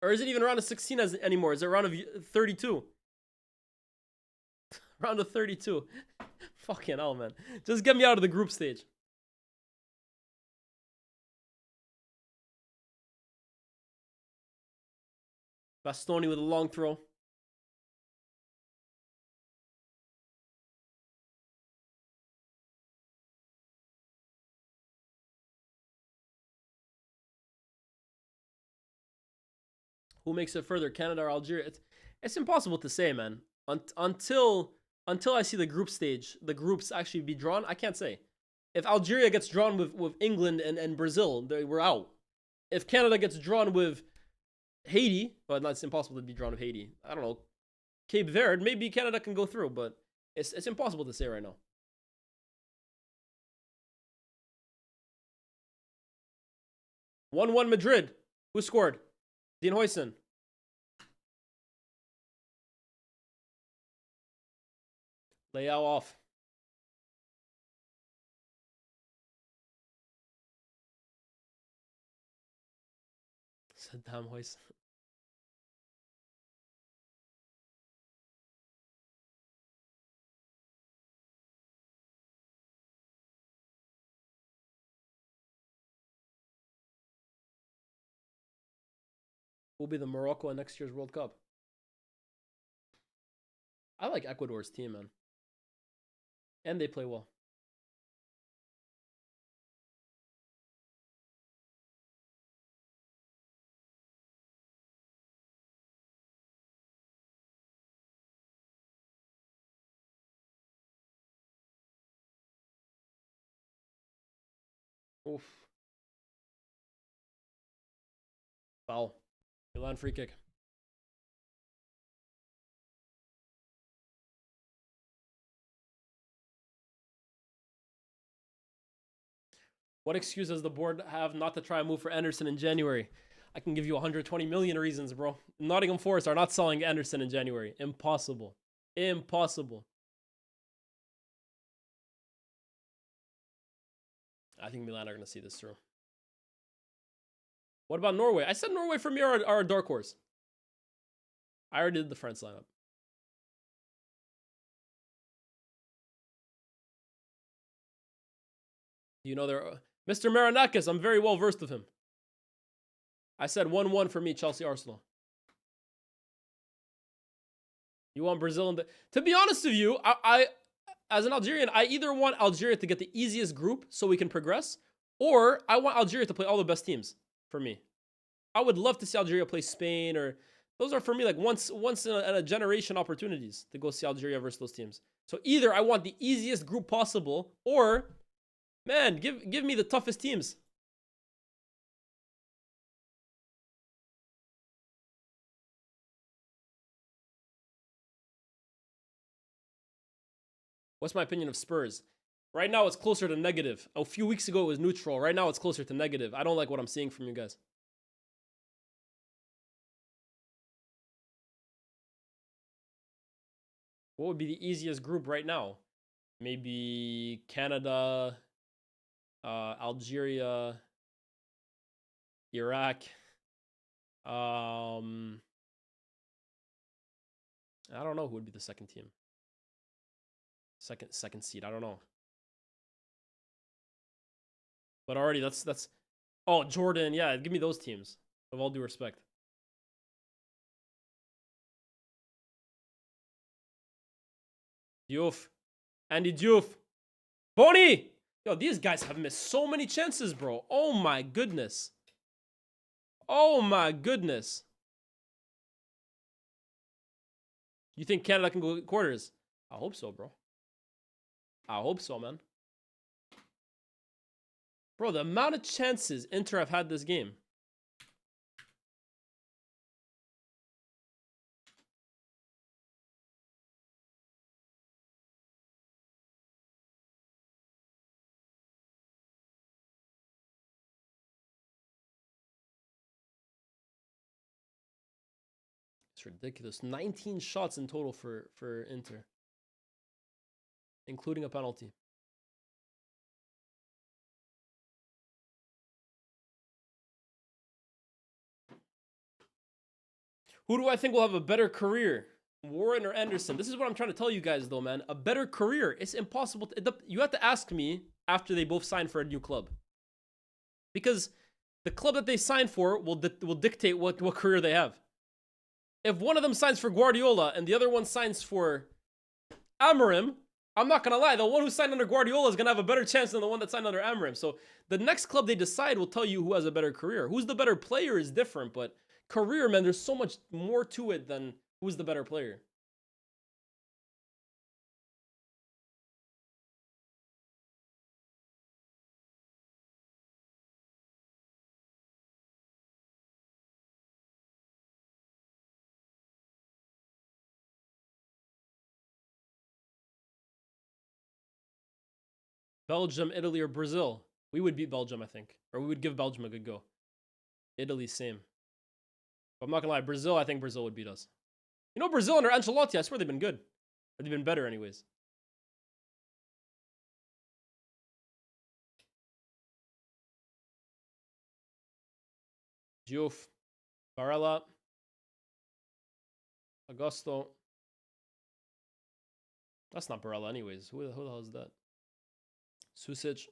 Or is it even round of 16 anymore? Is it round of 32? Round of 32. Fucking hell, man. Just get me out of the group stage. Bastoni with a long throw. Who makes it further, Canada or Algeria? It's impossible to say, man. Until I see the group stage, the groups actually be drawn, I can't say. If Algeria gets drawn with England and Brazil, we're out. If Canada gets drawn with Haiti, but it's impossible to be drawn with Haiti. I don't know. Cape Verde, maybe Canada can go through, but it's impossible to say right now. (1-1) Madrid. Who scored? Dean Huijsen. Leao off. Saddam Huijsen. Will be the Morocco in next year's World Cup. I like Ecuador's team, man. And they play well. Oof. Foul. Milan free kick. What excuse does the board have not to try a move for Anderson in January? I can give you 120 million reasons, bro. Nottingham Forest are not selling Anderson in January. Impossible. Impossible. I think Milan are going to see this through. What about Norway? I said Norway for me are a dark horse. I already did the France lineup. You know they're... Mr. Marinakis, I'm very well versed with him. I said 1-1 for me, Chelsea Arsenal. You want Brazil in the... To be honest with you, I as an Algerian, I either want Algeria to get the easiest group so we can progress, or I want Algeria to play all the best teams for me. I would love to see Algeria play Spain, or those are for me like once in a generation opportunities to go see Algeria versus those teams. So either I want the easiest group possible, or man, give me the toughest teams. What's my opinion of Spurs? Right now, it's closer to negative. A few weeks ago, it was neutral. Right now, it's closer to negative. I don't like what I'm seeing from you guys. What would be the easiest group right now? Maybe Canada, Algeria, Iraq. I don't know who would be the second team. Second seed. I don't know. But already that's oh, Jordan. Yeah, give me those teams. With all due respect. Diouf. Andy Diouf. Boni! Yo, these guys have missed so many chances, bro. Oh my goodness. Oh my goodness. You think Canada can go quarters? I hope so, bro. I hope so, man. Bro, the amount of chances Inter have had this game. It's ridiculous. 19 shots in total for Inter, including a penalty. Who do I think will have a better career? Warren or Anderson? This is what I'm trying to tell you guys, though, man. A better career. It's impossible. You have to ask me after they both sign for a new club. Because the club that they sign for will dictate what career they have. If one of them signs for Guardiola and the other one signs for Amorim, I'm not going to lie. The one who signed under Guardiola is going to have a better chance than the one that signed under Amorim. So the next club they decide will tell you who has a better career. Who's the better player is different, but career, man, there's so much more to it than who's the better player. Belgium, Italy, or Brazil? We would beat Belgium, I think. Or we would give Belgium a good go. Italy, same. But I'm not gonna lie, Brazil, I think Brazil would beat us. You know, Brazil under Ancelotti, I swear they've been good. Or they've been better anyways. Diouf, Barella, Augusto. That's not Barella anyways. Who the hell is that? Susic.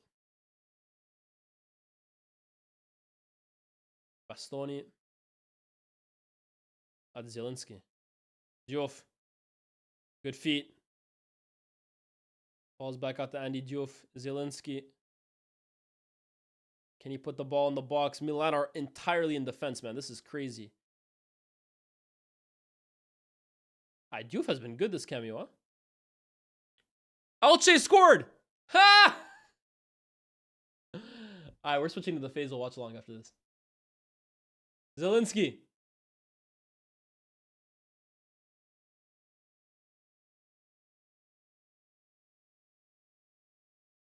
Bastoni. Zielinski. Diouf. Good feet. Ball's back out to Andy Diouf. Zielinski. Can he put the ball in the box? Milan are entirely in defense, man. This is crazy. Diouf has been good this cameo, huh? Alche scored! Ha! Alright, we're switching to the Faisal watch-along after this. Zielinski.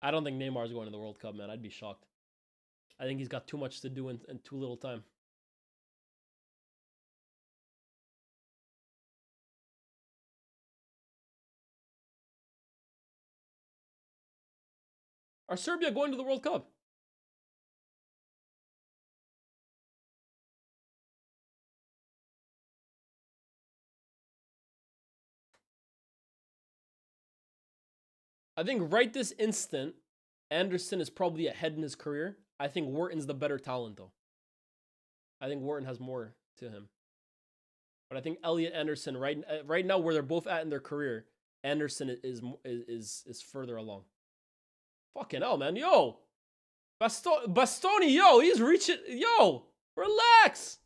I don't think Neymar's going to the World Cup, man. I'd be shocked. I think he's got too much to do in too little time. Are Serbia going to the World Cup? I think right this instant, Anderson is probably ahead in his career. I think Wharton's the better talent, though. I think Wharton has more to him. But I think Elliot Anderson, right now where they're both at in their career, Anderson is further along. Fucking hell, man. Yo! Bastoni, yo! He's reaching... Yo! Relax!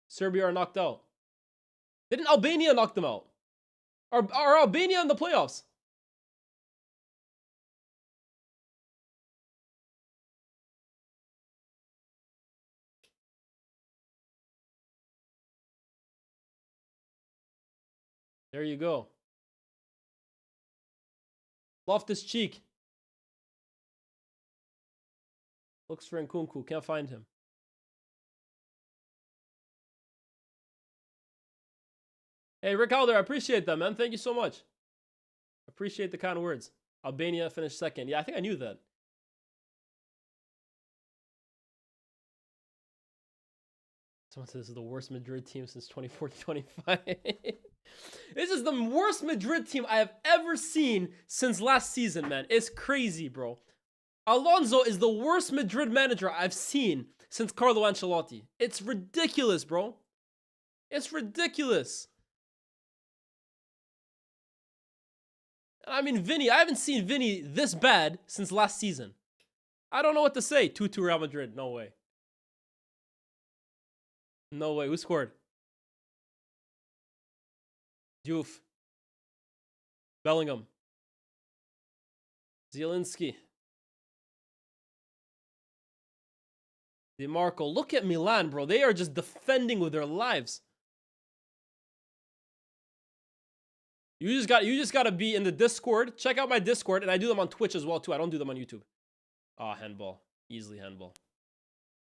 Serbia are knocked out. Didn't Albania knock them out? Are Albania in the playoffs? There you go. Loftus Cheek. Looks for Nkunku. Can't find him. Hey, Rick Halder, I appreciate that, man. Thank you so much. Appreciate the kind words. Albania finished second. Yeah, I think I knew that. Someone says this is the worst Madrid team since 2014-25. This is the worst Madrid team I have ever seen since last season, man. It's crazy, bro. Alonso is the worst Madrid manager I've seen since Carlo Ancelotti. It's ridiculous, bro. It's ridiculous. I mean, Vinny, I haven't seen Vinny this bad since last season. I don't know what to say. 2-2 Real Madrid. No way. No way. Who scored? Diouf. Bellingham. Zielinski. DeMarco, look at Milan, bro. They are just defending with their lives. You just gotta be in the Discord. Check out my Discord, and I do them on Twitch as well too. I don't do them on YouTube. Oh, handball. Easily handball.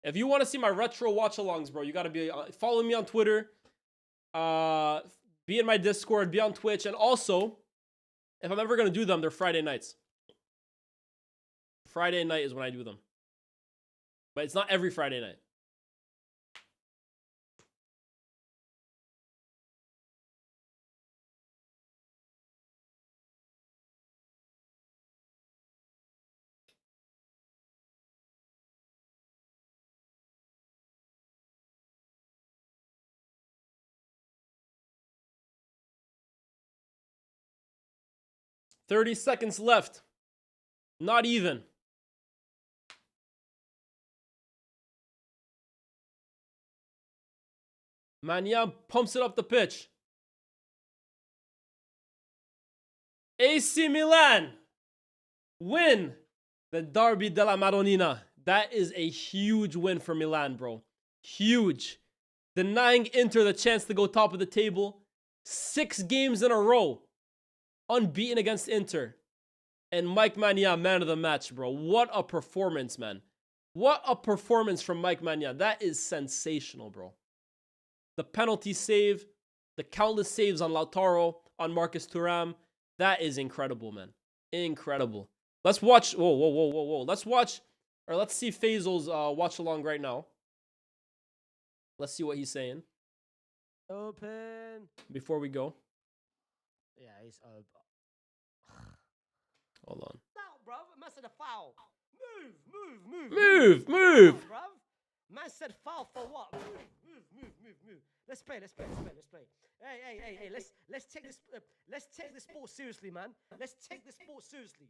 If you want to see my retro watch-alongs, bro, you gotta be follow me on Twitter. Be in my Discord, be on Twitch, and also, if I'm ever gonna do them, they're Friday nights. Friday night is when I do them. But it's not every Friday night. $30 seconds left. Not even. Magnan pumps it up the pitch. AC Milan win the Derby della Madonnina. That is a huge win for Milan, bro. Huge. Denying Inter the chance to go top of the table. 6 games in a row. Unbeaten against Inter. And Mike Maignan, man of the match, bro. What a performance, man. What a performance from Mike Maignan. That is sensational, bro. The penalty save, the countless saves on Lautaro, on Marcus Thuram. That is incredible, man. Incredible. Let's watch. Whoa. Let's watch, or let's see Faisal's watch along right now. Let's see what he's saying. Open. Before we go. Yeah, he's open. Hold on. Foul, bro. Man said a foul. Move. Move. Bro. Man said foul for what? Move. Let's play. Hey. Let's take this sport seriously, man. Let's take this sport seriously,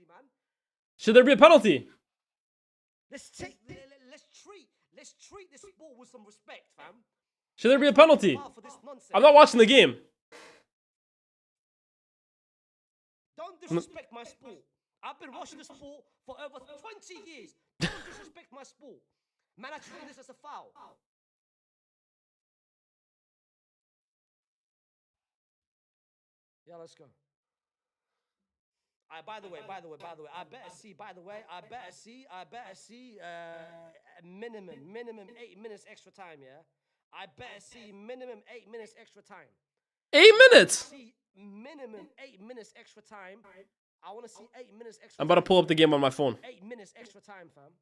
man. Should there be a penalty? Let's treat this sport with some respect, fam. Should there be a penalty? I'm not watching the game. Don't disrespect my sport. I've been watching the sport for over 20 years. Don't disrespect my sport. Man, I treat this as a foul. Yeah, let's go. By the way, I better see minimum 8 minutes extra time, yeah? I better see minimum 8 minutes extra time. 8 minutes? See minimum 8 minutes extra time. I want to see 8 minutes extra. I'm about to pull up the game on my phone. 8 minutes extra time, fam.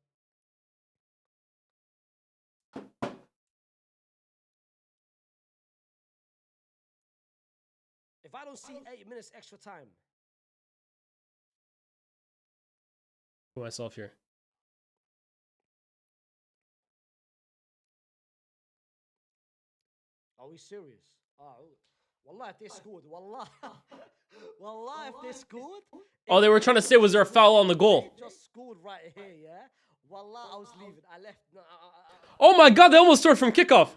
If I don't see 8 minutes extra time. Put myself here. Are we serious? Wallah, if they scored. Wallah, if they scored. Oh, they were trying to say, was there a foul on the goal? They just scored right here, yeah? Wallah, I was leaving. I left. No, oh my God, they almost scored from kickoff.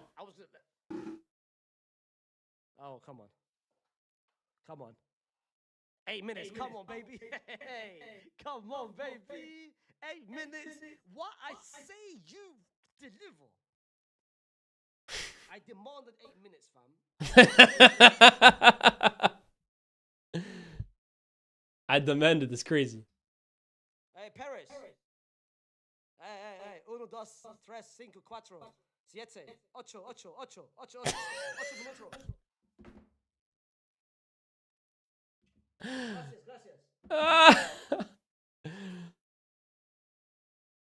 Oh, come on. 8 minutes. Come on, baby. Hey, come on, baby. 8 minutes. What I say, you deliver. I demanded 8 minutes, fam. I demanded. It's crazy. Hey, Perez. Hey. 1, 2, 3, 5, 4, 7, 8.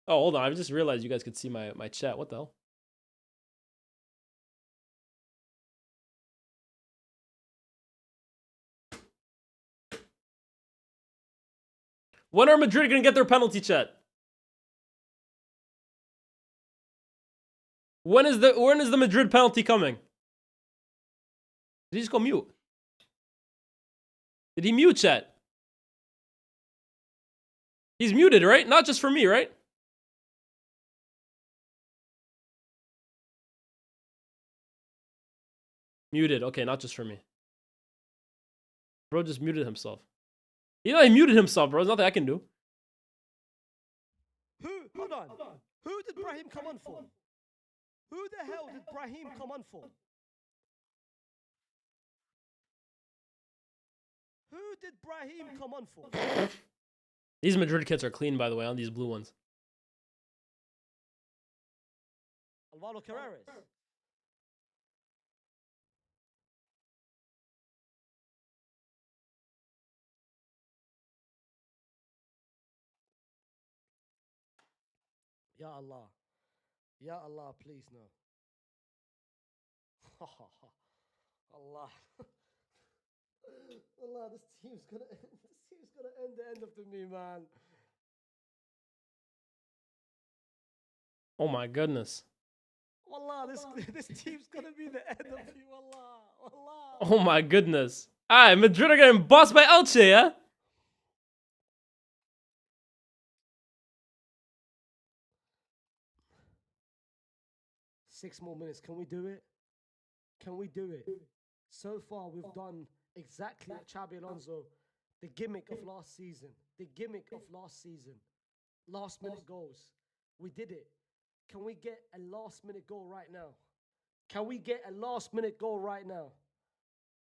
Oh, hold on. I just realized you guys could see my chat. What the hell? When are Madrid going to get their penalty, chat? When is the Madrid penalty coming? Did he just go mute? Did he mute, chat? He's muted, right? Not just for me, right? Muted. Okay, not just for me. Bro just muted himself. You know, he muted himself, bro. There's nothing I can do. Hold Hold on. Who did Brahim come on for? Who the hell did Brahim come on for? Who did Brahim come on for? These Madrid kits are clean, by the way, on these blue ones. Alvaro Carreras. Ya Allah. Ya Allah, please no. Allah. Allah, this team's gonna end the end of me, man. Oh my goodness. Wallah, this team's gonna be the end of you, wallah. Wallah. Oh my goodness. Alright, Madrid are getting bossed by Elche, yeah? Six more minutes. Can we do it? Can we do it? So far, we've done exactly what Xabi Alonso, the gimmick of last season. The gimmick of last season. Last minute goals. We did it. Can we get a last minute goal right now? Can we get a last minute goal right now?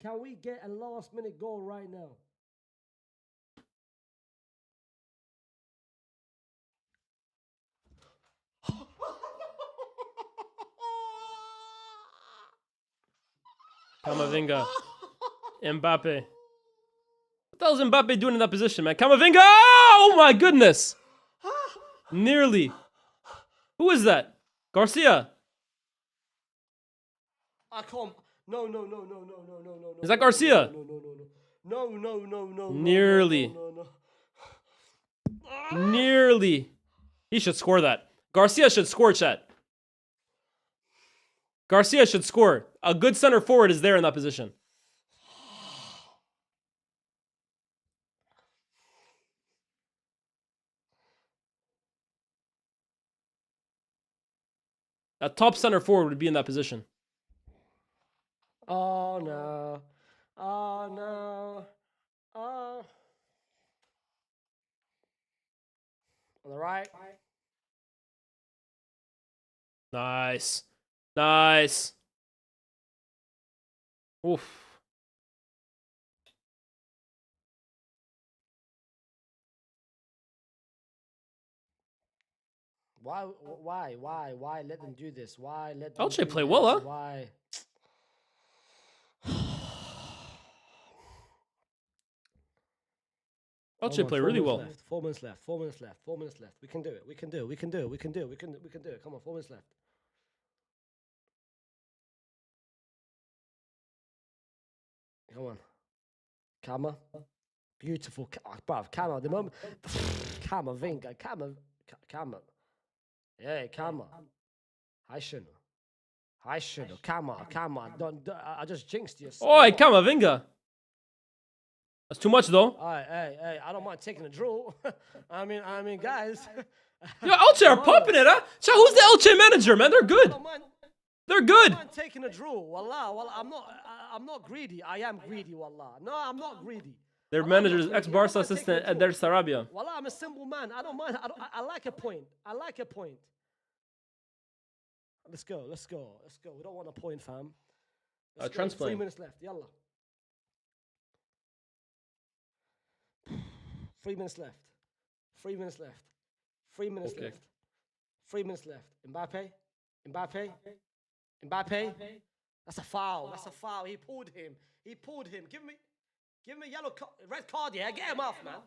Can we get a last minute goal right now? Camavinga. Mbappe. What the hell's Mbappe doing in that position, man? Camavinga! Oh my goodness! Nearly. Who is that? Garcia. I can't. No. Is that Garcia? No. Nearly. Nearly. He should score that. Garcia should score, chat. Garcia should score. A good center forward is there in that position. A top center forward would be in that position. Oh no. Oh no. Oh. On the right. Nice. Nice. Oof. Why let them do this? Why let them Elche play well, huh? Why? Elche play really well. 4 minutes left. 4 minutes left. 4 minutes left. We can do it. We can do it. We can do it. We can do it. We can do it. Come on, 4 minutes left. Come on. Kama. Beautiful. Bruv, Kama. The moment. Kama, Vinga. Kama. Yeah, Kama. I shouldn't. Kama. I just jinxed you. Oi, Camavinga. That's too much, though. Hey, I don't mind taking a draw. I mean, guys. Yo, Elche are pumping it, huh? So who's the Elche manager, man? They're good. They're good. I'm taking a draw. Wallah, I'm not greedy. I am greedy, wallah. No, I'm not greedy. Their manager is ex-Barca assistant at their Sarabia. Wallah, I'm a simple man. I don't mind. I like a point. Let's go. We don't want a point, fam. Trent's playing. 3 minutes left. Yalla. 3 minutes left. 3 minutes left. 3 minutes Okay. left. 3 minutes left. Mbappe. That's a foul. He pulled him. Give me yellow card. Red card, yeah. Get him off, man.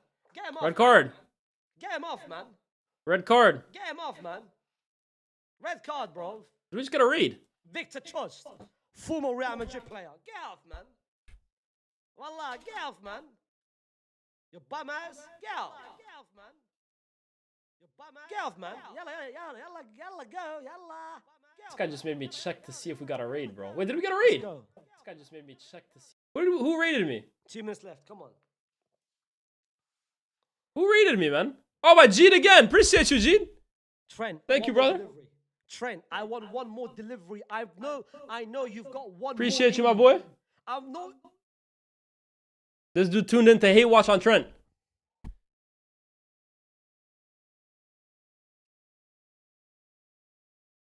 Red card. Get him off, man. Red card. Get him off, man. Red card, bro. We just gotta read. Victor Trust, former Real Madrid player. Get off, man. Wallah, get off, man. You bum ass. Get off, man. You bum ass. Get off, man. Yalla, go. Yalla. This guy just made me check to see if we got a raid, bro. Wait, did we get a raid? Go. This guy just made me check to see. Who raided me? 2 minutes left. Come on. Who raided me, man? Oh, my Jeed again. Appreciate you, Jeed. Trent. Thank you, brother. Delivery. Trent, I want one more delivery. I know you've got one. Appreciate you, more my boy. I'm not. This dude tuned in to Hate Watch on Trent.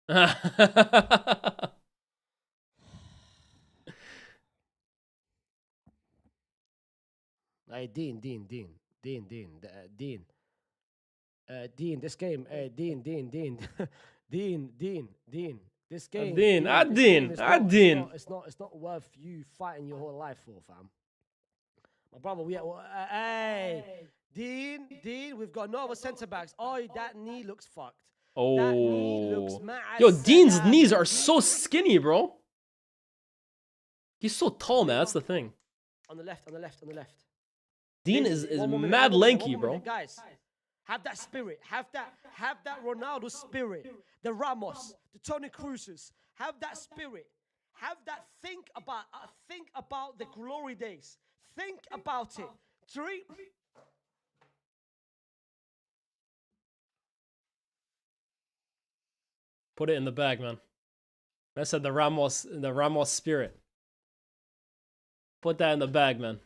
Hey, Dean. Dean, this game, Dean. Dean. This game, Dean, this game Dean. it's not worth you fighting your whole life for, fam. My brother, hey, Dean, we've got no other centre backs. Oh, that knee looks fucked. That knee looks mad. Yo, Dean's knees are so skinny, bro. He's so tall, man. That's the thing. On the left. Dean is mad lanky, bro. Guys, have that spirit. Have that Ronaldo spirit. The Ramos, the Toni Krooses. Have that spirit. Have that think about the glory days. Think about it. Put it in the bag, man. I said the Ramos spirit. Put that in the bag, man.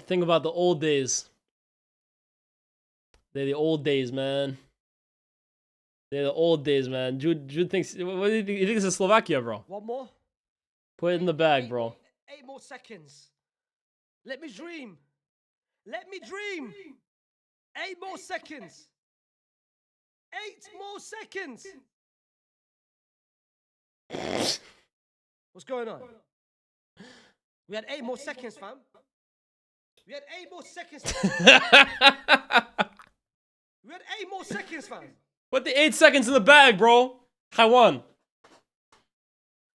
Think about the old days. They're the old days, man. They're the old days, man. Jude thinks. What do you think? You think this is Slovakia, bro? One more. Put it in the bag, bro. 8 more seconds. Let me dream. 8 more seconds. 8 more seconds. What's going on? We had 8 more seconds, fam. We had 8 more seconds. Fam. Put the 8 seconds in the bag, bro. Taiwan.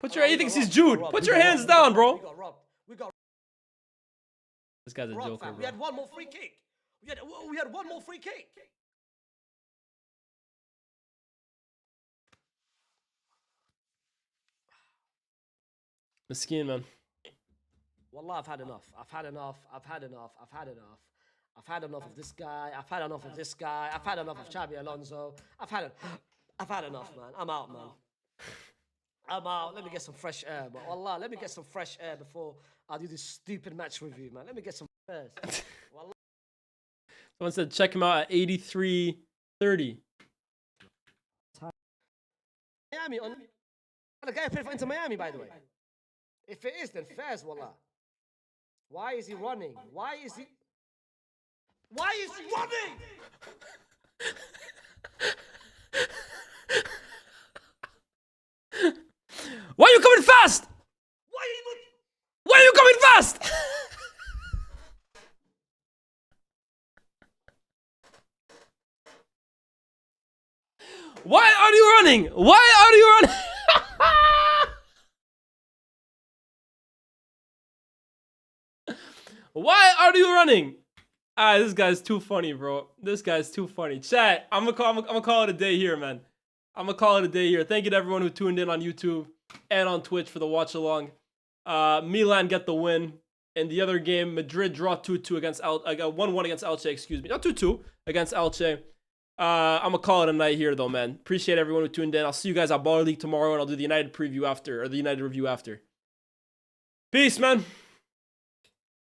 Put your. He thinks he's Jude. Put your hands down, bro. We got. This guy's a joker, bro. We had one more free kick. We had one more free kick. Miskin, man. Wallah, I've had enough of this guy. I've had enough of Xabi Alonso. I've had enough, man. I'm out, man. Let me get some fresh air, man. Wallah, let me get some fresh air before I do this stupid match review, man. Let me get some first. Wallah. Someone said check him out at 83.30. Miami on the guy played for Inter Miami, by the way. If it is, then fairs, wallah. Why is he running? Why is he running? Why are you coming fast? Why are you coming fast? Why are you running? Why are you running? Why are you running? This guy's too funny, bro. This guy's too funny. Chat, I'm gonna call it a day here, man. I'm gonna call it a day here. Thank you to everyone who tuned in on YouTube and on Twitch for the watch along. Milan get the win. In the other game, Madrid draw 2-2 against 1-1 against Elche, excuse me. Not 2-2 against Elche. I'm gonna call it a night here though, man. Appreciate everyone who tuned in. I'll see you guys at Baller League tomorrow, and I'll do the United preview after, or the United review after. Peace, man.